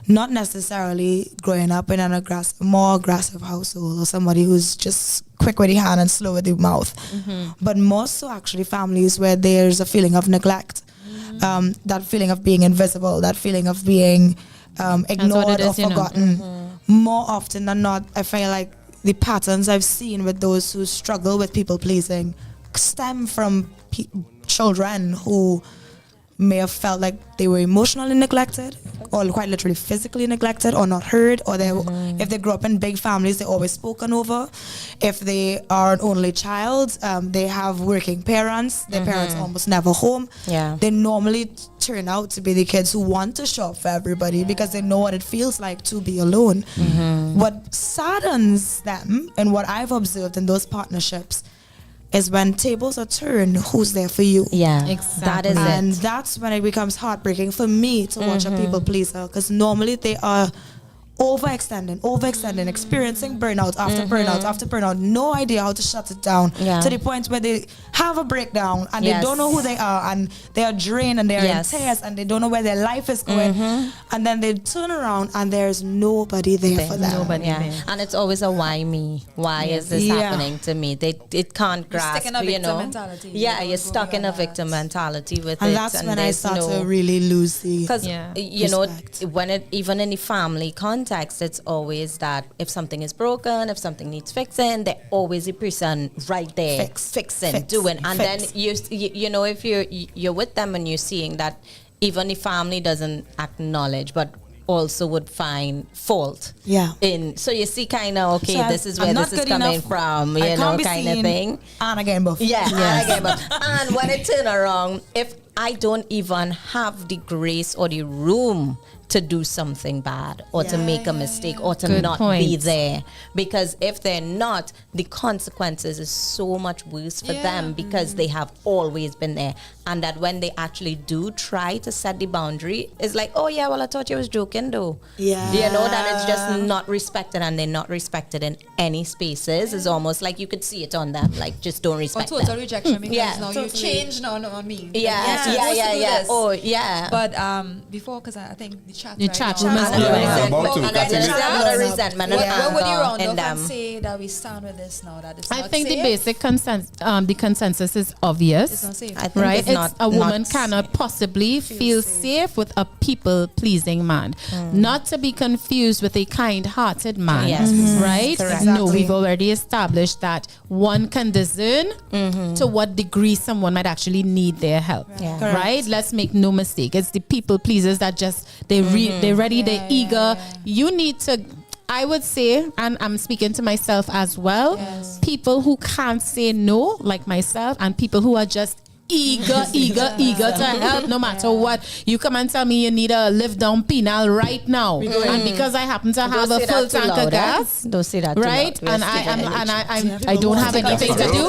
not necessarily growing up in an more aggressive household or somebody who's just quick with the hand and slow with the mouth, but more so actually families where there's a feeling of neglect, that feeling of being invisible, that feeling of being ignored or forgotten. More often than not, I feel like the patterns I've seen with those who struggle with people pleasing stem from children who may have felt like they were emotionally neglected, or quite literally physically neglected, or not heard, or if they grew up in big families, they're always spoken over. If they are an only child, they have working parents, their parents almost never home. They normally turn out to be the kids who want to show up for everybody because they know what it feels like to be alone. What saddens them, and what I've observed in those partnerships, is when tables are turned, who's there for you? Yeah, exactly. That is And it. that's when it becomes heartbreaking for me to watch a people pleaser, because normally they are overextending, experiencing burnout after burnout after burnout, no idea how to shut it down, to the point where they have a breakdown and they don't know who they are, and they are drained and they're in tears and they don't know where their life is going, and then they turn around and there's nobody there for them. And it's always a why me? Why is this happening to me? It can't grasp, stuck in a you know. victim mentality. You're stuck in a victim mentality with And it. that's when I there's start to really lose the because you know, when it, even in the family context, it's always that if something is broken, if something needs fixing, they're always the person right there fixing, doing. And then you know, if you're with them and you're seeing that even the family doesn't acknowledge, but also would find fault in, so you see kind of this is where this is coming from, you know, kind of thing. And again both. And when it turn around, if I don't even have the grace or the room to do something bad or to make a mistake or to not be there, because if they're not, the consequences is so much worse for them, because they have always been there. And that when they actually do try to set the boundary, it's like, oh yeah, well, I thought you was joking though. You know, that it's just not respected, and they're not respected in any spaces. It's almost like you could see it on them, like just don't respect or total them. rejection, because now totally. you change now on me. Yeah. Oh yeah. But before, because I think the chat room is resentment. What would you round off and say that we stand with this now? That it's I not think safe? the basic consensus is obvious. It's not safe. I think Right? it's not, a woman cannot possibly feel safe with a people-pleasing man. Not to be confused with a kind-hearted man. Yes. Right? Correct. No, we've already established that one can discern to what degree someone might actually need their help. Right? Let's make no mistake. It's the people-pleasers that just, they're ready, they're eager. You need to, I would say, and I'm speaking to myself as well, people who can't say no, like myself, and people who are just eager to help no matter what. You come and tell me you need a lift down penal right now, and because I happen to have a full tank of gas, don't say that right? And I don't have anything to do,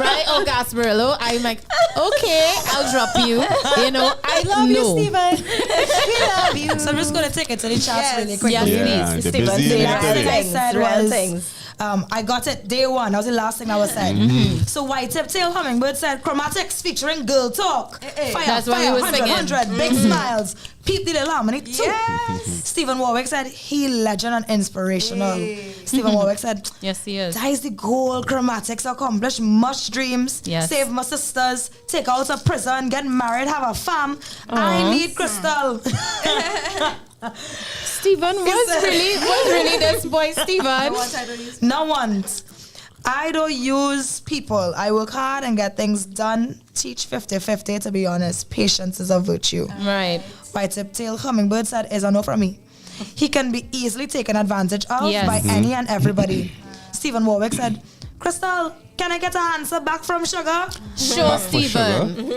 right? Oh, Gasparillo, I'm like, okay, I'll drop you. You know, I love you, Stephen. We love you. So I'm just going to take it to the chats really quickly. Yes, please. they're busy in it today. What I said was, I got it day one. That was the last thing I was said. So White Tip Tail Hummingbird said chromatics featuring girl talk. Fire, That's what he was 100, singing. 100, big smiles. Peep the little harmony too. Stephen Warwick said he legend and inspirational. Stephen Warwick said, yes, he is. that is the goal. Chromatics accomplish much dreams. Yes. Save my sisters. Take out of prison. Get married. Have a fam. I need Crystal. Stephen was really this boy, Stephen. No once. I don't use people. I work hard and get things done. Teach 50-50, to be honest. Patience is a virtue. Right. White Tip Tail Hummingbird said, is a no from me. He can be easily taken advantage of Yes. by any and everybody. Stephen Warwick said, Crystal, can I get an answer back from Sugar? Sure, Stephen.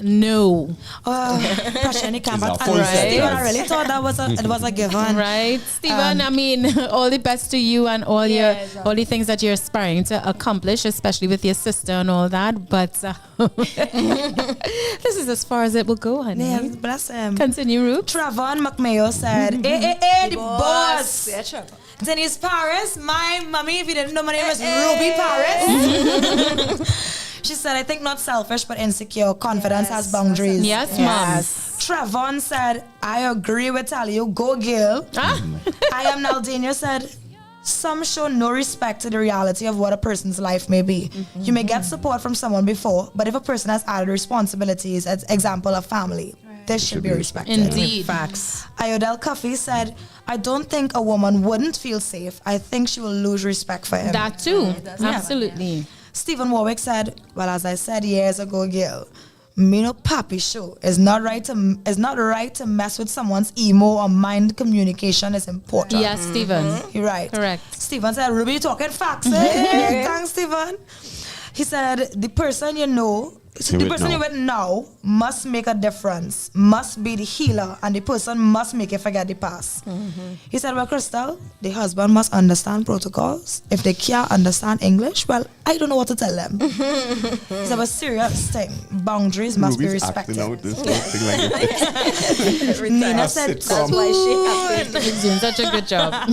No. Pressure in the camp. It's a And full set, Stephen, I guys. really thought that was it was a given. Right, Stephen. I mean, all the best to you and all the things that you're aspiring to accomplish, especially with your sister and all that. But this is as far as it will go, honey. Yeah, bless him. Continue, Ruth. Trevon McMayo said, the boss. Yeah, Trevor. Denise Paris, my mommy, if you didn't know, my name is Ruby Paris. She said, I think not selfish, but insecure. Confidence has boundaries. Yes, mom. Trevon said, I agree with Talia. Go, girl. I am Naldinho said, some show no respect to the reality of what a person's life may be. You may get support from someone before, but if a person has added responsibilities, as example, a family, this should be respected. Indeed. Facts. Ayodel Coffee said, I don't think a woman wouldn't feel safe. I think she will lose respect for him. That too. Absolutely. Stephen Warwick said, well, as I said years ago, girl, me no papi show. It's not right to mess with someone's emo or mind communication is important. Yes, Stephen. You're right. Correct. Stephen said, Ruby, you talking facts. Hey, thanks, Stephen. He said, the person you know, the person you with now must make a difference, must be the healer, and the person must make you forget the past. He said, well, Crystal, the husband must understand protocols. If they can't understand English, well, I don't know what to tell them. It's a serious thing. Boundaries must be respected. Out this thing like Nina said, That's why she has She's doing such a good job.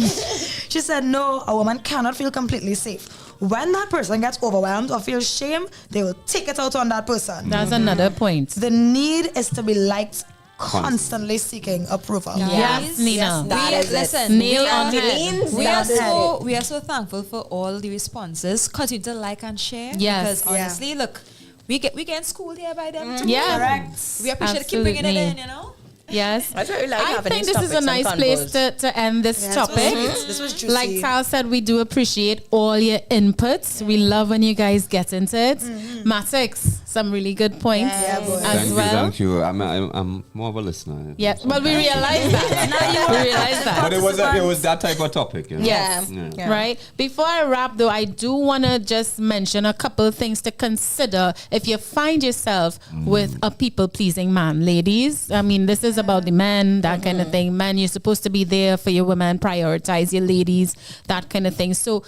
she said, no, a woman cannot feel completely safe. When that person gets overwhelmed or feels shame, they will take it out on that person. That's another point. The need is to be liked, constantly seeking approval. Yes, Nina. Listen, Nail on head. We are so thankful for all the responses. Continue to like and share. Yes. Because honestly, look, we get schooled here by them too. Yeah. Correct. We appreciate keep bringing it in, you know. Yes. I really like I having think these this is a topics and nice place convos. to end this topic. This was juicy. Like Tal said, we do appreciate all your inputs. We love when you guys get into it. Matix, some really good points as well. Thank you. I'm more of a listener. Yeah, but we realize that. We realize that. But it was that type of topic. You know? Yes. Yeah. Right. Before I wrap, though, I do want to just mention a couple of things to consider if you find yourself with a people-pleasing man. Ladies, I mean, this is about the men, that kind of thing. Men, you're supposed to be there for your women, prioritize your ladies, that kind of thing. So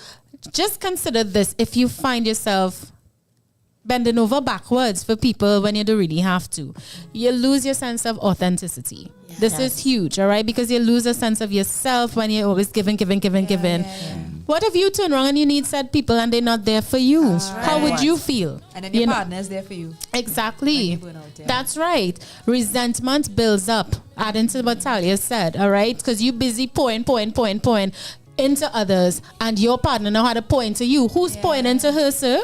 just consider this. If you find yourself bending over backwards for people when you don't really have to, you lose your sense of authenticity. This is huge, all right? Because you lose a sense of yourself when you're always giving. What if you turn around and you need said people and they're not there for you? How would you feel? And then your partner is there for you. Exactly. That's right. Resentment builds up. Adding to what Talia said, all right? Because you busy pouring into others, and your partner know how to pour into you. Who's pouring into her, sir?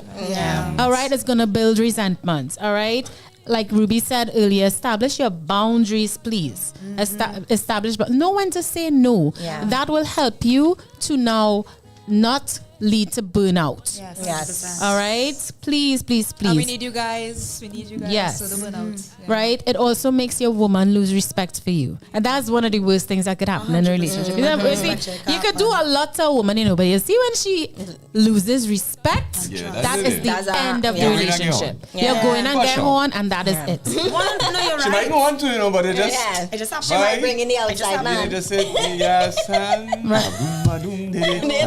All right? It's going to build resentment, all right? Like Ruby said earlier, establish your boundaries, please. Establish, but know when to say no. That will help you to now not lead to burnout. Yes. All right? Please. And we need you guys. Yes. So the burnout. Right? It also makes your woman lose respect for you. And that's one of the worst things that could happen in a relationship. You could do a lot to a woman, but you see when she loses respect, that is the end of the relationship. You're going and get on, and that is it. She might want to, but it just... It just she might bring in the outside man. Just say, yes,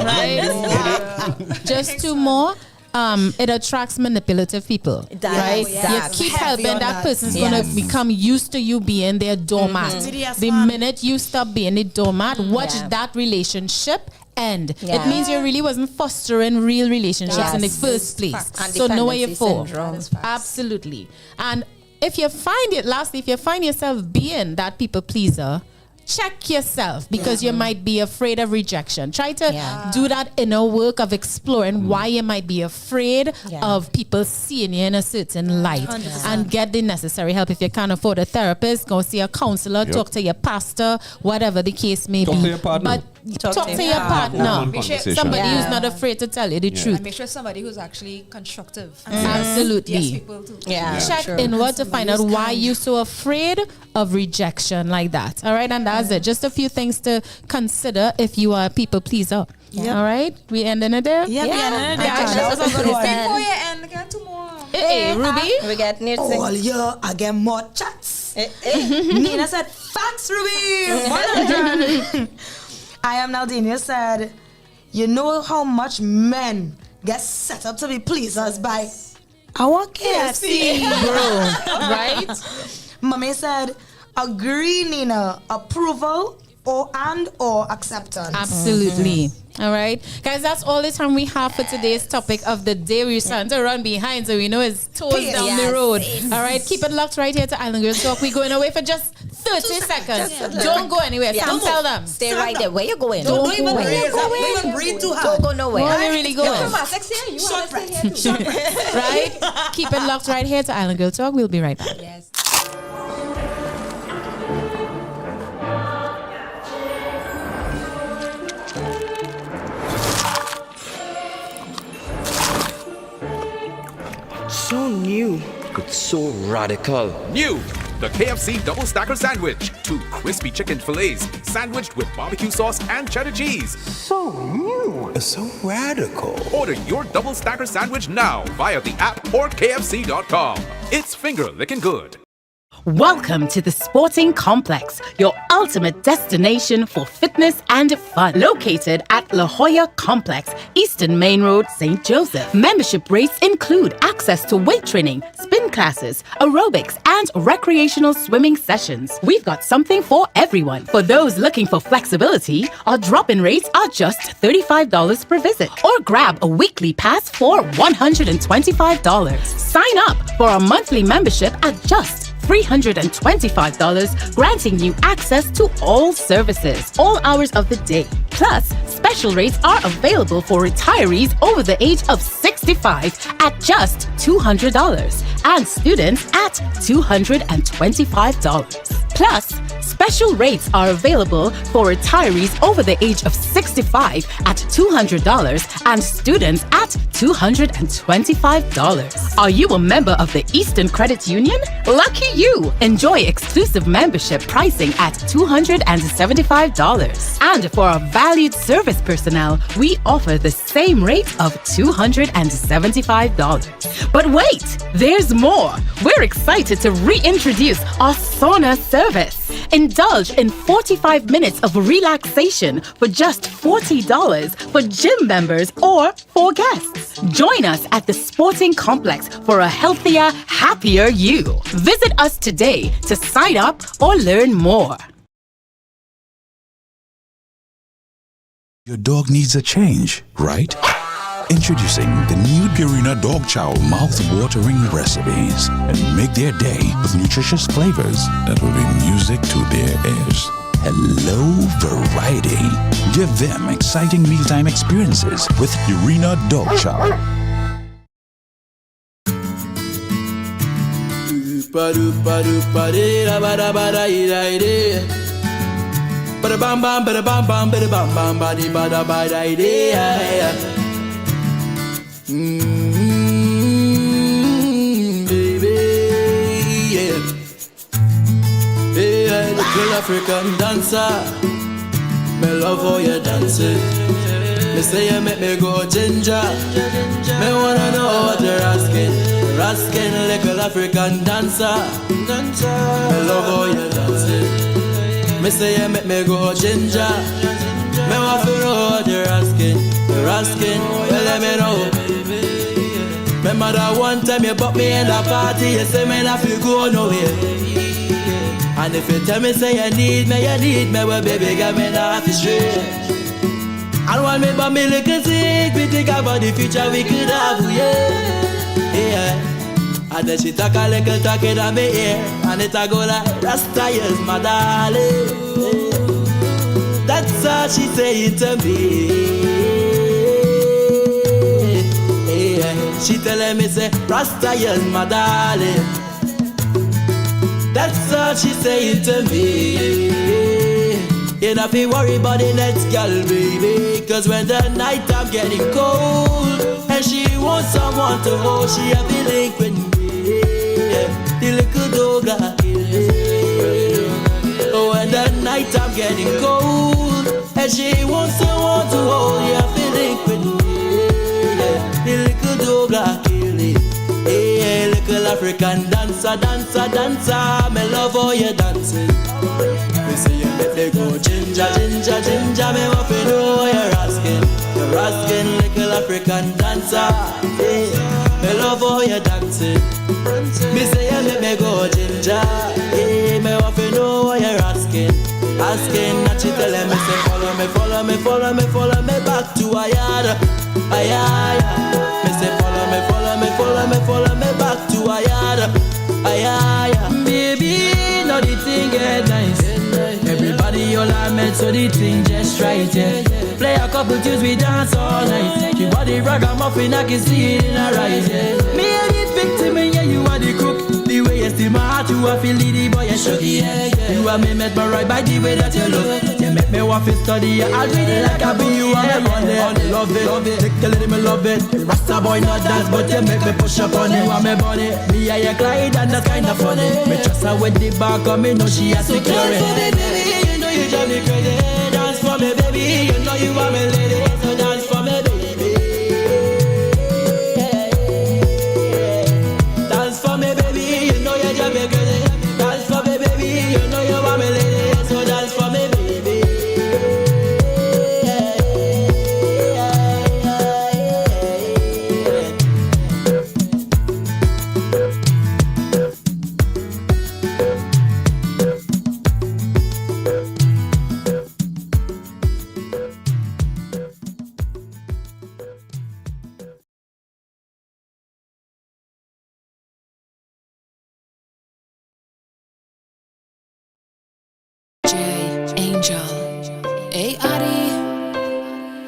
Right? Just two more. It attracts manipulative people, right? Exactly. You keep helping that person's gonna become used to you being their doormat. The minute you stop being the doormat, watch that relationship end. Yeah. It means you really wasn't fostering real relationships in the Yes. first place. Facts. So know where you're Dependency for. syndrome. Absolutely. And if you find yourself being that people pleaser, check yourself, because you might be afraid of rejection. Try to do that inner work of exploring why you might be afraid of people seeing you in a certain light, 100%. and get the necessary help. If you can't afford a therapist, go see a counselor, talk to your pastor, whatever the case may Talk be. to your partner. But talk to your partner. Conversation. Somebody who's not afraid to tell you the truth. And make sure somebody who's actually constructive. Absolutely. Yes, people too. Check inward to find out why you're so afraid of rejection like that. All right, and that's it. Just a few things to consider if you are a people pleaser. All right, we ending it there. Yeah, we ending it there. That was a good one. Before you end, get two more. Hey, Ruby. We get near All year, I get more chats. Nina said, facts, Ruby. 100. I am Naldini said, you know how much men get set up to be pleasers by our KFC. Bro, right? Mommy said, agree, Nina, approval or acceptance. Absolutely. All right, guys, that's all the time we have for today's topic of the day. We're starting to run behind, so we know it's toes down the road. All right, keep it locked right here to Island Girls Talk. We're going away for just 30 seconds. Don't go anywhere. Sam, tell them. Stay right there. Where you going? Don't even Where breathe. you Don't even breathe too hard. Don't go nowhere. Where are we really going? Come on, sexy. You want to stay here too. Right? Keep it locked right here to Island Girl Talk. We'll be right back. Yes. So new, but so radical. New! The KFC Double Stacker Sandwich. 2 crispy chicken fillets sandwiched with barbecue sauce and cheddar cheese. So new, so radical. Order your Double Stacker Sandwich now via the app or KFC.com. It's finger licking good. Welcome to the Sporting Complex, your ultimate destination for fitness and fun. Located at La Jolla Complex, Eastern Main Road, St. Joseph. Membership rates include access to weight training, spin classes, aerobics, and recreational swimming sessions. We've got something for everyone. For those looking for flexibility, our drop-in rates are just $35 per visit, or grab a weekly pass for $125. Sign up for a monthly membership at just $325, granting you access to all services, all hours of the day. Plus, special rates are available for retirees over the age of 65 at just $200 and students at $225. Plus, special rates are available for retirees over the age of 65 at $200 and students at $225. Are you a member of the Eastern Credit Union? Lucky you! Enjoy exclusive membership pricing at $275. And for our valued service personnel, we offer the same rate of $275. But wait, there's more. We're excited to reintroduce our sauna service. Indulge in 45 minutes of relaxation for just $40 for gym members or for guests. Join us at the Sporting Complex for a healthier, happier you. Visit us today to sign up or learn more. Your dog needs a change, right? Introducing the new Purina Dog Chow mouth-watering recipes, and make their day with nutritious flavors that will be music to their ears. Hello, variety. Give them exciting mealtime experiences with Purina Dog Chow. Bada bam bam, bada bam bam, bada bam bam, bada bada bada idea. Baby, yeah. Yeah, the girl African dancer. Me love how you dance it. Me say you make me go ginger. Me wanna know what you're asking. You're asking little African dancer. Me love how you dance it. Me say you make me go ginger. Me want to know what you're asking. You're asking, well let me know. Remember that one time you bought me in the party. You say me not feel go nowhere. And if you tell me say you need me, well baby get me not straight. I And when me but me little sick, we think about the future we could have, yeah. And then she talk a little talk in my ear, and it a go like, Rasta is my darling. That's all she saying to me. She telling me say, Rasta is my darling. That's all she saying to me. You don't feel worry about the next girl, baby. Cause when the night I'm getting cold, and she wants someone to hold, she have the link with me. The little dog I kill. Oh, when the night I'm getting cold, and she wants someone to hold, you have the link with me. The little dog I kill it. Hey, little African dancer, dancer, dancer. Me love how you dancing. Me say you make me go ginger, ginger, ginger. Me want to know you're asking. You're asking, little African dancer. Hey, me love how you dancing. Me say you make me go ginger. Hey, me want to know what you're asking. Asking, and she telling me say follow me, follow me, follow me, follow me back to a yard. Me say follow me, follow me, follow me, follow me back to a yard. Baby, now the thing get nice. Everybody all I met, so the thing just right, yeah. Play a couple tunes, we dance all night. You body ragamuffin, I can see it in her eyes, yeah. Me and the victim, and yeah, you are the cook. The way you steal my heart, you are feel the boy, you shook, yeah. You and me met my right by the way that you look. You make me want to study, I'll read it like I be you on the money. Love it, take the little me love it. Rasta boy not dance, but you make me push up on it. You want me bunny, me and your Clyde, and that's kinda funny. Me trust her with the back of me, know she has security. So dance for me, baby, you know you drive me crazy. Dance for me, baby, you know you want me lady. So dance for me, baby. Dance for me, baby, you know you drive me crazy. Dance for me, baby, you know you want me lady. So dance for me, baby.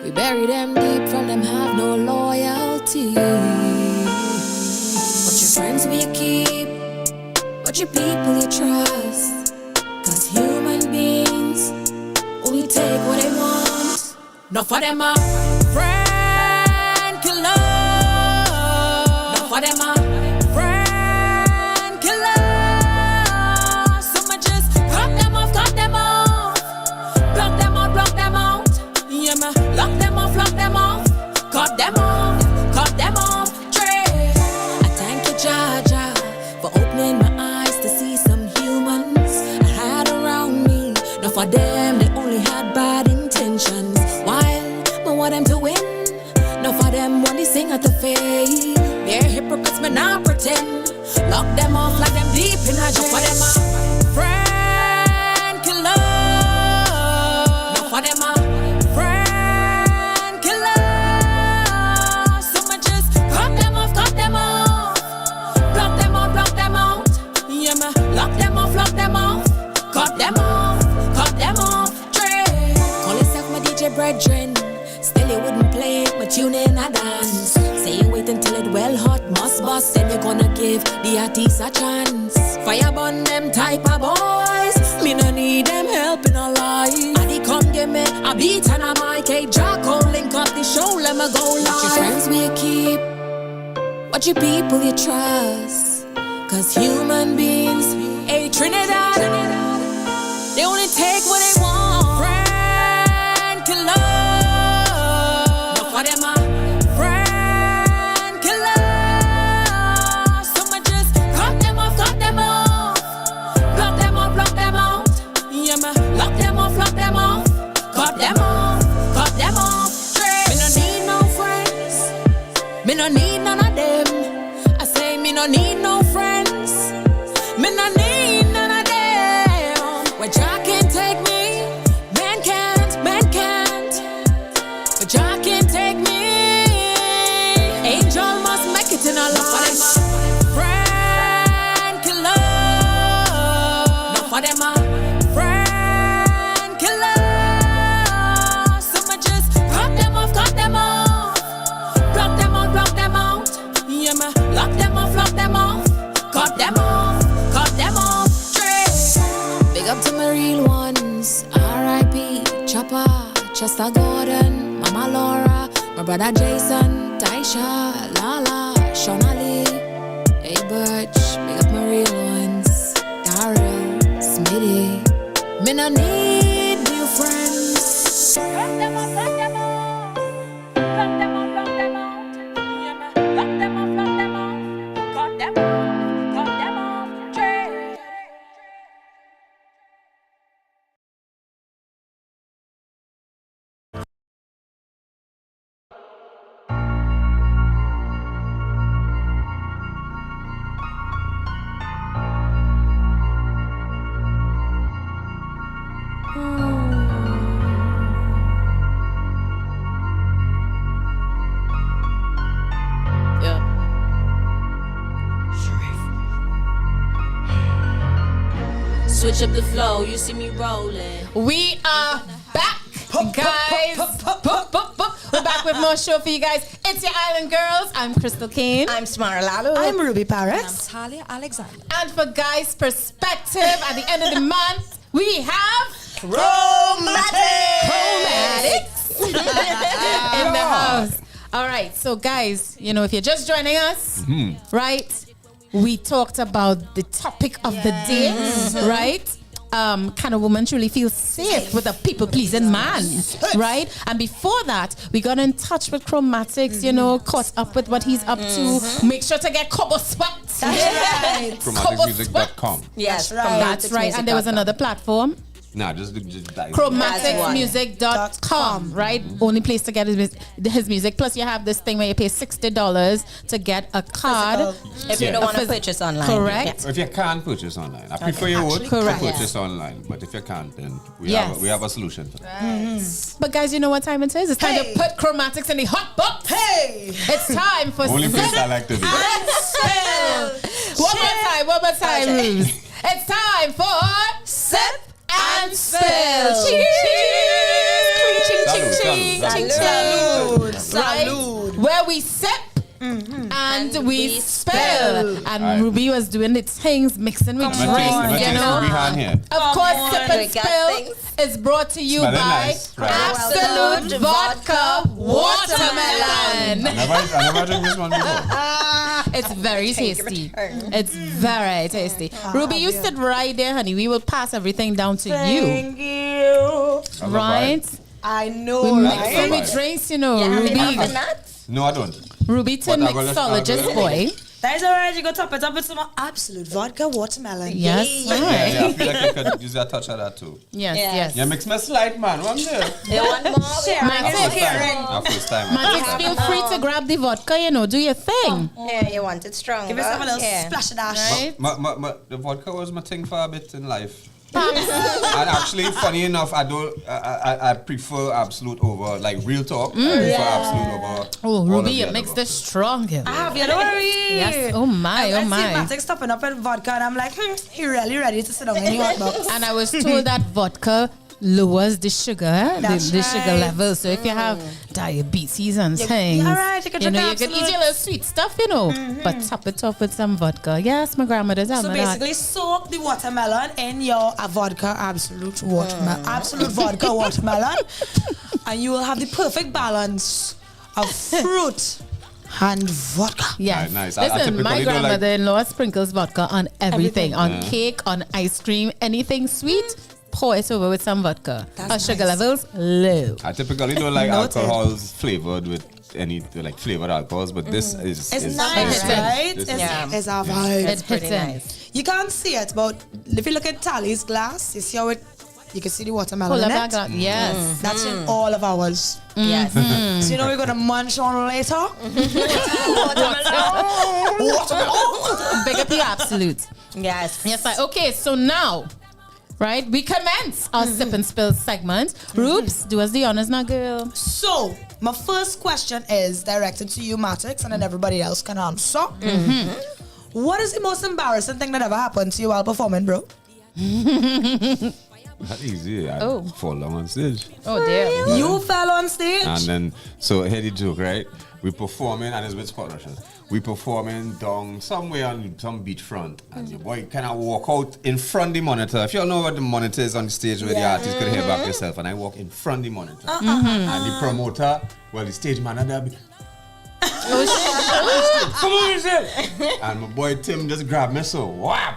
We bury them deep from them have no loyalty. But your friends will you keep, but your people you trust. Cause human beings only take what they want. Not for them a friend killer. Not for them a friend killer. Some just cut them off, cut them off. Block them out, block them out. Yeah, man, lock them off, cut them off, Trey. I thank you, Jaja, for opening my eyes to see some humans I had around me. Now for them, they only had bad intentions. While I want them to win, now for them, when they sing at the fade, they're hypocrites, but not pretend. Lock them off like them deep in a jail. Now for them, friend killer. Now for them, brethren, still you wouldn't play, but tune in a dance. Say you wait until it well hot, must bust, then you're gonna give the artist a chance. Fire burn them type of boys, me no need them help in a life. And they come give me a beat and a mic, a Draco, link up the show, let me go live. But your friends will you keep, but your people you trust. Cause human beings, a Trinidad, they only take what they want. For them a friend killer. Some just cut them off, block them out. Yeah, man, lock them off, cut them off, straight. Me no need no friends, me no need none of them. I say me no need no friends, me no need none of them. Where Jack can't take me, man can't. Cause them a friend killer. So I just cut them off, cut them off. Block them out, block them out. Yeah, me lock them off, cut them off, cut them off. Straight. Big up to my real ones. R.I.P. Chopper, Chester Gordon, Mama Laura, my brother Jason, Taisha, Lala, Shonali, hey Birch. Big up my real ones. Daryl, Smitty. Me no need new friends. Lock them up, lock them up. Lock them up, lock them out. Yeah, me lock them up, cut them off, cut them off. Trade. Switch up the flow, you see me rolling. We are back, guys. We're back with more show for you guys. It's your Island Girls. I'm Crystal Kane. I'm Smara Lalu. I'm Ruby Paris. I'm Talia Alexander. And for guys' perspective, at the end of the month, we have Chromatics in the house. All right, so guys, you know, if you're just joining us, right? We talked about the topic of the day, right? Can a woman truly feel safe with a people-pleasing man, right? And before that, we got in touch with Chromatics, you know, caught up with what he's up to. Make sure to get Kobo Sweat. Chromaticmusic.com. Yes, that's right. And there was another platform. Nah, just Chromaticsmusic.com, right? Only place to get his music. Plus, you have this thing where you pay $60 to get a card. If you don't want to purchase online. Correct. If you can't purchase online. I prefer you would purchase online. But if you can't, then we have a solution for that. But guys, you know what time it is? It's time to put Chromatics in the hot box. It's time for only place I like to be. One more time, Ruth. It's time for Sip and Spill. Cheers! Salud! Where we sip and we spill. And Ruby was doing the things, mixing with drinks, you know. Of course, Sip and Spill is brought to you by Absolute Vodka Watermelon. I never drink this one before. It's very tasty. It's very tasty. Ruby, you sit right there, honey. We will pass everything down to you. Thank you. Right? I know, we mix it with drinks, you know. Ruby. No, I don't. Ruby to mixologist boy. That's alright, you go top it up with some Absolute Vodka Watermelon. Yes, I feel like you could use a touch of that too. Yes. Yeah, mix me slight, man. One there. You want more? First time. Matix, feel free to grab the vodka, you know, do your thing. Yeah, you want it strong. Give yourself a little splash of dash. Right? The vodka was my thing for a bit in life. And actually, funny enough, I prefer Absolute over like real talk. I prefer Absolute over. Oh, Ruby, you mix this strong. I have, you don't worry. Yes. Oh my. I see Matix stopping up with vodka, and I'm like, he really ready to sit down in the hot box. And I was told that vodka lowers the sugar, the sugar level. So if you have diabetes and things, you know, you can eat your little sweet stuff, you know, but top it off with some vodka. Yes, my grandmother told me that. So basically, soak the watermelon in your vodka Absolute watermelon, Absolute Vodka Watermelon, and you will have the perfect balance of fruit and vodka. Yes. Nice. Listen, my grandmother-in-law sprinkles vodka on everything. On cake, on ice cream, anything sweet. Pour it over with some vodka. Our sugar levels low. I typically don't like alcohols flavored with any like flavored alcohols, but this is nice, right? It's our vibe. It's pretty nice. You can't see it, but if you look at Tally's glass, you see how it. You can see the watermelon in it. Yes. That's in all of ours. Yes. So you know we're gonna munch on later. Watermelon. Big up the Absolute. Yes. Yes. Okay. So now. Right, we commence our Sip and Spill segment. Roops, do us the honors now, girl. So, my first question is directed to you, Matix, and then everybody else can answer. What is the most embarrassing thing that ever happened to you while performing, bro? Not easy. I Oh. fall down on stage. Oh dear. You fell on stage? And then, so hear the joke, right? We performing, and it's with Spot Russians. We performing down somewhere on some beachfront, and your boy kind of walk out in front of the monitor. If you all know what the monitor is on the stage where the artist could hear back yourself, and I walk in front of the monitor. And the promoter, well, the stage manager, come on, you said. And my boy Tim just grabbed me so whap.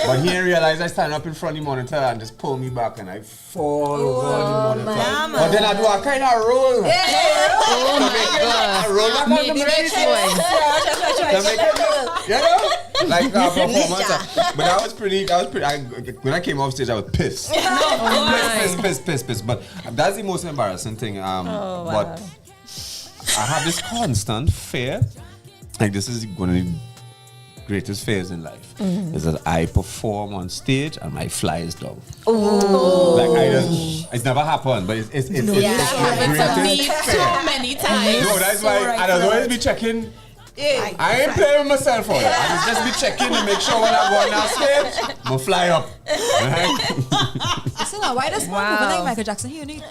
But he realized I stand up in front of the monitor and just pull me back and I fall over the monitor. But then I do a kind of roll. Oh my God. I roll back on the like performance. But that was pretty. When I came off stage, I was pissed. Pissed. But that's the most embarrassing thing. But I have this constant fear. Like, this is one of the greatest fears in life. Is that I perform on stage and my fly is down. Like, it's never happened, but it's That happened to me so many times. No, that's why I'd always be checking. I ain't playing with myself for it. I just be checking to make sure when I go on that stage, I'ma fly up. So now, why does one moving like Michael Jackson here? He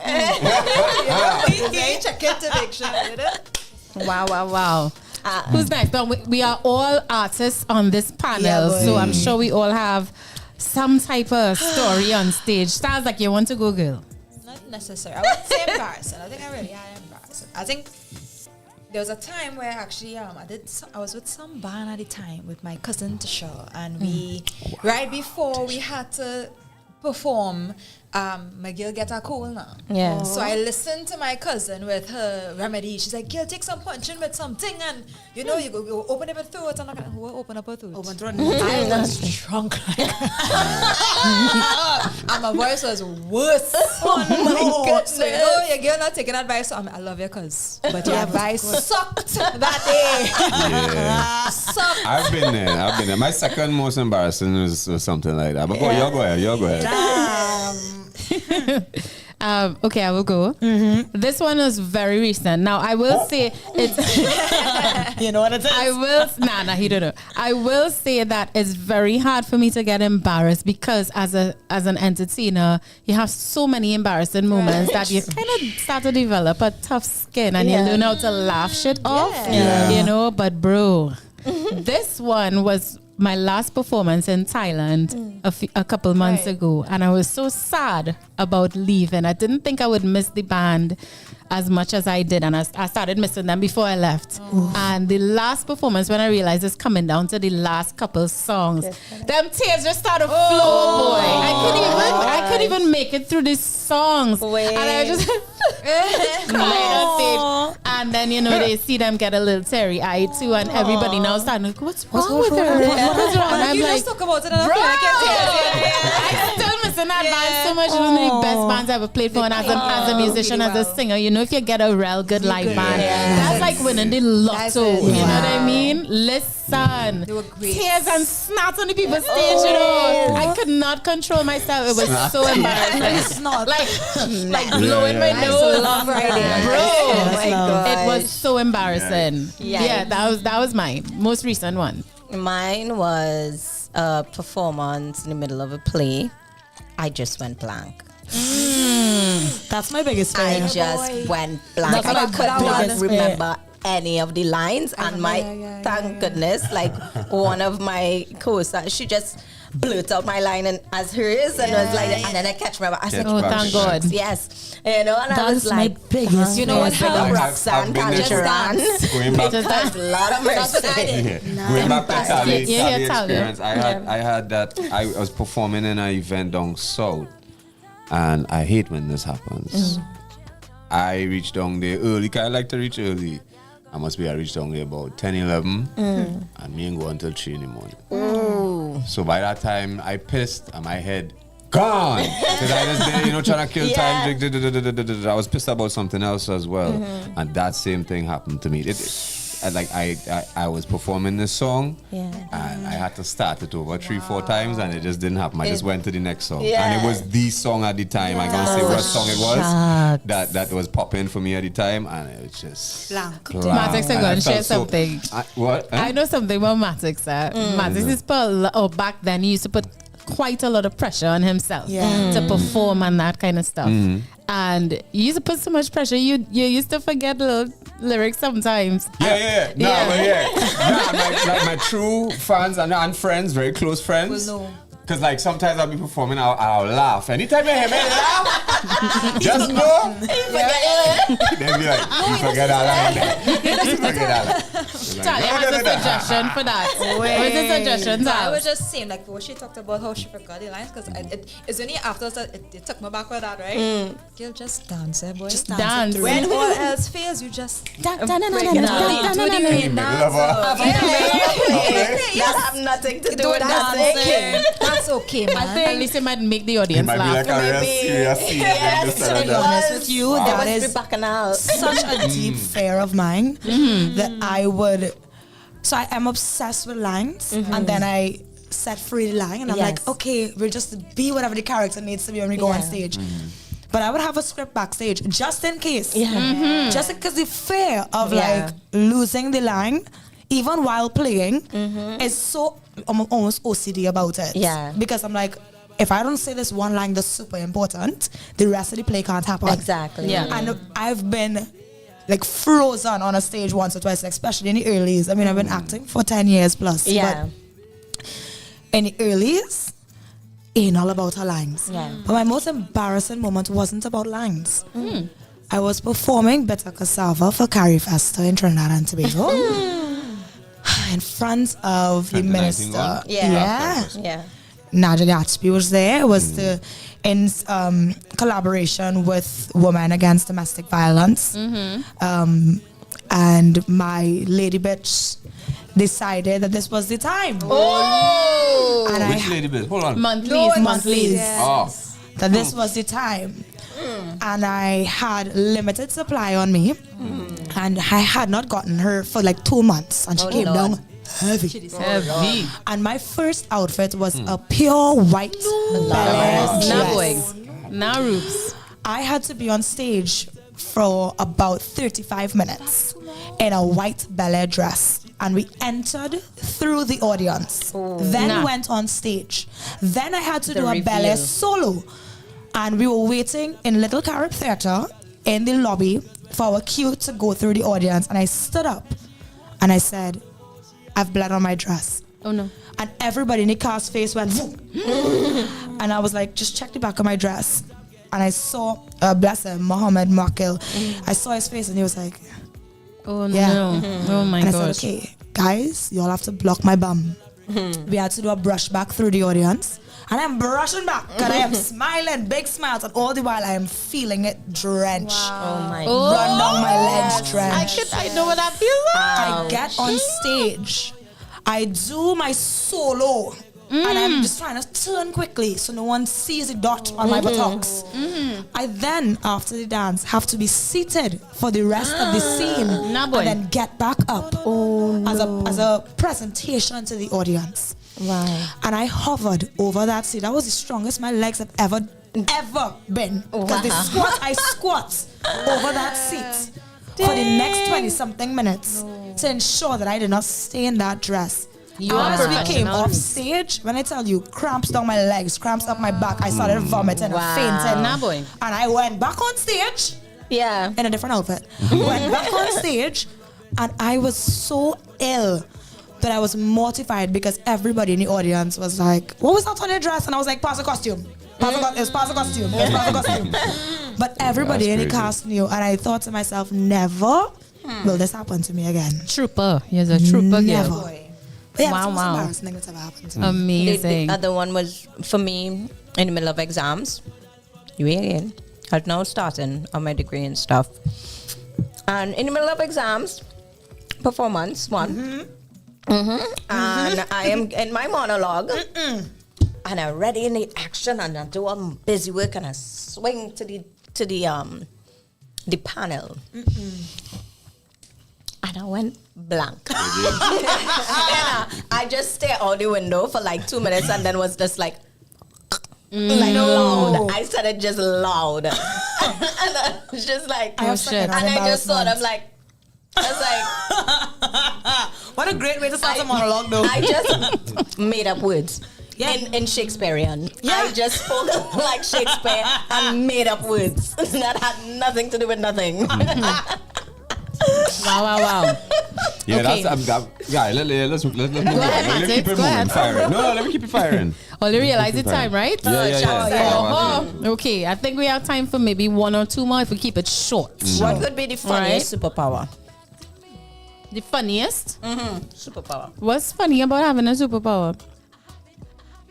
checking to make sure. Wow. Who's next? No, we are all artists on this panel, so I'm sure we all have some type of story on stage. Sounds like you want to go, girl. Not necessary. I wouldn't say embarrassing. I think I really am embarrassing. I think there was a time where actually I was with some band at the time with my cousin Tisha, and we right before we had to perform, my girl get a cold now. Yeah. So I listened to my cousin with her remedy. She's like, girl, take some punching with something, and you go open up her throat. I'm like, we'll open up her throat. I was drunk and my voice was worse. Oh my goodness. So your girl not taking advice. So I love your cuz, but your advice sucked that day. Sucked. I've been there. My second most embarrassing was something like that. But go ahead. Okay, I will go. This one is very recent. Now, I will say it's... You know what it is? I will... Nah, he don't know. I will say that it's very hard for me to get embarrassed because as an entertainer, you have so many embarrassing moments that you kind of start to develop a tough skin and you learn how to laugh shit off. You know, but bro, this one was my last performance in Thailand a couple months ago, and I was so sad about leaving. I didn't think I would miss the band as much as I did, and I started missing them before I left. And the last performance, when I realized it's coming down to the last couple songs, them tears just started flow, boy. I couldn't even make it through these songs, and I just crying on stage. And then they see them get a little teary-eyed too, and everybody now starting to go, what's wrong with her? What is wrong? And I'm like, just talk about it, and I feel like I'm still missing that band so much. It was one of the best bands I ever played for, and as a musician, as a singer, if you get a real good live band, that's like winning the lotto. You know what I mean? Listen, tears and snot on the people's stage. I could not control myself. It was so embarrassing. like blowing my nose, bro. It was so embarrassing. Yeah, that was my most recent one. Mine was a performance in the middle of a play. I just went blank. That's my biggest fear. I just went blank. I couldn't remember any of the lines, and thank goodness, one of my co-stars, she just blurt out my line and as hers, and was like, and then I catch my. I said, "Oh, thank God!" Yes, and I was like, biggest. you know what? Roxanne Calderon. Going back, a lot of mercy. Going back to Tally experience, I had that. I was performing in an event down south, and I hate when this happens. I reached down there early. I like to reach early. I reached down there about 10, 11, and me ain't go until 3 in the morning. So by that time, I pissed and my head gone. Because I was there, trying to kill time. I was pissed about something else as well. And that same thing happened to me. I was performing this song, and I had to start it over 3-4 times, and it just didn't happen. I just went to the next song, and it was the song at the time. I can't say what song it was that was popping for me at the time, and it was just blank. Matix, I'm going to share something. What? I know something about Matix. Matix is back then he used to put quite a lot of pressure on himself Yeah. to perform and that kind of stuff. Mhm. And you used to put so much pressure. You used to forget little lyrics sometimes. Yeah. No, but like my true fans and friends, very close friends. Will know. Because like sometimes I'll be performing, I'll laugh. Anytime you hear me laugh, just know. They'll be like, you forget all that. You forget all that. Talia has a suggestion for that. What is the suggestion, So I Tal? was just saying, like, what she talked about, how she forgot the lines, because it's only after that it took me back with that, right? Girl, just dance, boy. Just dance. When all else fails, you just Do the rain dance. That have nothing to do with dancing. That's okay, man. At least it might make the audience It might be laugh. like a real serious scene. Yes, To be honest with you, that is bacchanal. such a deep fear of mine that I would. So I am obsessed with lines, and then I set free the line, and I'm like, okay, we'll just be whatever the character needs to be when we go on stage. But I would have a script backstage just in case, just because the fear of like losing the line, even while playing, is so I'm almost OCD about it. Yeah. Because I'm like, if I don't say this one line that's super important, the rest of the play can't happen. Exactly. Yeah. And I've been like frozen on a stage once or twice, especially in the earlies. I mean, I've been acting for 10 years plus. Yeah. But in the earlies, ain't all about her lines. Yeah. But my most embarrassing moment wasn't about lines. I was performing Bitter Cassava for Carrie Festa in Trinidad and Tobago. In front of the 2019 minister. one? Yeah. Nadia Gatsby was there. It was in collaboration with Women Against Domestic Violence. And my lady bitch decided that this was the time. Oh! And Which lady bit? Hold on. Monthlies. Oh. That this was the time. And I had limited supply on me. And I had not gotten her for like 2 months. And she came down heavy. Heavy. And my first outfit was a pure white belly Nah, dress. boy. Nah, Roops. I had to be on stage for about 35 minutes in a white ballet dress. And we entered through the audience. Then Nah. went on stage. Then I had to The do a ballet reveal. solo. And we were waiting in Little Carib Theatre in the lobby for our cue to go through the audience. And I stood up and I said, I've blood on my dress. Oh no. And everybody in the cast face went, "Vroom." And I was like, just check the back of my dress. And I saw, bless him, Mohammed Makil. I saw his face and he was like, Oh yeah. no. Oh my and gosh. I said, okay, guys, you all have to block my bum. We had to do a brush back through the audience. And I'm brushing back and I am smiling, big smiles. And all the while I am feeling it drenched. Oh my Run down my legs drenched. I know what that feels like. I get on stage. I do my solo. And I'm just trying to turn quickly so no one sees a dot on my buttocks. I then, after the dance, have to be seated for the rest of the scene. Nah, boy. And then get back up as a presentation to the audience. Wow. And I hovered over that seat. That was the strongest my legs have ever been. Because I squat over that seat for the next 20-something minutes to ensure that I did not stay in that dress. You are As we professional. came off stage, when I tell you, cramps down my legs, cramps up my back, I started vomiting and fainting. Nah, boy. And I went back on stage Yeah. in a different outfit. Went back on stage, and I was so ill that I was mortified because everybody in the audience was like, "What was that on your dress?" And I was like, "Pass the costume. It's pass the costume. It's pass the costume." But everybody in the cast knew, and I thought to myself, never will this happen to me again. Trooper. You're a trooper Never. girl. But yeah, Wow, it's the most wow. embarrassing thing that's ever happened to me. Amazing. The other one was for me in the middle of exams. I had now starting on my degree and stuff. And in the middle of exams, performance one. And I am in my monologue. And I'm ready in the action and I do busy work and I swing to the panel. And I went blank. I just stared out the window for like 2 minutes and then was just like loud. I said it just loud. And I was just like, I just thought, I was like, what a great way to start a monologue, though. I just made up words. in Shakespearean. I just spoke like Shakespeare and made up words that had nothing to do with nothing. Wow. Yeah, Okay. let's move on. Let me keep it moving, firing. No, let me keep it firing. Well, you realize Keep the it time, firing. right? Yeah. Okay, I think we have time for maybe 1 or 2 more if we keep it short. What would be the funniest superpower? The funniest? Superpower. What's funny about having a superpower?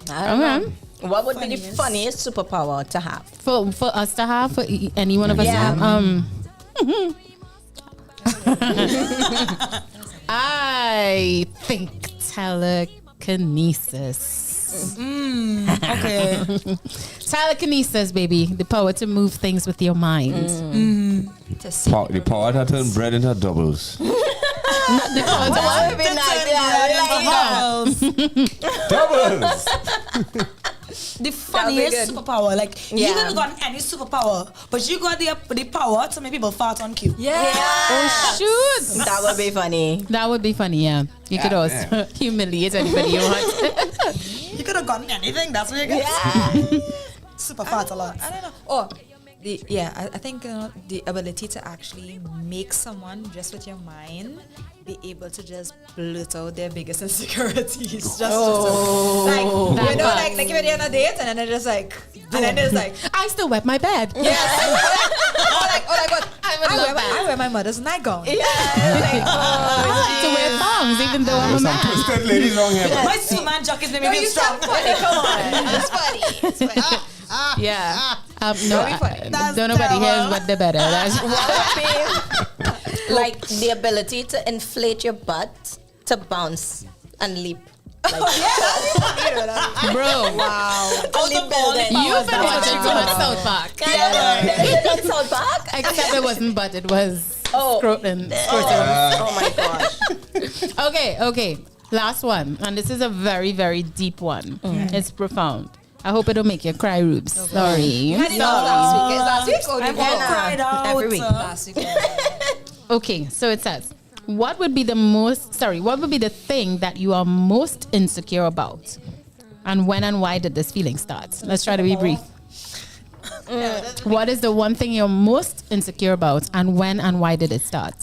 I don't know. What would be the funniest superpower to have? For us to have, for any one of us to have? I think telekinesis. Okay. Telekinesis, baby. The power to move things with your mind. The power to turn bread into doubles. The power to That would be nice. Doubles! The funniest superpower, like you could have gotten any superpower, but you got the power to make people fart on cue. Oh shoot! That would be funny. That would be funny, yeah. You could also humiliate anybody you want. You could have gotten anything. That's what you get. Super fart a lot. I don't know. I think the ability to actually make someone just with your mind be able to just blurt out their biggest insecurities. Like if you're on a date and then they're just like, I still wet my bed. Oh my god, I wear my mother's nightgown. I like to wear thongs even though I'm a man. Twisted ladies wrong here. My Superman jock is making me strong. Come on, it's funny. Yeah. No, That's nobody terrible. hears what the better. Like the ability to inflate your butt to bounce and leap. Like, Bro, wow. You've been watching too much South Park. South Park? Except it wasn't butt, it was scrotum. Oh my gosh. Okay. Last one. And this is a very, very deep one. It's profound. I hope it'll make you cry, Rubes. Sorry. Last week. I'm all cried out. Every week. Last week. Okay, so it says, what would be the thing that you are most insecure about? And when and why did this feeling start? Let's try to be brief. What is the one thing you're most insecure about? And when and why did it start?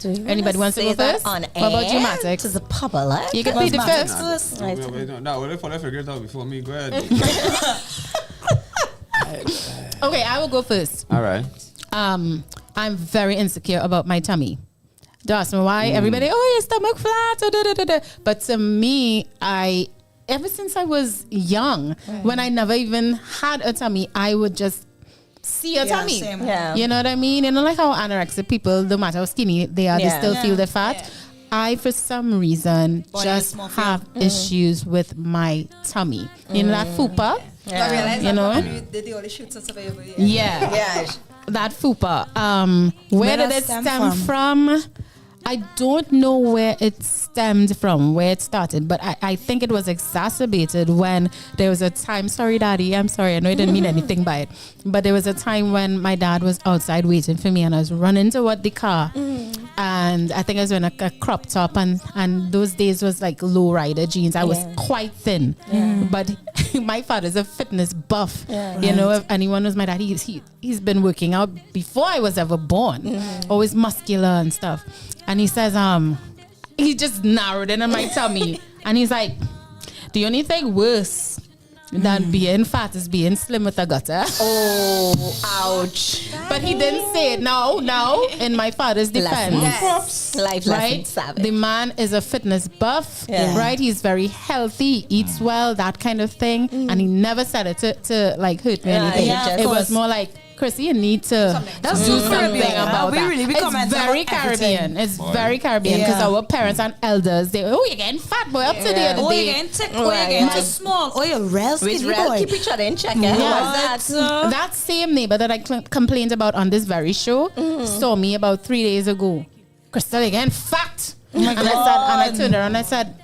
Anybody wants to go first? On what about you, Matic? To the public. You can be the first. No, what if I figure it out before me? Go ahead. Okay, I will go first. All right. I'm very insecure about my tummy. Don't ask me why. Everybody, your stomach flat. But to me, ever since I was young, when I never even had a tummy, I would just see a tummy. Same. Yeah. You know what I mean? You know, like how anorexic people, no matter how skinny they are, they still feel the fat. Yeah. I, for some reason, just have issues with my tummy. You know that fupa? Yeah. You know? They all the shoots and stuff over here. Yeah. That fupa. Where did it stem from? I don't know where it stemmed from, where it started, but I think it was exacerbated when there was a time, sorry daddy, I'm sorry, I know you didn't mean anything by it, but there was a time when my dad was outside waiting for me and I was running toward the car and I think I was wearing a crop top and those days was like low rider jeans. I was quite thin, but my father's a fitness buff. You know, if anyone knows my dad, he's been working out before I was ever born, always muscular and stuff. And he says, he just narrowed in on my tummy. And he's like, the only thing worse than being fat is being slim with a gutter. Oh, ouch. But he didn't say it. No, in my father's defense. Life lesson 7. The man is a fitness buff, right? He's very healthy, eats well, that kind of thing. And he never said it to like hurt me or anything. It was more like, Chrissy, you need to do something about that. It's very Caribbean. It's very Caribbean because our parents and elders, you're getting fat, boy, up to the other day. You're getting thick, you're getting too small, you're real skinny, boy. Keep each other in check. That same neighbor that I complained about on this very show saw me about 3 days ago. Crystal, again, fat. Oh my God. And I turned around and I said,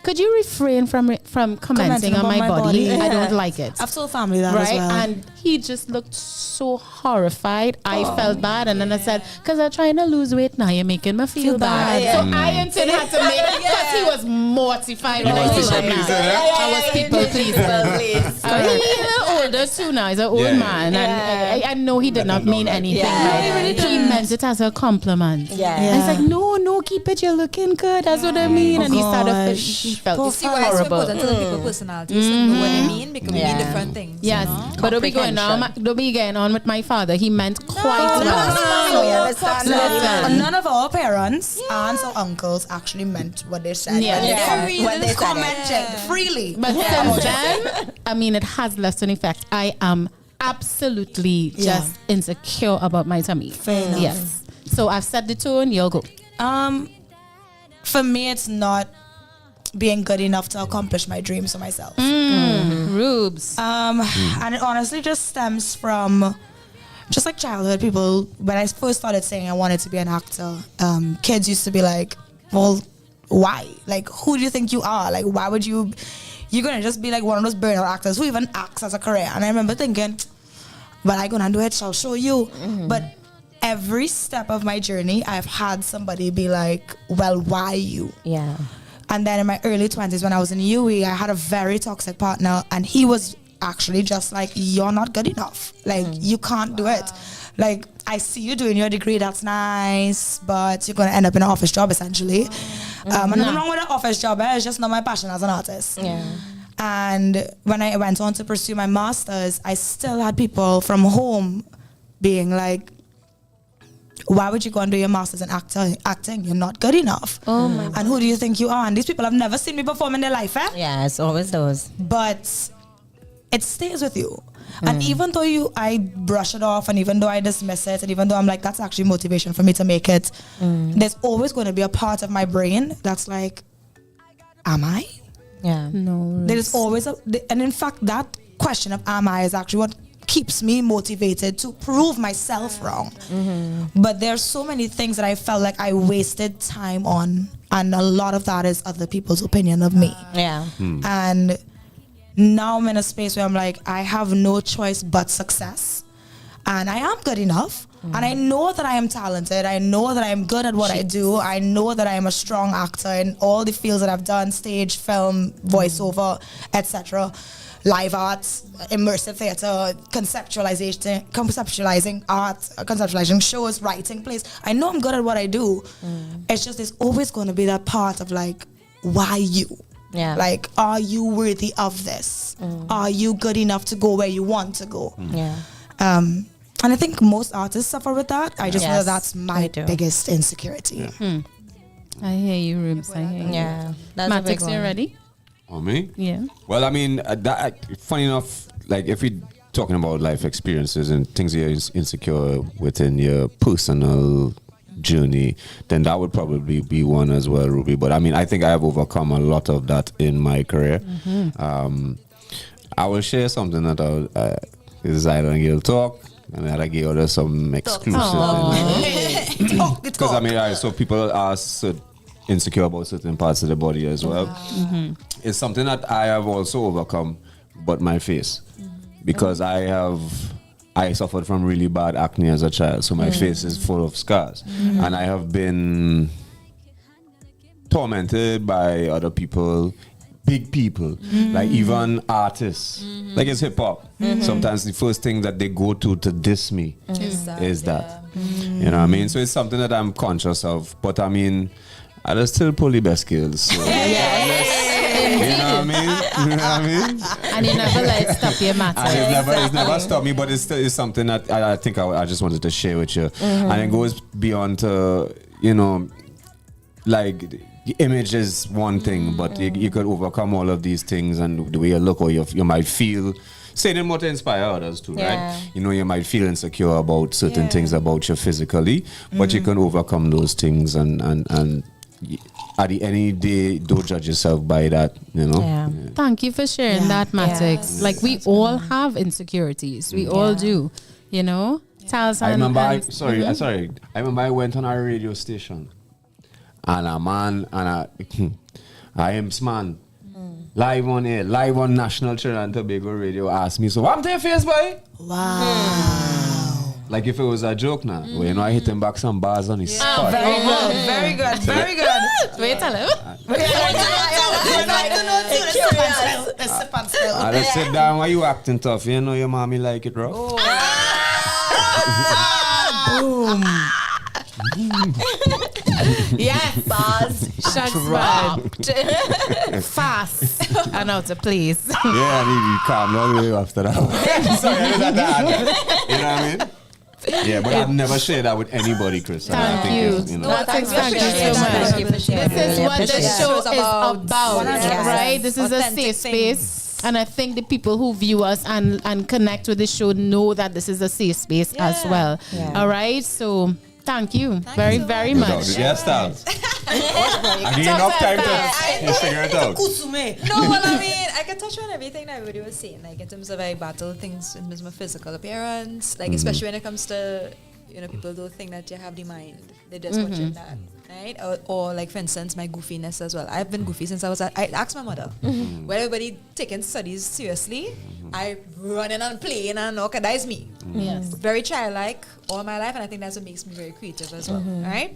could you refrain from commenting on my body? I don't like it. I've told family that as well. And he just looked so horrified. I felt bad, and then I said, because I'm trying to lose weight now, you're making me feel bad. Yeah. So I in turn had to make, because he was mortified when I said that. I was people pleasing. He's older too now. He's an old man, and I know he did not mean anything. He meant it as a compliment. And it's like, no, keep it. You're looking good. That's what I mean. And he started. He felt You see why it's so important to the people personalities to know what they mean, because we mean different things. Yes, you know? but don't be going on with my father. He meant quite well. None of our parents, aunts or uncles actually meant what they said. When they commented freely. But since then, I mean, it has left an effect. I am absolutely just insecure about my tummy. Fair enough. Yes. So I've set the tone. You'll go. For me, it's not being good enough to accomplish my dreams for myself. Rubes. And it honestly just stems from just like childhood. People, when I first started saying I wanted to be an actor, kids used to be like, well, why? Like, who do you think you are? Like, why would you're gonna just be like one of those burnout actors who even acts as a career? And I remember thinking, well, I'm gonna do it, I'll show you. But every step of my journey, I've had somebody be like, well, why you? Yeah. And then in my early 20s, when I was in UE, I had a very toxic partner, and he was actually just like, you're not good enough. Like, you can't do it. Like, I see you doing your degree, that's nice, but you're going to end up in an office job, essentially. And nothing wrong with an office job, it's just not my passion as an artist. And when I went on to pursue my master's, I still had people from home being like, why would you go and do your master's in acting? You're not good enough. Oh my God. And who do you think you are? And these people have never seen me perform in their life, eh? Yeah, it's always those. But it stays with you. And even though I brush it off, and even though I dismiss it, and even though I'm like, that's actually motivation for me to make it, there's always going to be a part of my brain that's like, am I? Yeah. No. There's always and in fact, that question of am I is actually what keeps me motivated to prove myself wrong. But there's so many things that I felt like I wasted time on, and a lot of that is other people's opinion of me. And now I'm in a space where I'm like, I have no choice but success, and I am good enough. And I know that I am talented. I know that I am good at what I do. I know that I am a strong actor in all the fields that I've done: stage, film, voiceover, etc. Live arts, immersive theater, conceptualizing art, conceptualizing shows, writing plays. I know I'm good at what I do. It's just there's always going to be that part of like, why you? Yeah. Like, are you worthy of this? Are you good enough to go where you want to go? Yeah. And I think most artists suffer with that. I just know that's my biggest insecurity. I hear you, Rubes. I hear you. Yeah. That's a big Matix, you one. ready? Oh, me? Yeah. Well, I mean, funny enough, like if we're talking about life experiences and things you're insecure within your personal journey, then that would probably be one as well, Ruby. But I mean, I think I have overcome a lot of that in my career. I will share something that this is Island Girl Talk, and that I gave her some exclusive. Because I mean, so people are insecure about certain parts of the body as well. It's something that I have also overcome, but my face, because I suffered from really bad acne as a child, so my face is full of scars, and I have been tormented by other people, big people, like even artists, like it's hip hop. Sometimes the first thing that they go to diss me is that. You know what I mean? So it's something that I'm conscious of, but I mean, I just still pull the best skills. So. You know what I mean? You know what I mean? And you never let it stop your matter. It's never stopped me, but it's something that I think I just wanted to share with you. And it goes beyond to, you know, like the image is one thing, but you could overcome all of these things, and the way you look, or you might feel, saying more to inspire others too, right? You know, you might feel insecure about certain things about you physically, but you can overcome those things, and at the end of the day, don't judge yourself by that, you know. Thank you for sharing that, Matix. Like, we all have insecurities. We all do, you know. I remember I remember I went on a radio station, and a man, and I am man. Live on air, live on National Trinidad and Tobago Radio. Ask me, so I'm to your face, boy. Wow. Like if it was a joke now, well, you know, I hit him back some bars on his spot. Very good, very good, very good. Wait, tell him. Let's sit down. Why you acting tough? You know your mommy like it, bro. Boom. Yes. Bars. Shots dropped. Fast. I know to please. Yeah, I need to calm down the way after that. Sorry, I did that. You know what I mean? Yeah, but I've never shared that with anybody, Chris. Thank you. Thank you so much. This is what the show is about, right? This is a safe space. And I think the people who view us and connect with the show know that this is a safe space as well. Yeah. All right? So thank you very, very much. Yes, Styles. I need enough time to figure it out. No, well, I mean, I can touch on everything that everybody was saying, like in terms of I battle things in terms of physical appearance, like especially when it comes to, you know, people don't think that you have the mind. They're just watching that, right? Or like, for instance, my goofiness as well. I've been goofy since I asked my mother, when everybody taking studies seriously, I running and playing and okay, that is me. Yes. Very childlike all my life, and I think that's what makes me very creative as well, right?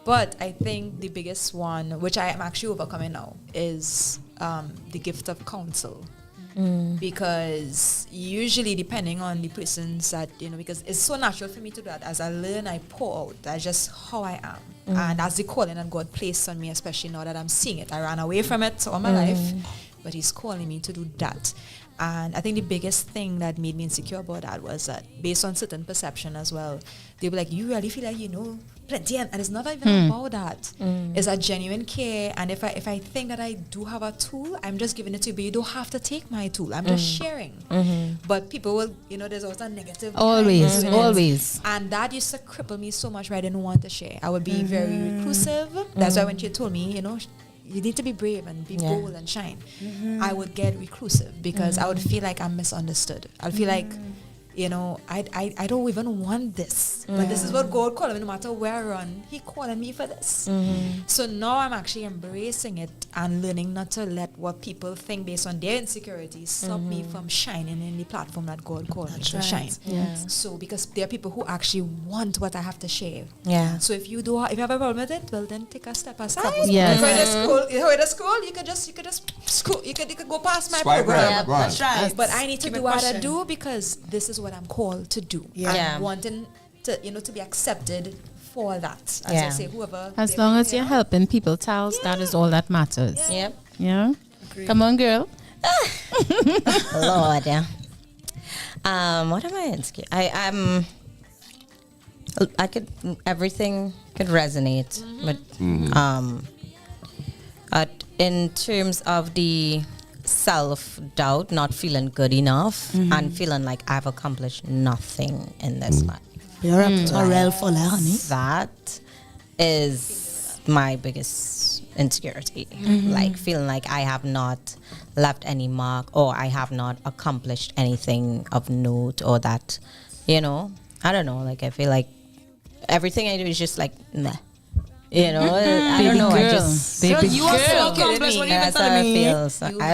But I think the biggest one, which I am actually overcoming now, is the gift of counsel. Because usually, depending on the persons that, you know, because it's so natural for me to do that. As I learn, I pour out. That's just how I am. And that's the calling that God placed on me, especially now that I'm seeing it. I ran away from it all my life, but He's calling me to do that. And I think the biggest thing that made me insecure about that was that based on certain perception as well, they were like, you really feel like you know plenty, and it's not even about that. It's a genuine care, and if I think that I do have a tool, I'm just giving it to you, but you don't have to take my tool. I'm just sharing. But people will, you know, there's always a negative. Always. And that used to cripple me so much where I didn't want to share. I would be very reclusive. That's why when she told me, you know, you need to be brave and be bold and shine, I would get reclusive because I would feel like I'm misunderstood. I'd feel like, you know, I don't even want this, but this is what God called me. No matter where I run, He calling me for this. So now I'm actually embracing it and learning not to let what people think based on their insecurities stop me from shining in the platform that God called me to shine. So because there are people who actually want what I have to share. So if you have a problem with it, well then take a step aside. If I just scroll, you could scroll. You could go past my program. That's right. But I need to do what I do because this is what I'm called to do. I'm wanting to, you know, to be accepted for that. As I say, whoever. As long as you're helping people, Tals, that is all that matters. Yeah. Come on, girl. Lord, yeah. What am I insecure? Everything could resonate, but in terms of the self-doubt, not feeling good enough, and feeling like I've accomplished nothing in this life. You're up to a real full, honey. That is my biggest insecurity. Like feeling like I have not left any mark, or I have not accomplished anything of note, or that, you know, I don't know, like I feel like everything I do is just like, meh. You know, I don't know. I just you are so accomplished when you've been telling me. I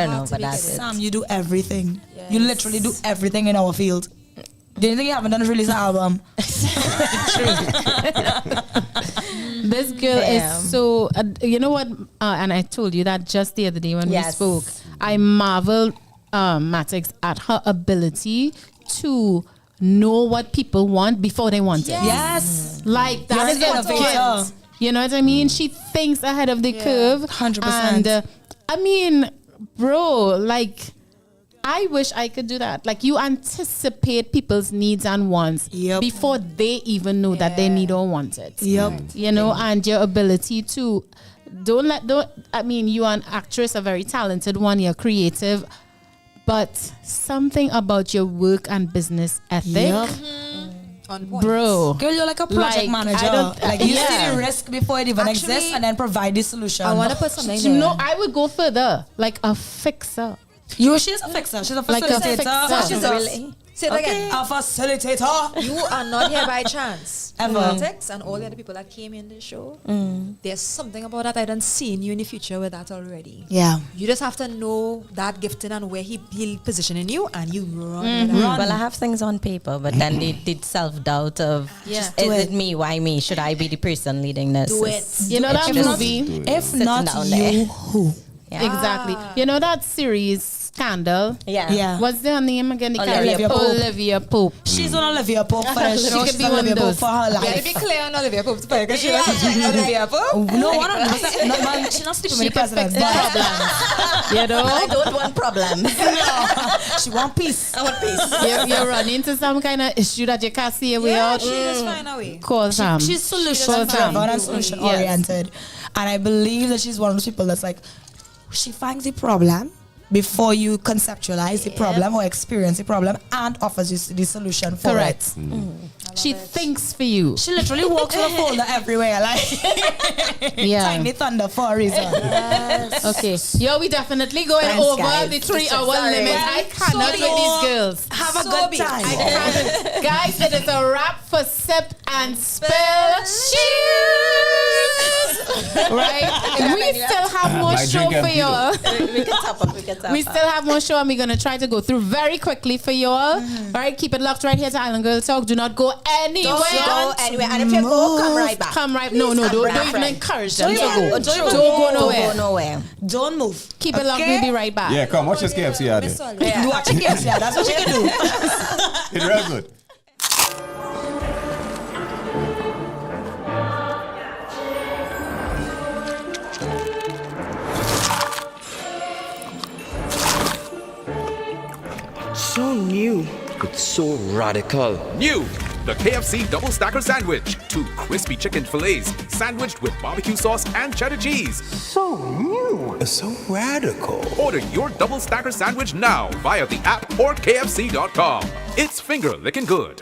don't know, but that's it. Sam, you do everything. Yes. You literally do everything in our field. The only thing you haven't done is release an album. This girl is so. You know what? And I told you that just the other day when we spoke. I marveled, Matix, at her ability to know what people want before they want it. Yes. Like that is a gift. You know what I mean? She thinks ahead of the curve. 100%. And I mean, bro, like, I wish I could do that. Like, you anticipate people's needs and wants before they even know that they need or want it. You know, and your ability to I mean, you're an actress, a very talented one, you're creative, but something about your work and business ethic. Bro, girl, you're like a project manager. Like you see the risk before it even exists, and then provide the solution. I want to put something there. No, I would go further, like a fixer. She's a fixer. She's a facilitator. Like a fixer. Say it again. A facilitator. You are not here by chance. Ever. Politics and all the other people that came in the show. There's something about that I done seen you in the future with that already. Yeah. You just have to know that gifting and where he'll positioning you, and you run. Well, I have things on paper, but then they did self-doubt of, is it me? Why me? Should I be the person leading this? Do it. You know that movie? If not you, who? Yeah. Exactly. You know that series Scandal? Yeah. What's their name again? Olivia Pope. She's on Olivia Pope for the show. She's Olivia Pope for her life. Better be clear on Olivia Pope because she was Olivia Pope. No, 100%. No, man, she's not sleeping with the president. You know? I don't want problems. No. She want peace. I want peace. You're running into some kind of issue that you can't see a way out. She just find a way. Call Sam. She's solution driven and solution oriented. And I believe that she's one of those people that's like, she finds the problem before you conceptualize the problem or experience the problem and offers you the solution for it. She thinks for you. She literally walks with a folder everywhere, like Tiny Thunder for a reason. Yes. Okay. Yo, we definitely going Thanks, over guys. the 3 hour Sorry. limit. I cannot with these girls. Have a good time. I can't. Guys, it is a wrap for Sip and Spill. Cheers! Right? We still have more show for y'all. We can top up. We still have more show, and we're going to try to go through very quickly for y'all. All right, keep it locked right here to Island Girls Talk. Do not go anywhere. Don't go anywhere. And if you go, come right back. Come right. No, don't even encourage them to go. Don't go nowhere. Don't move. Keep it locked. We'll be right back. Yeah, come watch this KFC out there. You watch KFC, yeah, that's what you can do. It's real good. So new, but so radical. New! The KFC Double Stacker Sandwich. 2 crispy chicken fillets sandwiched with barbecue sauce and cheddar cheese. So new, so radical. Order your Double Stacker Sandwich now via the app or KFC.com. It's finger licking good.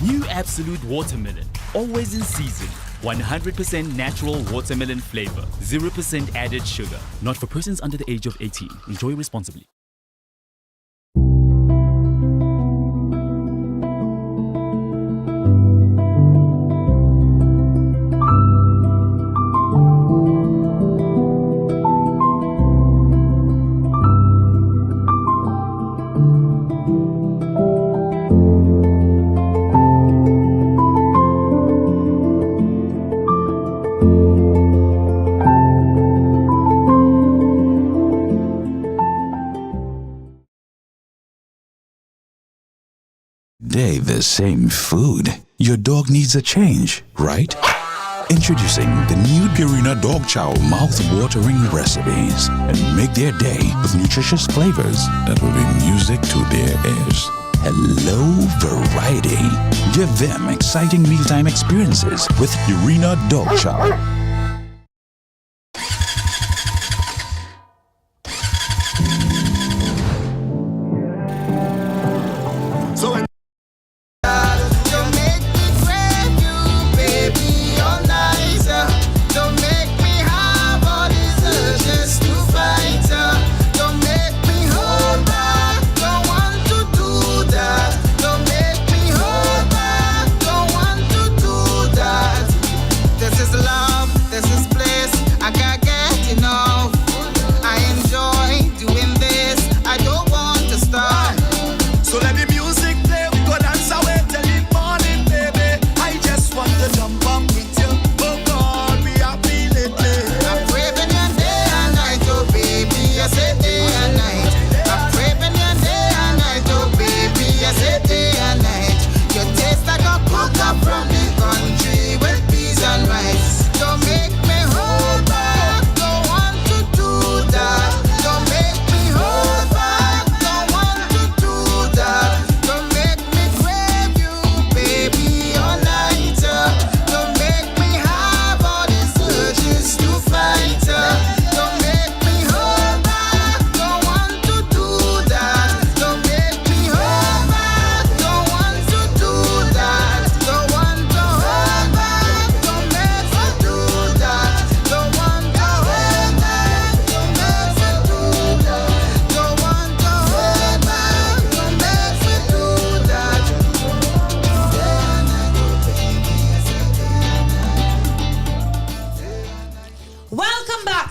New Absolute Watermelon, always in season. 100% natural watermelon flavor, 0% added sugar. Not for persons under the age of 18. Enjoy responsibly. Day the same food. Your dog needs a change, right? Introducing the new Purina Dog Chow mouth-watering recipes, and make their day with nutritious flavors that will be music to their ears. Hello, variety. Give them exciting mealtime experiences with Purina Dog Chow. This is love.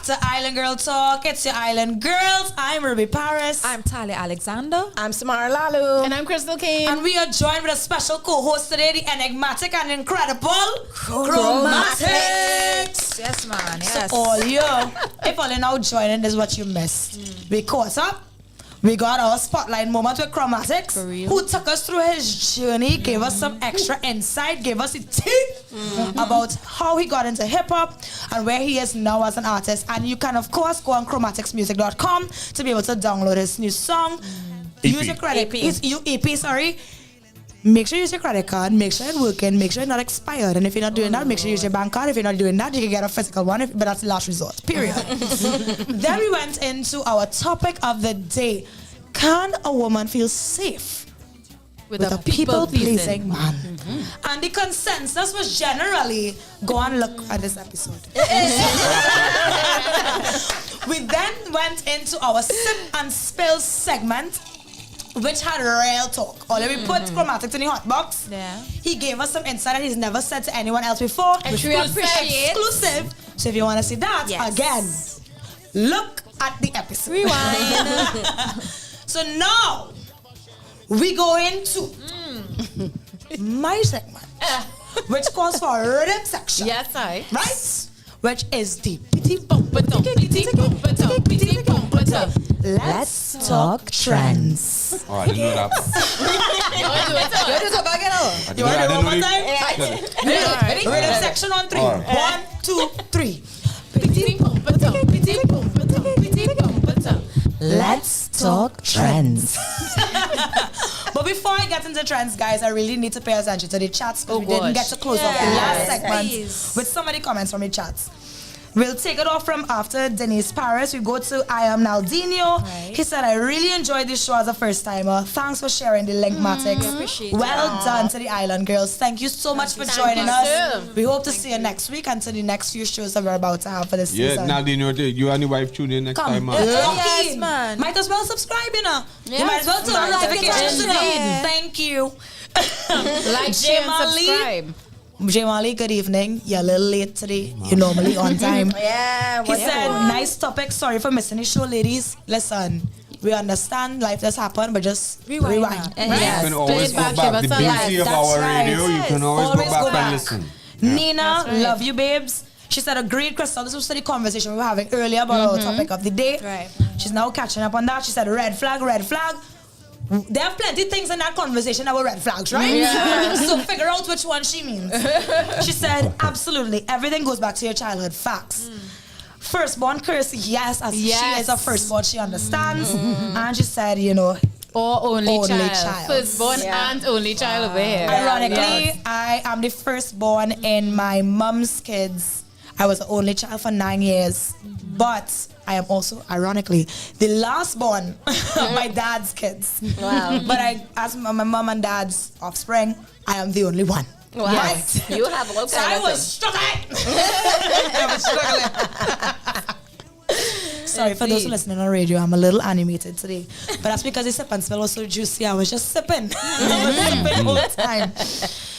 to Island Girl Talk. It's your Island Girls. I'm Ruby Paris. I'm Talia Alexander. I'm Samara Lalu. And I'm Crystal Kane. And we are joined with a special co-host today, the enigmatic and incredible Chromatics. Yes, man. Yes. So all you, if all you now joining, this is what you missed. We caught up. We got our spotlight moment with Chromatics, who took us through his journey, gave us some extra insight, gave us the tea about how he got into hip-hop and where he is now as an artist. And you can, of course, go on chromaticsmusic.com to be able to download his new song. Use your credit. EP, sorry. Make sure you use your credit card. Make sure it's working. Make sure it's not expired. And if you're not doing that, make sure you use your bank card. If you're not doing that, you can get a physical one. But that's the last resort. Period. Then we went into our topic of the day. Can a woman feel safe with a people-pleasing man? And the consensus was generally, go and look at this episode. We then went into our sip and spill segment, which had real talk. We put Chromatics in the hot box. Yeah. He gave us some insight that he's never said to anyone else before. Which we appreciate. Exclusive. So if you want to see that, again, look at the episode. Rewind. So now, we go into my segment, which calls for a rhythm section. Yes, I. Right? Which is the Let's Talk Trends. Oh, I didn't know that. You want to do it one more time? Ready? Rhythm section on 3. 1, 2, 3. Let's talk trends. But before I get into trends, guys, I really need to pay attention to the chats because we didn't get to close off the last segment with so many comments from the chats. We'll take it off from after Denise Paris. We go to I Am Naldinho. Right. He said, I really enjoyed this show as a first timer. Thanks for sharing the Linkmatics. Well done to the Island Girls. Thank you so much for joining us. We hope to see you next week and to the next few shows that we're about to have for this season. Yeah, Naldinho, you and your wife tune in next time. Yes, man. Might as well subscribe, you know. Yes, you might as well turn on notifications, you know. Thank you. Like, share, and subscribe. Jamali, good evening. You're a little late today. You're normally on time. He said, nice topic. Sorry for missing the show, ladies. Listen, we understand life does happen, but just rewind. Right? Yes. You can always go back. The beauty of our radio, you can always go back and listen. Nina, love you, babes. She said, agreed, Crystal. This was the conversation we were having earlier about our topic of the day. Right. She's now catching up on that. She said, red flag, red flag. There are plenty of things in that conversation that were red flags, right? Yeah. So figure out which one she means. She said, absolutely, everything goes back to your childhood. Facts. Firstborn curse, yes, as she is a firstborn, she understands. And she said, you know, or only child. Firstborn and only child over here. Ironically, I am the firstborn in my mom's kids. I was the only child for 9 years. But I am also, ironically, the last born of my dad's kids. Wow. But as my mom and dad's offspring, I am the only one. Wow. Yes. You have a so I was struggling. Sorry for those who listening on radio, I'm a little animated today. But that's because the sip and spill was so juicy, I was just sipping. I was sipping all the time.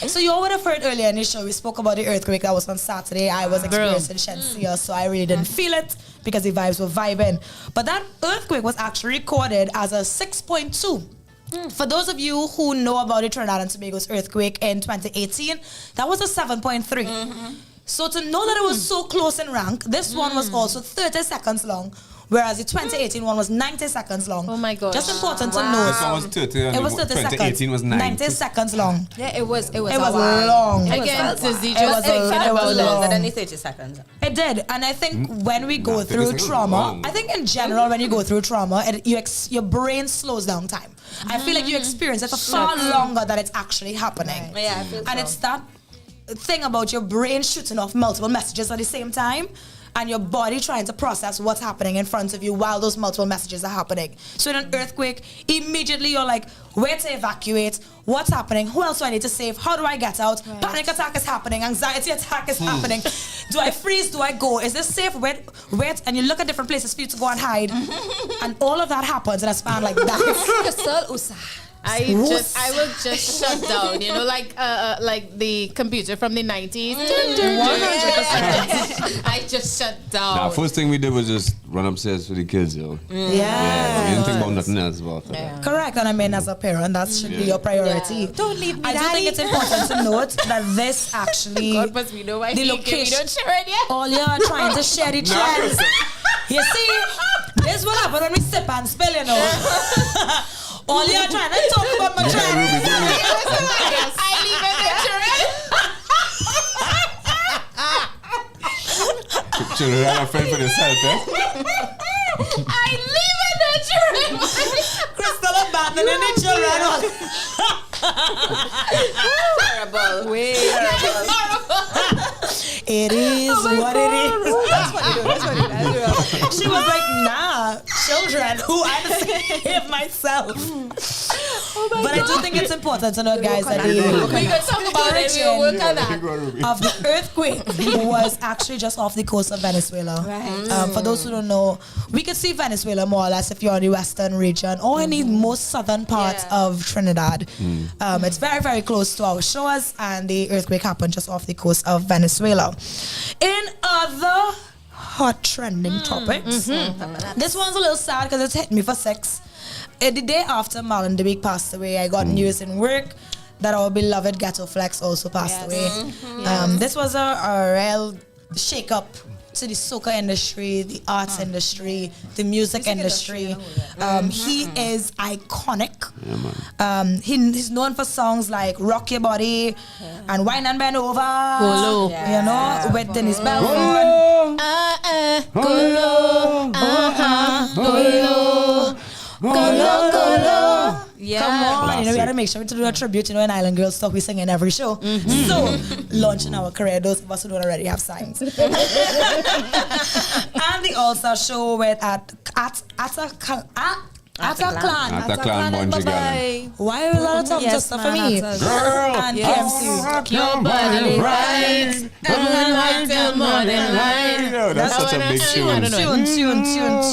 So you all would have heard earlier in the show, we spoke about the earthquake that was on Saturday. I was experiencing Shensia, so I really didn't feel it because the vibes were vibing. But that earthquake was actually recorded as a 6.2. For those of you who know about the Trinidad and Tobago's earthquake in 2018, that was a 7.3. So to know that it was so close in rank, this one was also 30 seconds long, whereas the 2018 one was 90 seconds long. Oh my God. Just important to know. This one was 30 and it was 30 2018 was 90 seconds long. Yeah, it was long. Again, it was longer than the 30 seconds. It did. And I think when we go through trauma, I think in general when you go through trauma, your brain slows down time. I feel like you experience it for far longer than it's actually happening. Yeah, I feel and it's that thing about your brain shooting off multiple messages at the same time and your body trying to process what's happening in front of you while those multiple messages are happening. So in an earthquake, immediately you're like, where to evacuate? What's happening? Who else do I need to save? How do I get out? Right. Panic attack is happening. Anxiety attack is happening. Do I freeze? Do I go? Is this safe? Wait. And you look at different places for you to go and hide. And all of that happens in a span like that. I will just shut down, you know, like the computer from the 90s. 100%. I just shut down. Now, first thing we did was just run upstairs for the kids, yo. Yeah. We didn't think about nothing else about that. Correct, and I mean, as a parent, that should be your priority. Don't leave me, I do think it's important to note that this actually, God, but we know why the we location, don't share it yet. all you're trying to share the trends. You see, this is what happens when we sip and spill, you know. All you're trying to talk about my trends. I leave it at Children are afraid for themselves, eh? I leave it at your Crystal abandoning the children. Terrible. It is what it is. That's what you do. She was like, nah, children who I save myself. But I do think it's important to know, guys, that we can talk about it. We'll work on that. Of the earthquake was actually just off the coast of Venezuela. Right. For those who don't know, we can see Venezuela more or less if you're in the western region or in the most southern part of Trinidad. It's very, very close to our shores, and the earthquake happened just off the coast of Venezuela. In other hot trending topics, this one's a little sad because it's hit me for 6. The day after Marlon DeBeek passed away, I got news in work that our beloved Ghetto Flex also passed away. This was a real shake-up to the soca industry, the arts industry, the music industry. He is iconic. He's known for songs like Rock Your Body and Wine and Bend Over. Golo. You know, with Dennis Belford. Golo. Golo. Golo, golo. Yeah. Come on, you know, we had to make sure to do a tribute, you know, in Island Girls talk, we sing in every show. So, launching our career, those of us who don't already have signs. And the All-Star show with Ataclan Bungie. Why are a lot of tongue just for me? Girl, and KMC. Your body right. Right till morning light. That's such a big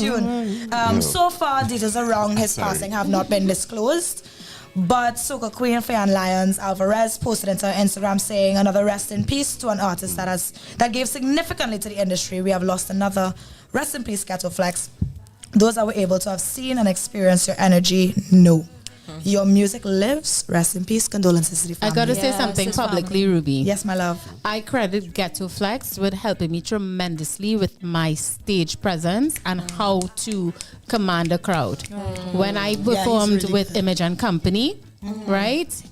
tune. So far, details around his passing have not been disclosed. But Soca Queen Fayan Lyons Alvarez posted into her Instagram saying, another rest in peace to an artist that gave significantly to the industry. We have lost another. Rest in peace, Ghetto Flex. Those that were able to have seen and experienced your energy know. Your music lives. Rest in peace. Condolences to the family. I gotta say something publicly, Ruby. Yes, my love. I credit Ghetto Flex with helping me tremendously with my stage presence and how to command a crowd. When I performed with Image and Company, right?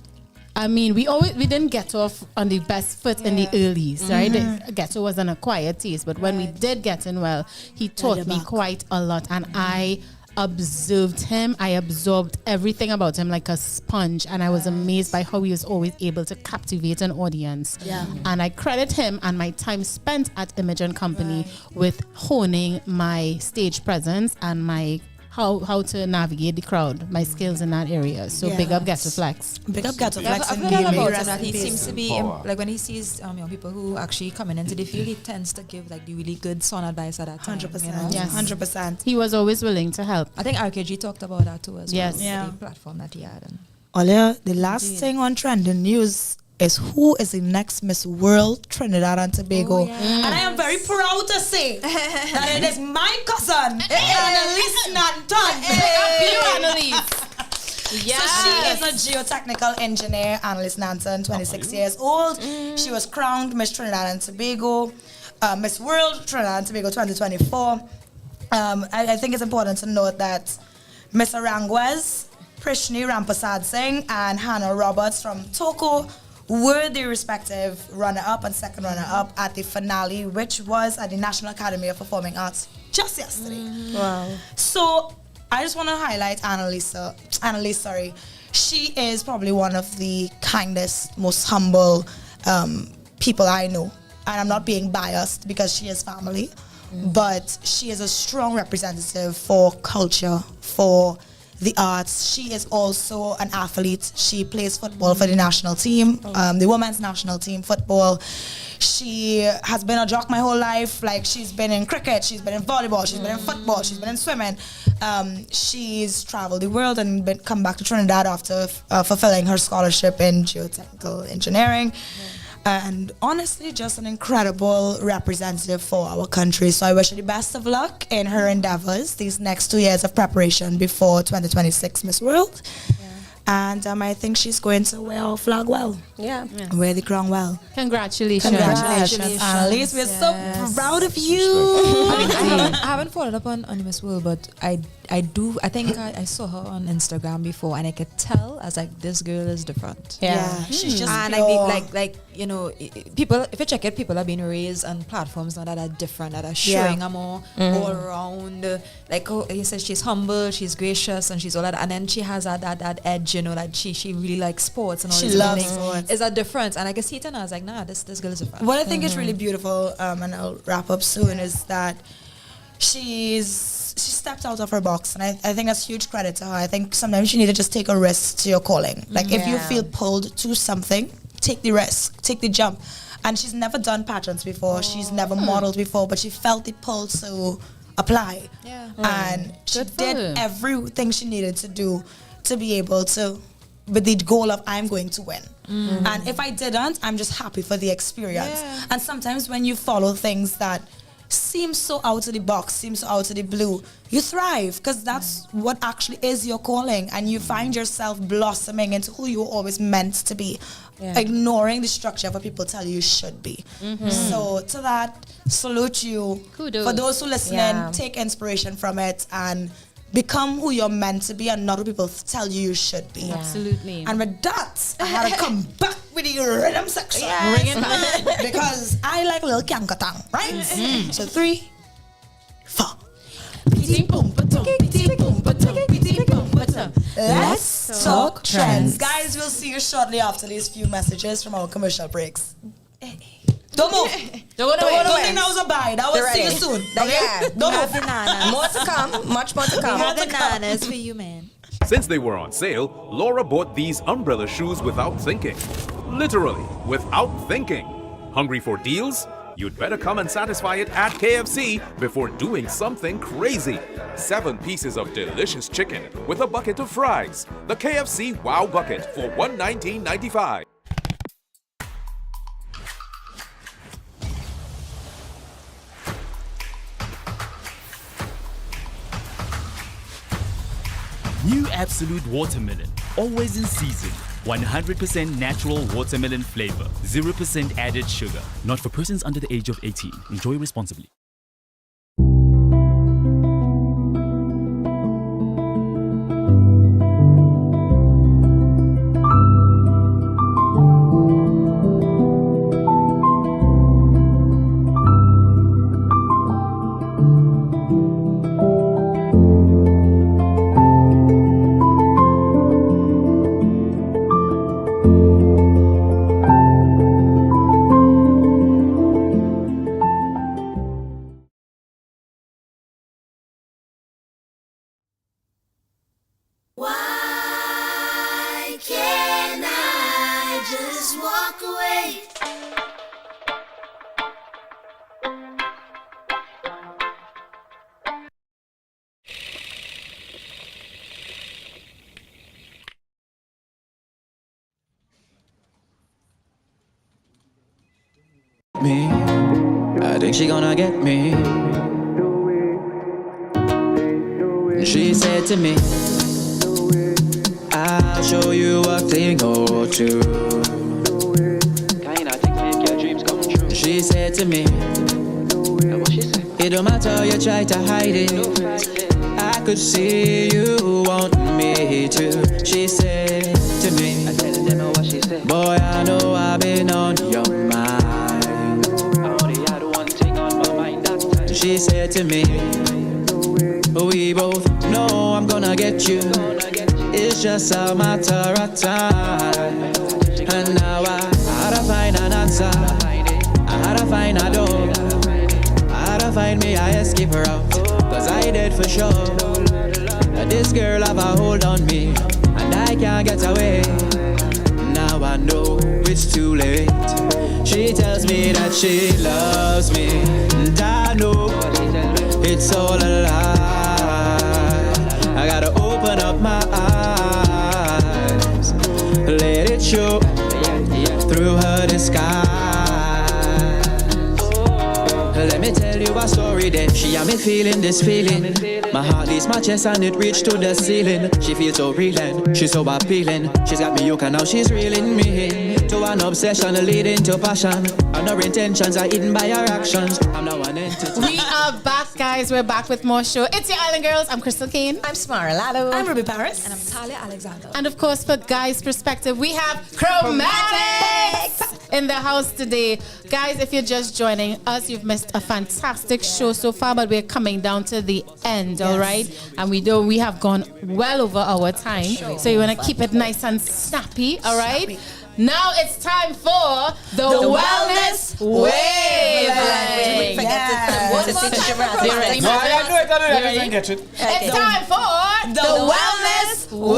I mean, we didn't get off on the best foot in the earlies, right? Ghetto was an acquired taste, but when we did get in well, he taught me quite a lot, and I observed him. I absorbed everything about him like a sponge, and I was amazed by how he was always able to captivate an audience. And I credit him and my time spent at Image and Company with honing my stage presence and my how to navigate the crowd, my skills in that area. So big up Ghetto Flex. Big up Ghetto Flex. I've heard about him that he seems to be like when he sees young people who actually coming into the field, he tends to give like the really good sound advice at that time. 100%. You know? Yes. 100%. He was always willing to help. I think RKG talked about that too as Yes. well. Yeah. The platform that he had. Olia, the last thing on trending news is who is the next Miss World Trinidad and Tobago. And I am very proud to say that it is my cousin, Annalise Nanton. Yes. So she is a geotechnical engineer, Annalise Nanton, 26 years old. She was crowned Miss Trinidad and Tobago, Miss World Trinidad and Tobago 2024. I think it's important to note that Miss Aranguez, Prishni Rampasad Singh, and Hannah Roberts from Toko were the respective runner-up and second runner-up at the finale, which was at the National Academy of Performing Arts just yesterday. Wow. So I just want to highlight Annalise. She is probably one of the kindest, most humble people I know. And I'm not being biased because she is family, but she is a strong representative for culture, for the arts. She is also an athlete. She plays football for the national team, the women's national team football. She has been a jock my whole life. Like, she's been in cricket, she's been in volleyball, she's been in football, she's been in swimming. She's traveled the world and come back to Trinidad after fulfilling her scholarship in geotechnical engineering. And honestly, just an incredible representative for our country. So I wish her the best of luck in her endeavors these next 2 years of preparation before 2026 Miss World. And I think she's going to wear our flag well. Yeah. Wear the crown well. Congratulations. Annalise. We're so proud of you. I haven't followed up on Miss World, but I think I saw her on Instagram before, and I could tell, I was like, this girl is different. Yeah. She's just and pure. like you know, people, if you check it, people are being raised on platforms now that are different, that are showing a more all around, like, you said, she's humble, she's gracious, and she's all that, and then she has that edge, you know, that she really likes sports and all She this loves thing. sports. It's a difference, and I can see it, and I was like, nah, this girl is different. What I think is really beautiful, and I'll wrap up soon, is that she stepped out of her box, and I think that's huge credit to her. I think sometimes you need to just take a risk to your calling. Like, if you feel pulled to something, take the risk, take the jump. And she's never done pageants before, she's never modeled before, but she felt the pull to apply. And she did everything she needed to do to be able to, with the goal of, I'm going to win. And if I didn't, I'm just happy for the experience. And sometimes when you follow things that seem so out of the box, seem so out of the blue, you thrive, because that's what actually is your calling, and you find yourself blossoming into who you were always meant to be, ignoring the structure of what people tell you should be. So to that, salute you. Kudos. For those who listening, take inspiration from it and become who you're meant to be, and not what people tell you should be. Absolutely. And with that, I had to come back with the rhythm section. Bring it back. Because I like little kankatang, right? So 3, 4. Let's talk trends. Guys, we'll see you shortly after these few messages from our commercial breaks. Don't move. Don't think that was a bye. That was see you soon. Yeah. Don't move. More to come. Much more to come. We have bananas for you, man. Since they were on sale, Laura bought these umbrella shoes without thinking. Literally, without thinking. Hungry for deals? You'd better come and satisfy it at KFC before doing something crazy. 7 pieces of delicious chicken with a bucket of fries. The KFC Wow Bucket for $119.95. New Absolute Watermelon, always in season. 100% natural watermelon flavor, 0% added sugar. Not for persons under the age of 18. Enjoy responsibly. Why can't I just walk away? Me, I think she gonna get me. She said to me, I'll show you a thing or two. Kind of things make your dreams come true. She said to me, it don't matter you try to hide it, I could see you want me to. She said to me, boy, I know I've been on your mind. I only had one thing on my mind that time. She said to me, we both know I'm gonna get you. It's just a matter of time. And now I had to find an answer. I had to find a door. I had to find me, I escape her out. Cause I did for sure. This girl have a hold on me, and I can't get away. Now I I know it's too late. She tells me that she loves me, and I know it's all a lie. I gotta open up my eyes, let it show through her disguise. Let me tell you a story then. She had me feeling this feeling. My heart leaves my chest and it reached to the ceiling. She feels so real and she's so appealing. She's got me hooked and now she's reeling me in to an obsession leading to passion. And her intentions are hidden by her actions. I'm now an entity. We are back, guys. We're back with more show. It's your Island Girls. I'm Crystal Kane. I'm Smara Lalo. I'm Ruby Paris. And I'm Talia Alexander. And of course, for guys' perspective, we have Chromatics in the house today. Guys, if you're just joining us, you've missed a fantastic show so far, but we're coming down to the end, all right? And we have gone well over our time, so you want to keep it nice and snappy, all right? Now it's time for the Wellness Wavelength. It's time for the Wellness Wavelength.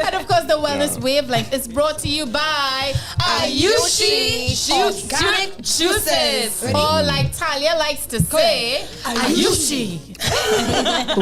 And of course, the Wellness Wavelength is brought to you by Ayushi Organic Juices. Or like Talia likes to say, Ayushi.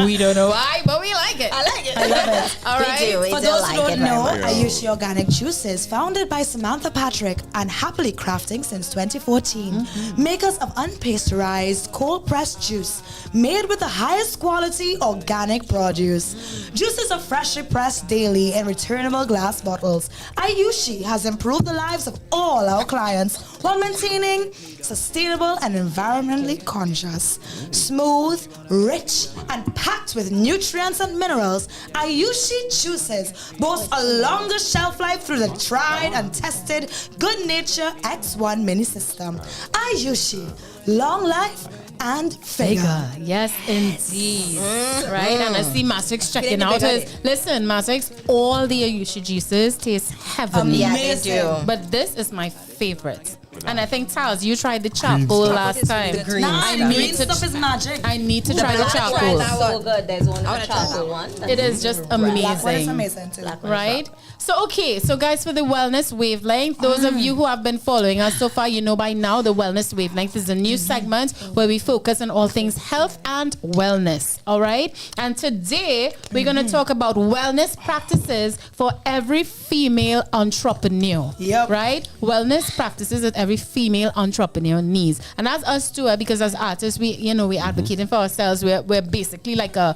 We don't know why, but we like it. I like it. I love it. All right. We For do those like who don't it know, very much. Ayushi Organic Juices, founded by Samantha Patrick and happily crafting since 2014, makers of unpasteurized, cold-pressed juice made with the highest quality organic produce. Juices are freshly pressed daily in returnable glass bottles. Ayushi has improved the lives of all our clients while maintaining sustainable and environmentally conscious. Smooth, rich, and packed with nutrients and minerals, Ayushi juices boast a longer shelf life through the tried and tested Good Nature X1 mini system. Ayushi, long life and figure. Yes, indeed. Right? And I see Matrix checking out his. Listen, Matrix, all the Ayushi juices taste heavenly. Yeah, they do. But this is my favorite. And I think, Charles, you tried the charcoal last time. The green stuff is magic. I need to try the charcoal. So good. There's one charcoal one. It is just amazing. It's amazing too. Right? So, okay. So, guys, for the Wellness Wavelength, those of you who have been following us so far, you know by now the Wellness Wavelength is a new segment where we focus on all things health and wellness. All right? And today, we're going to talk about wellness practices for every female entrepreneur. Yep. Right? Wellness practices that every female entrepreneur needs. And as us too, because as artists, we advocating for ourselves. We're basically like a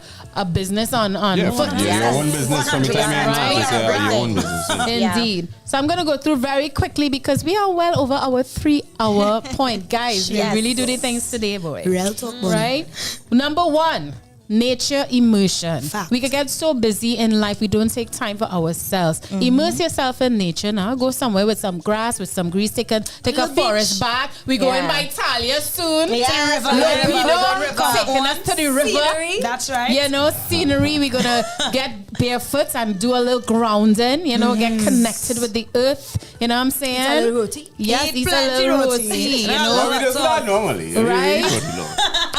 business on foot. Your own business from the time you're an artist, your own business. Indeed. So I'm going to go through very quickly because we are well over our 3-hour point. Guys, we really do the things today, boy. Real talk, boy. Right? Number 1. Nature immersion. Fact. We can get so busy in life, we don't take time for ourselves. Immerse yourself in nature now. Go somewhere with some grass, with some grease. Take a forest bath. We going by Talia soon. To the river. Taking us to the river. Scenery. That's right. You know, scenery. We're gonna get barefoot and do a little grounding. You know, get connected with the earth. You know what I'm saying? Eat a little roti. Yes, Eat eat a plenty little roti. roti. You No, know, we just not normally. Right?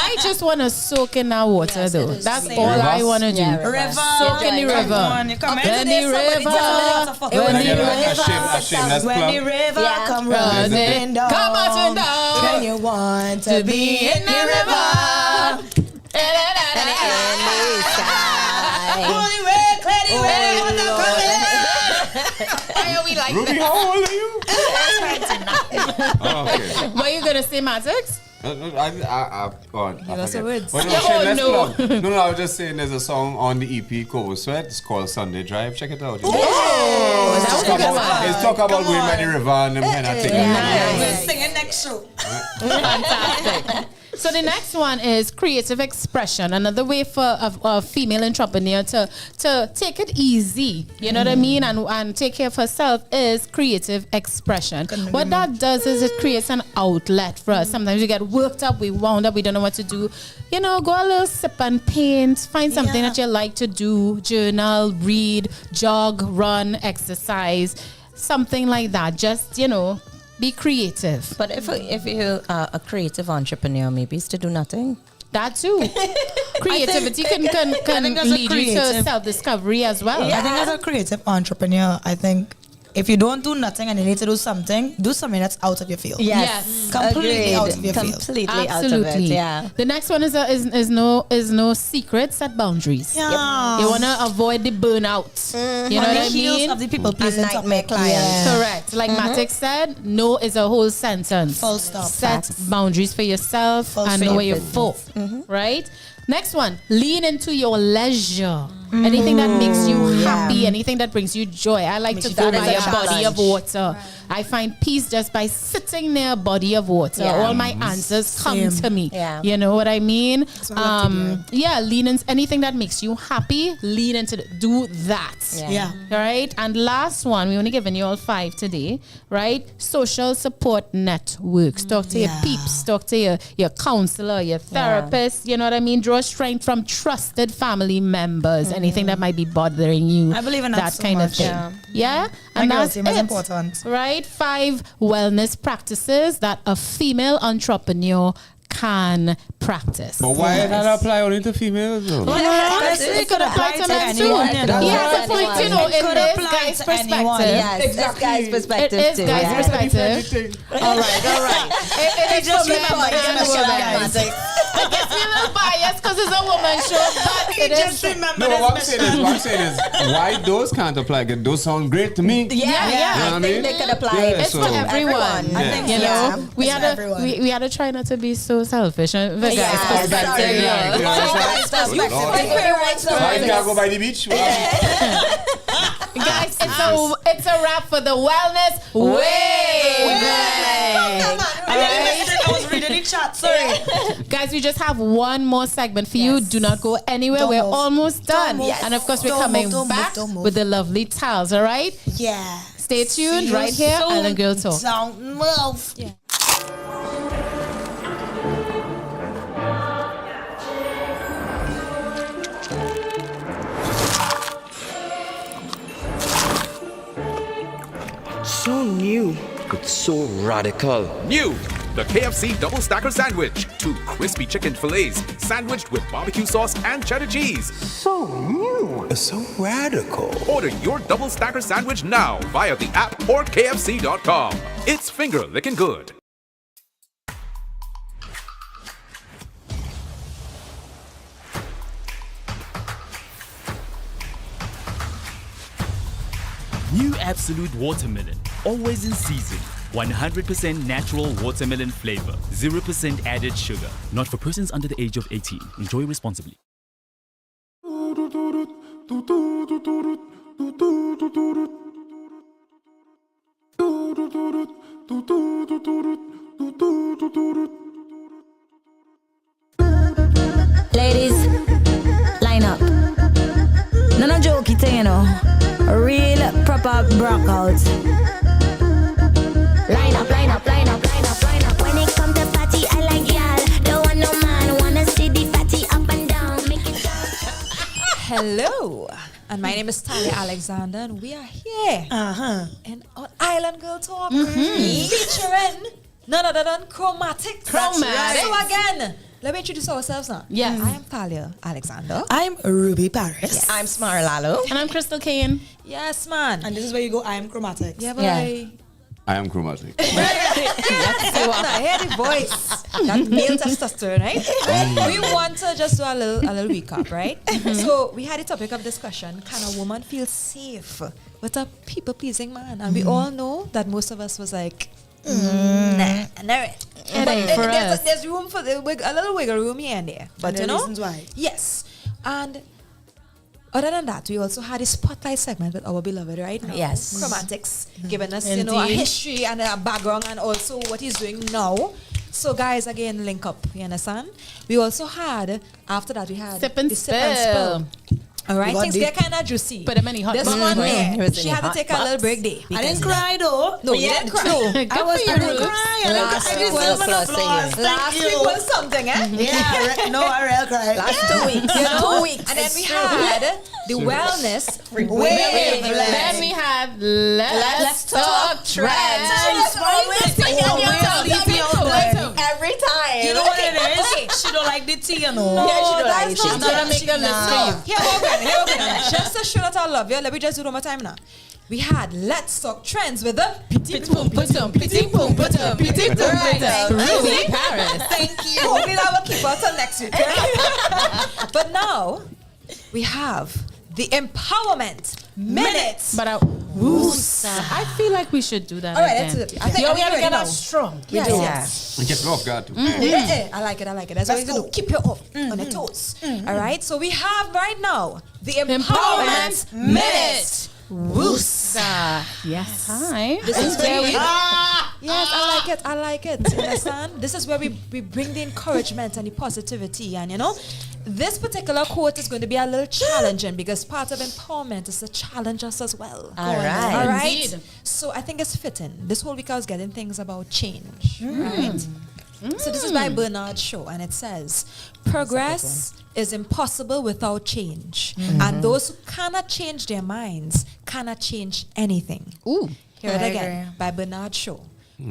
I just want to soak in that water, though. That's all I want to do. River. Soak in the river. When the river come running down. Come on down. When you want to be in the river. Holy way, clearly way, what the Why are we like Ruby, how old are you? What are you going to say, Matix? I That's the words. Well, no, I was just saying there's a song on the EP Cover Sweat. It's called Sunday Drive. Check it out. It's talk about going by the river and them kind of thing. We'll sing it next show. Fantastic. So the next one is creative expression. Another way for a female entrepreneur to take it easy, you know what I mean, and take care of herself is creative expression. What that does is it creates an outlet for us. Sometimes we get worked up, we wound up, we don't know what to do. You know, go a little sip and paint, find something that you like to do, journal, read, jog, run, exercise, something like that. Just, you know, be creative. But if you're a creative entrepreneur, maybe it's to do nothing. That too. creativity I think can as a lead you to creative- self-discovery as well. I think as a creative entrepreneur, I think if you don't do nothing and you need to do something that's out of your field. Yes. Completely Agreed. out of your field. Completely out of Absolutely. it. Yeah. The next one is no secret, set boundaries. Yeah. You wanna avoid the burnout. You know On what the I heels mean? of the people pleasing nightmare topic. clients. Correct. Like Matic said, no is a whole sentence. Full stop. Set boundaries for yourself and know where you're for. Right? Next one, lean into your leisure. Anything that makes you happy, anything that brings you joy. I like to go that by is a a body of challenge. water. I find peace just by sitting near a body of water. Yeah. All my answers come to me. Yeah. You know what I mean? what I love to Lean into anything that makes you happy. Lean into do that. Yeah. All right. And last one, we only giving you all 5 today, right? Social support networks. Talk to your peeps. Talk to your counselor, your therapist. You know what I mean? Draw strength from trusted family members. Anything that might be bothering you. I believe in that so kind of much. thing. Yeah. And My girl that's team is it. important. Right? 5 wellness practices that a female entrepreneur can practice. But why not apply only to females though? Honestly, it could apply to men too. He has a point, you know, in this guy's perspective. Yes, it's guy's perspective It is too. guy's yeah. perspective. All right. It is for men and women. I guess we're a little biased because it's a woman show, but it is. No, what I'm saying is, why those can't apply? Those sound great to me. Yeah. You know what I mean? They could apply. Yeah, It's so- for everyone. I think you so. know, we It's had for to everyone. we had to try not to be so selfish. The guy's Yeah, perspective. sorry. Yeah. I can't go by the beach. Guys, it's a wrap for the Wellness Wavelength. I was reading the chat, sorry. Guys, we just have one more segment for you. Do not go anywhere. Don't We're move. almost done. Don't move. And of course, we're Don't coming move, don't move, back don't move. with the lovely towels, all right? Yeah. Stay tuned See you right here soon. on the Girl Talk. Don't move. Yeah. So new, but so radical. New! The KFC Double Stacker Sandwich. 2 crispy chicken fillets, sandwiched with barbecue sauce and cheddar cheese. So new, so radical. Order your Double Stacker Sandwich now via the app or KFC.com. It's finger licking good. New Absolute Watermelon, always in season. 100% natural watermelon flavor, 0% added sugar. Not for persons under the age of 18. Enjoy responsibly. Ladies, line up. No jokey thing, you know. A real proper brockouts. Line up, line up, line up, line up, line up. When it come to party, I like y'all. Don't want no man, wanna see the party up and down. Make it Hello, and my name is Talia Alexander, and we are here in on Island Girl Talk, featuring none other than Chromatics. Chromatic. So again, let me introduce ourselves now. Yes. I am Talia Alexander. I'm Ruby Paris. Yes. I'm Smara Lalo. And I'm Crystal Kane. Yes, man. And this is where you go, I'm Chromatics. Yeah, boy. Yeah. I am chromatic. I hear the voice. That male testosterone, right? We want to just do a little recap, right? So we had a topic of discussion. Can a woman feel safe with a people-pleasing man? And we all know that most of us was like, nah. But for us. there's room for a little wiggle room here and there. But And there you are know, reasons why. yes. And other than that, we also had a spotlight segment with our beloved right now. Yes. Chromatics, giving us, you know, a Indeed. history and a background and also what he's doing now. So guys, again, link up, you understand? We also had, after that, we had Sip and the Sip and Spill. All right, got things deep. get kind of juicy. Put them in the hot This box. one Right. there, she had to take a little break day. I didn't cry though. No, you didn't cry. Good I was for you, I didn't Ruth. cry. Last I week was deserve an close to applause. you. Last Thank week you. was something, eh? Yeah, no, I real cry. Last 2 weeks. You know? 2 weeks. And then we had the wellness Wavelength. Then we had Let's Talk Trends. Always leave me alone. Every time. You know what it is? She don't like the tea, you know. No, Yeah, that's she not don't like it. She's gonna make a list for you. Here we go. Just to show that I love you, let me just do it one more time now. We had Let's Talk Trends with the Petit poom putum, petit poom putum, petit poom putum. Ruby Paris. Thank you. Hopefully that will keep us till next week. But now we have the Empowerment Minute. But I feel like we should do that All right, again. let's do it. I think we have to get now. us strong. Yes. Get off guard too. I like it. That's what you do. Keep you up on your toes. All right. So we have right now the Empowerment Minute. Woosa. Yes. Hi. This is where we. Yes, I like it. You understand? This is where we bring the encouragement and the positivity, and this particular quote is going to be a little challenging because part of empowerment is to challenge us as well. All right. Indeed. So I think it's fitting. This whole week I was getting things about change, right? So this is by Bernard Shaw, and it says, "Progress is impossible without change, and those who cannot change their minds cannot change anything." Ooh. Hear it again, by Bernard Shaw.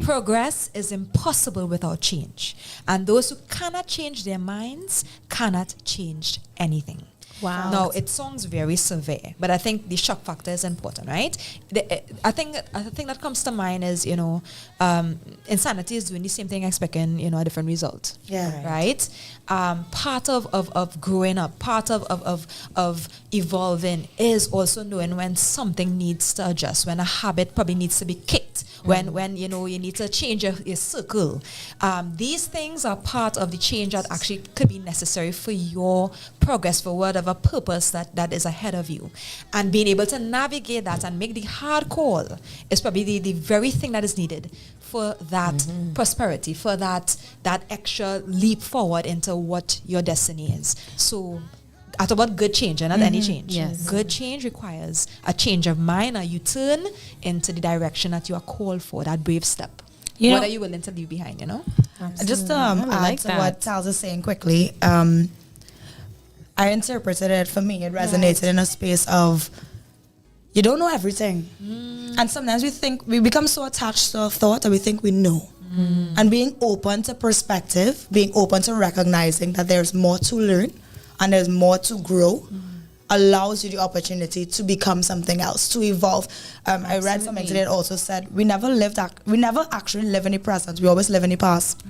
Progress is impossible without change, and those who cannot change their minds cannot change anything. Wow. Now, it sounds very severe, but I think the shock factor is important, right? I think that comes to mind is, insanity is doing the same thing, expecting, a different result. Yeah. Right? Part of growing up, part of evolving is also knowing when something needs to adjust, when a habit probably needs to be kicked, when you need to change your circle. These things are part of the change that actually could be necessary for your progress, for whatever purpose that is ahead of you. And being able to navigate that and make the hard call is probably the very thing that is needed for that prosperity, for that extra leap forward into what your destiny is. So I talk about good change and not any change. Yes. Good change requires a change of mind, a U-turn into the direction that you are called for, that brave step. What are you willing to leave behind, Just like add to that. what Tals is saying quickly. I interpreted it, for me, it resonated in a space of, you don't know everything. And sometimes we become so attached to a thought that we think we know. And being open to perspective, being open to recognizing that there's more to learn and there's more to grow, allows you the opportunity to become something else, to evolve. I read something today that also said we never actually live in the present. We always live in the past.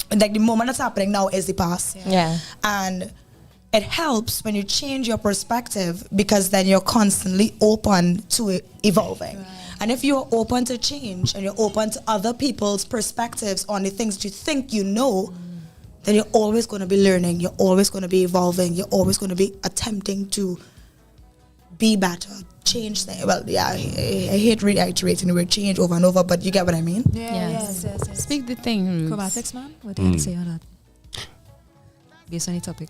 And like the moment that's happening now is the past. Yeah. And it helps when you change your perspective, because then you're constantly open to evolving. And if you're open to change and you're open to other people's perspectives on the things that you think you know, then you're always going to be learning, you're always going to be evolving, you're always going to be attempting to be better, change things. Well, yeah, I hate reiterating the word change over and over, but you get what I mean? Yes. Speak the thing, Roots. Chromatics, man? What do you have to say on that? Based on the topic.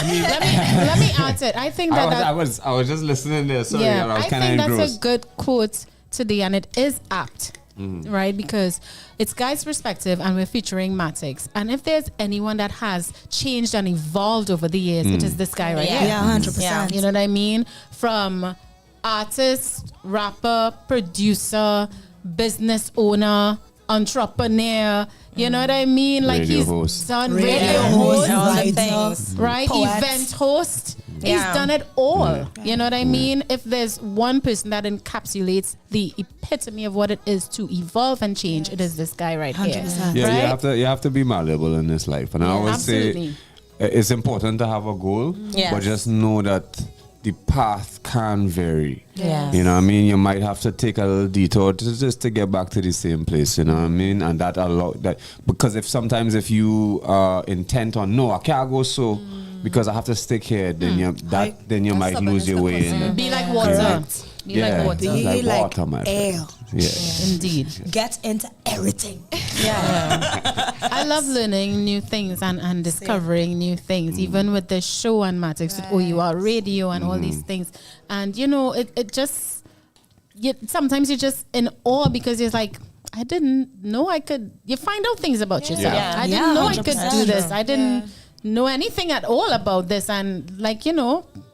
Let me answer it. I think I was just listening there. Sorry, I was I kind of think that's engrossed. a good quote today, and it is apt, right? Because it's Guy's perspective, and we're featuring Matix. And if there's anyone that has changed and evolved over the years, it is this guy right here. Yeah, 100%. Yeah. You know what I mean? From artist, rapper, producer, business owner, entrepreneur, you know what I mean? Like Radio he's host. done Radio radio host, host, writer, right? poet. Event host. Yeah. He's done it all. You know what I mean? If there's one person that encapsulates the epitome of what it is to evolve and change, it is this guy right here. 100%. Yeah, right? you have to be malleable in this life, and I always Absolutely. say it's important to have a goal, Yes. but just know that the path can vary. Yes. You know what I mean? You might have to take a little detour just to get back to the same place, you know what I mean? And that because if you are intent on, no, I can't go so because I have to stick here, then you might lose your way in it. Be like water. Be like water. Be like water, my air. friend. Yeah. Indeed. Get into everything. I love learning new things and discovering new things, even with the show and Matix with O.U.R radio and all these things. And it just, sometimes you're just in awe because you're like, I didn't know I could. You find out things about yourself. Yeah. I didn't know I could 100%. do this. I didn't know anything at all about this. And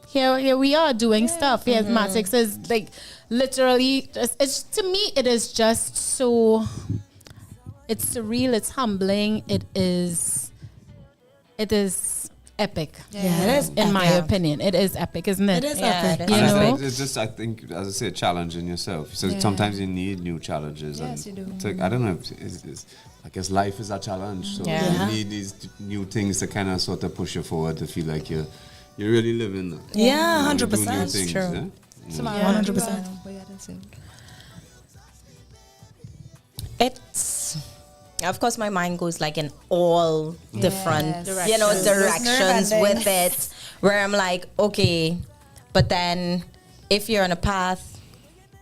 here we are doing stuff. Yes, Matix is like literally. It's to me, it is just so. it's surreal, it's humbling, it is epic. Yeah, it is in my epic. opinion. It is epic, isn't it? It is epic. You And know? it's just, I think, as I say, challenging yourself. So sometimes you need new challenges. Yes, and you do. I don't know. I guess life is a challenge. So you need these new things to kind of sort of push you forward to feel like you're really living. Yeah, you know, doing 100%. new things, True. yeah? 100%. It's, of course, my mind goes like in all different, Directions. directions with it, where I'm like, okay, but then if you're on a path,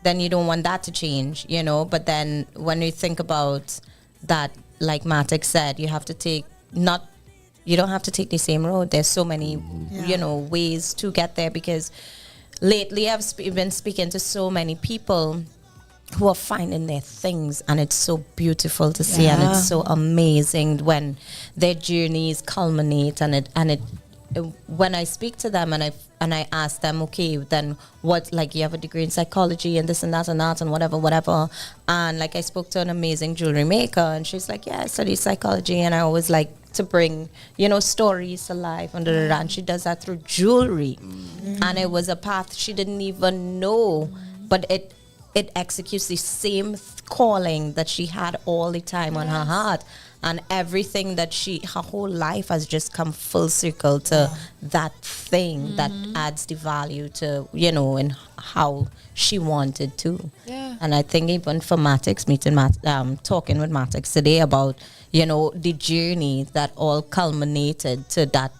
then you don't want that to change, you know. But then when you think about that, like Matic said, you have to take you don't have to take the same road. There's so many, ways to get there, because lately I've been speaking to so many people who are finding their things, and it's so beautiful to see, and it's so amazing when their journeys culminate, and it when I speak to them and I ask them, okay, then what, like, you have a degree in psychology and this and that and that and whatever, and like I spoke to an amazing jewelry maker, and she's like, yeah, I study psychology, and I always like to bring, stories to life, and she does that through jewelry, and it was a path she didn't even know, but it executes the same calling that she had all the time on her heart, and everything that her whole life has just come full circle to that thing that adds the value to, in how she wanted to. Yeah. And I think even for Matix, talking with Matix today about, the journey that all culminated to that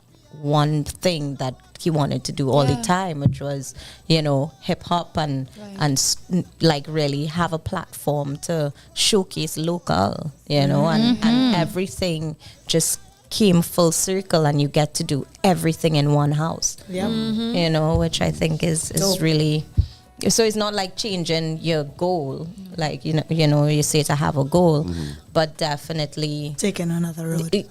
one thing that he wanted to do all the time, which was, hip hop and like really have a platform to showcase local, and everything just came full circle, and you get to do everything in one house. Which I think is really. So it's not like changing your goal, like you say to have a goal, but definitely taking another road.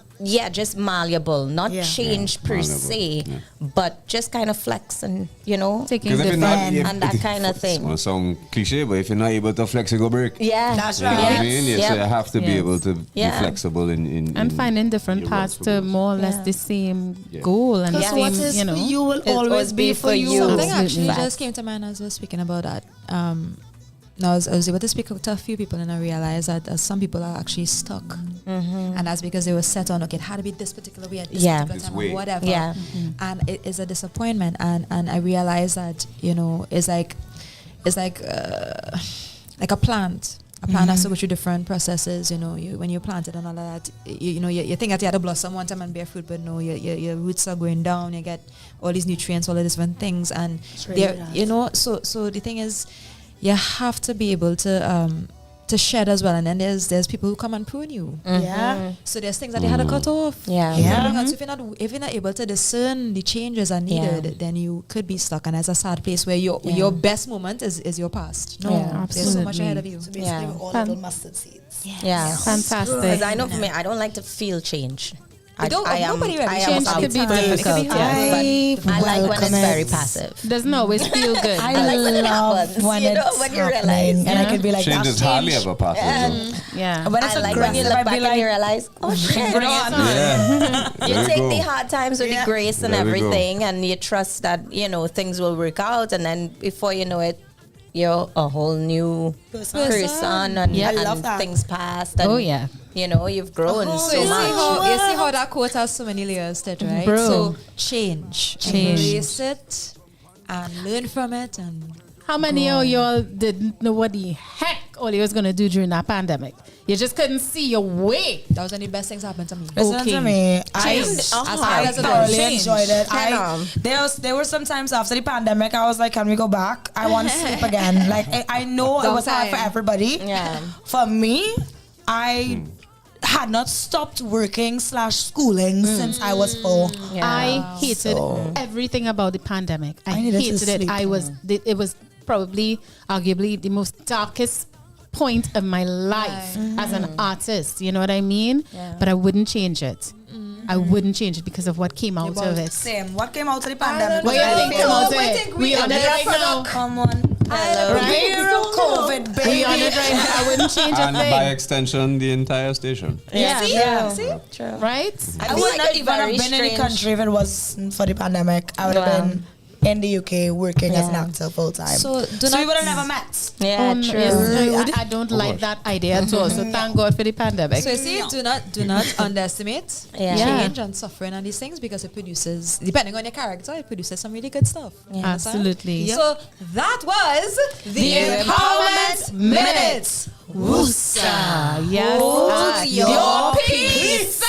Just malleable, not change per se, but just kind of flex and taking the and that kind of thing. It's gonna sound cliche, but if you're not able to flex, you go break. Yeah, that's You know right. what I mean? Yes. So you have to be able to be flexible in finding different paths to more or less the same goal and the Because what is same, for you will always be for you. Something actually just came to mind as we were speaking about that. I was able to speak to a few people, and I realized that some people are actually stuck, and that's because they were set on, okay, it had to be this particular way at this particular time or whatever, and it is a disappointment. And I realized that it's like a plant. A plant has to go through different processes. When you plant it and all of that, you think that you had to blossom one time and bear fruit, but no, your roots are going down. You get all these nutrients, all of these different things, and so the thing is, you have to be able to shed as well, and then there's people who come and prune you. So there's things that they had to cut off. So if you're not able to discern the changes are needed, then you could be stuck, and that's a sad place where your best moment is your past. There's so much ahead of you. So basically, we're all little mustard seeds. Fantastic. Because I know for me, I don't like to feel change. Nobody really. Change could be difficult, but I like when it's very passive. Doesn't always feel good. I love when it's when you happening, realize, and I could be like, change that's is hardly change. ever possible. When it's I like when you look back and you realize, oh shit, bring it on. You There we take go. the hard times with the grace and There we go. everything, and you trust that things will work out, and then before you know it, you're a whole new person, and, I love that. things past. And, you've grown so You much. see how that quote has so many layers to it, right? Bro. So change, embrace it, and learn from it. And How many of y'all didn't know what the heck all you was going to do during that pandemic? You just couldn't see your way. that was one of the best things that happened to me. Listen to me. I thoroughly enjoyed it. There were some times after the pandemic, I was like, can we go back? I want to sleep again. Like, I know it was hard for everybody. Yeah. For me, I had not stopped working / schooling since I was 4. I hated everything about the pandemic. I needed to hated it. sleep. It was probably, arguably, the most darkest point of my life as an artist. You know what I mean? Yeah. But I wouldn't change it. I wouldn't change it because of what came out of it. Same. What came out of the pandemic? What you think came out of it? We under it right now. Come on. Zero COVID, baby. We on it right now. I wouldn't change a And thing. by extension, the entire station. See? True. Right? I would not even have been in the country if it wasn't for the pandemic. I would have been in the UK working as an actor full time. So we would have never met. Yeah, true. Yes, I don't like that idea at all. So thank God for the pandemic. So you see, do not underestimate change and suffering and these things, because it produces, depending on your character, it produces some really good stuff. You understand? Absolutely. So that was the Empowerment Minute. Woosa. Yes. Hold your peace.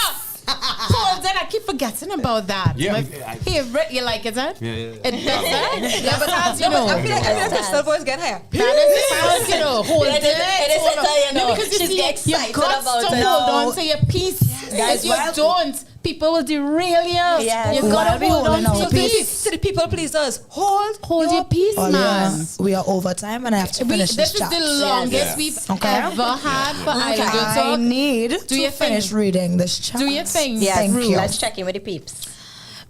Hold on, I keep forgetting about that. Yeah, My favorite. You like it, huh? Yeah. It does that? Yeah, but as you No, know. but I feel like Crystal voice get higher. That is as you know, hold it. No, because you she's see, getting you excited got about to it. hold on to your peace. Guys, If you don't, people will derail you. Yes. You gotta hold on to your peace. To the people pleasers, hold your peace, man. We are over time and I have to finish This is chat. the longest we've ever had for Island Girl I Talk. need Do to your finish thing. reading this chat. Do your thing. Yes, Thank you. let's check in with the peeps.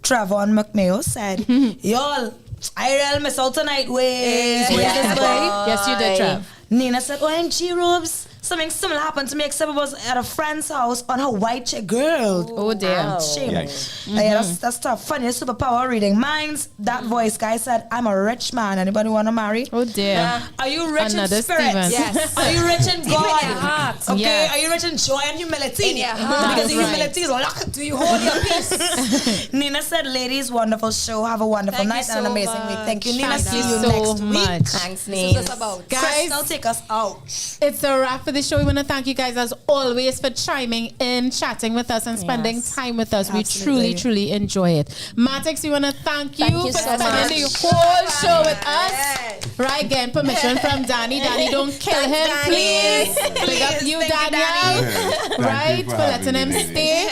Trevor McMayo said, y'all, I real miss out tonight. Ways. Yes, you did, Trev. Nina said, OMG, Robes. Something similar happened to me, except it was at a friend's house on her white chick girl. Oh, dear. Shame. Yikes. Yeah, that's tough. Funniest superpower reading minds. That voice guy said, I'm a rich man. Anybody want to marry? Oh, dear. Are you rich Another in spirit? Steven. Yes. Are you rich in God? in your heart. Okay. Yes. Are you rich in joy and humility? In your heart. Because the Right. humility is locked. Do you hold your peace? Nina said, ladies, wonderful show. Have a wonderful Thank night you and an so amazing week. Thank you, Nina. Thank See you you so next much. week. Thanks, This Nate. is about. Guys, Crystal, take us out. it's a wrap for the show. We want to thank you guys as always for chiming in, chatting with us, and spending time with us. Absolutely. We truly enjoy it. Matix, we want to thank you you for so spending much. the whole show with us. Right, getting permission from Danny. Danny, don't kill him, please. Big up you, Daniel. Right, for letting him stay.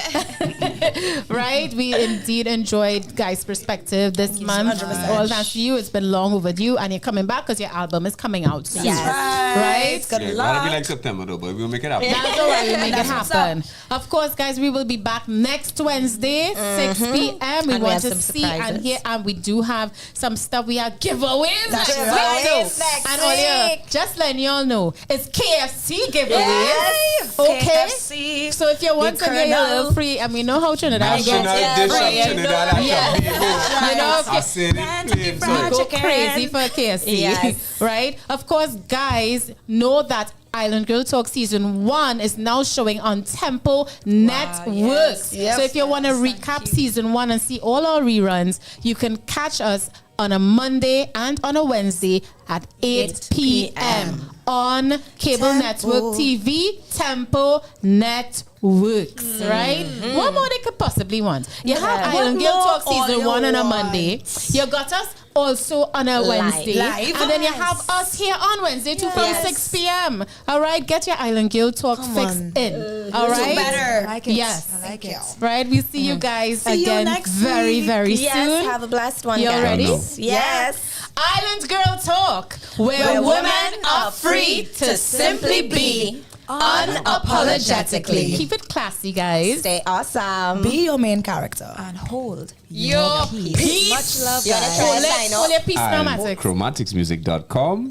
Right, we indeed enjoyed Guys' Perspective this month. 100%. All thanks to you. It's been long overdue, and you're coming back because your album is coming out soon. Yes. Right? Good Yeah, luck. that'll be like September though, but we'll make it happen. That's all right. We make it That's what's happen. Of course, guys, we will be back next Wednesday, 6 p.m. We And we want have to some see and surprises. hear, and we do have some stuff. We have giveaways next week. Giveaways though. next And all you, week. just letting y'all know, it's KFC giveaways. Yes. Okay. KFC. So if you want to get your little free, and we know how Trinidad gets National dish of free. Trinidad and Yeah. Tobago. You know, I said it plain, so. go crazy for KFC, Yes. right? Of course, guys, know that Island Girl Talk Season 1 is now showing on Tempo Networks. Yes. So if you want to recap Season 1 and see all our reruns, you can catch us on a Monday and on a Wednesday at 8 p.m. on Cable Network TV, Tempo Networks, right? What more they could possibly want? You have Island Girl more Talk all Season you 1 on a want? Monday. You got us also on a Wednesday. Live. And then you have us here on Wednesday too from 6 p.m. All right, get your Island Girl Talk fixed in. All right? better. I like it. Yes. I like it. Right, we see you guys See you again next very, week. very Yes, soon. have a blessed one, You guys. ready? Yes. Island Girl Talk, where women are free to simply be unapologetically. Keep it classy, guys. Stay awesome. Be your main character. And hold your peace. Much love, You wanna guys. try Hold a it, sign hold up? your peace now, And Matix. chromaticsmusic.com.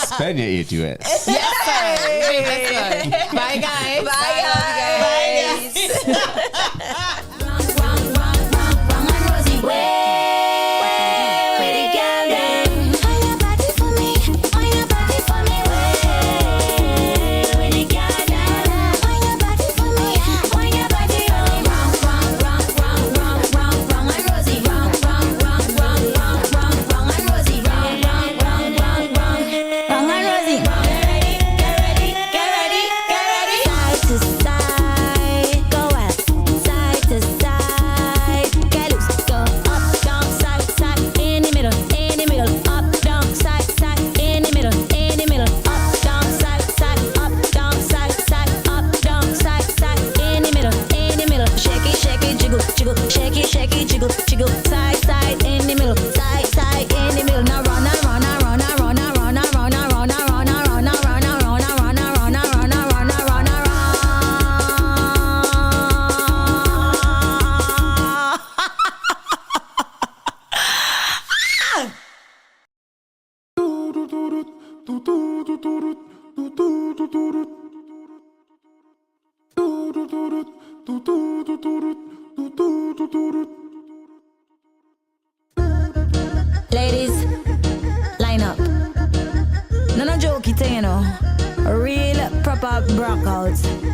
Spend your 8 US. Yes, sir. Very good. Bye, guys. Bye, guys. Ladies, line up. No jokey thing, you know. A real proper brockout.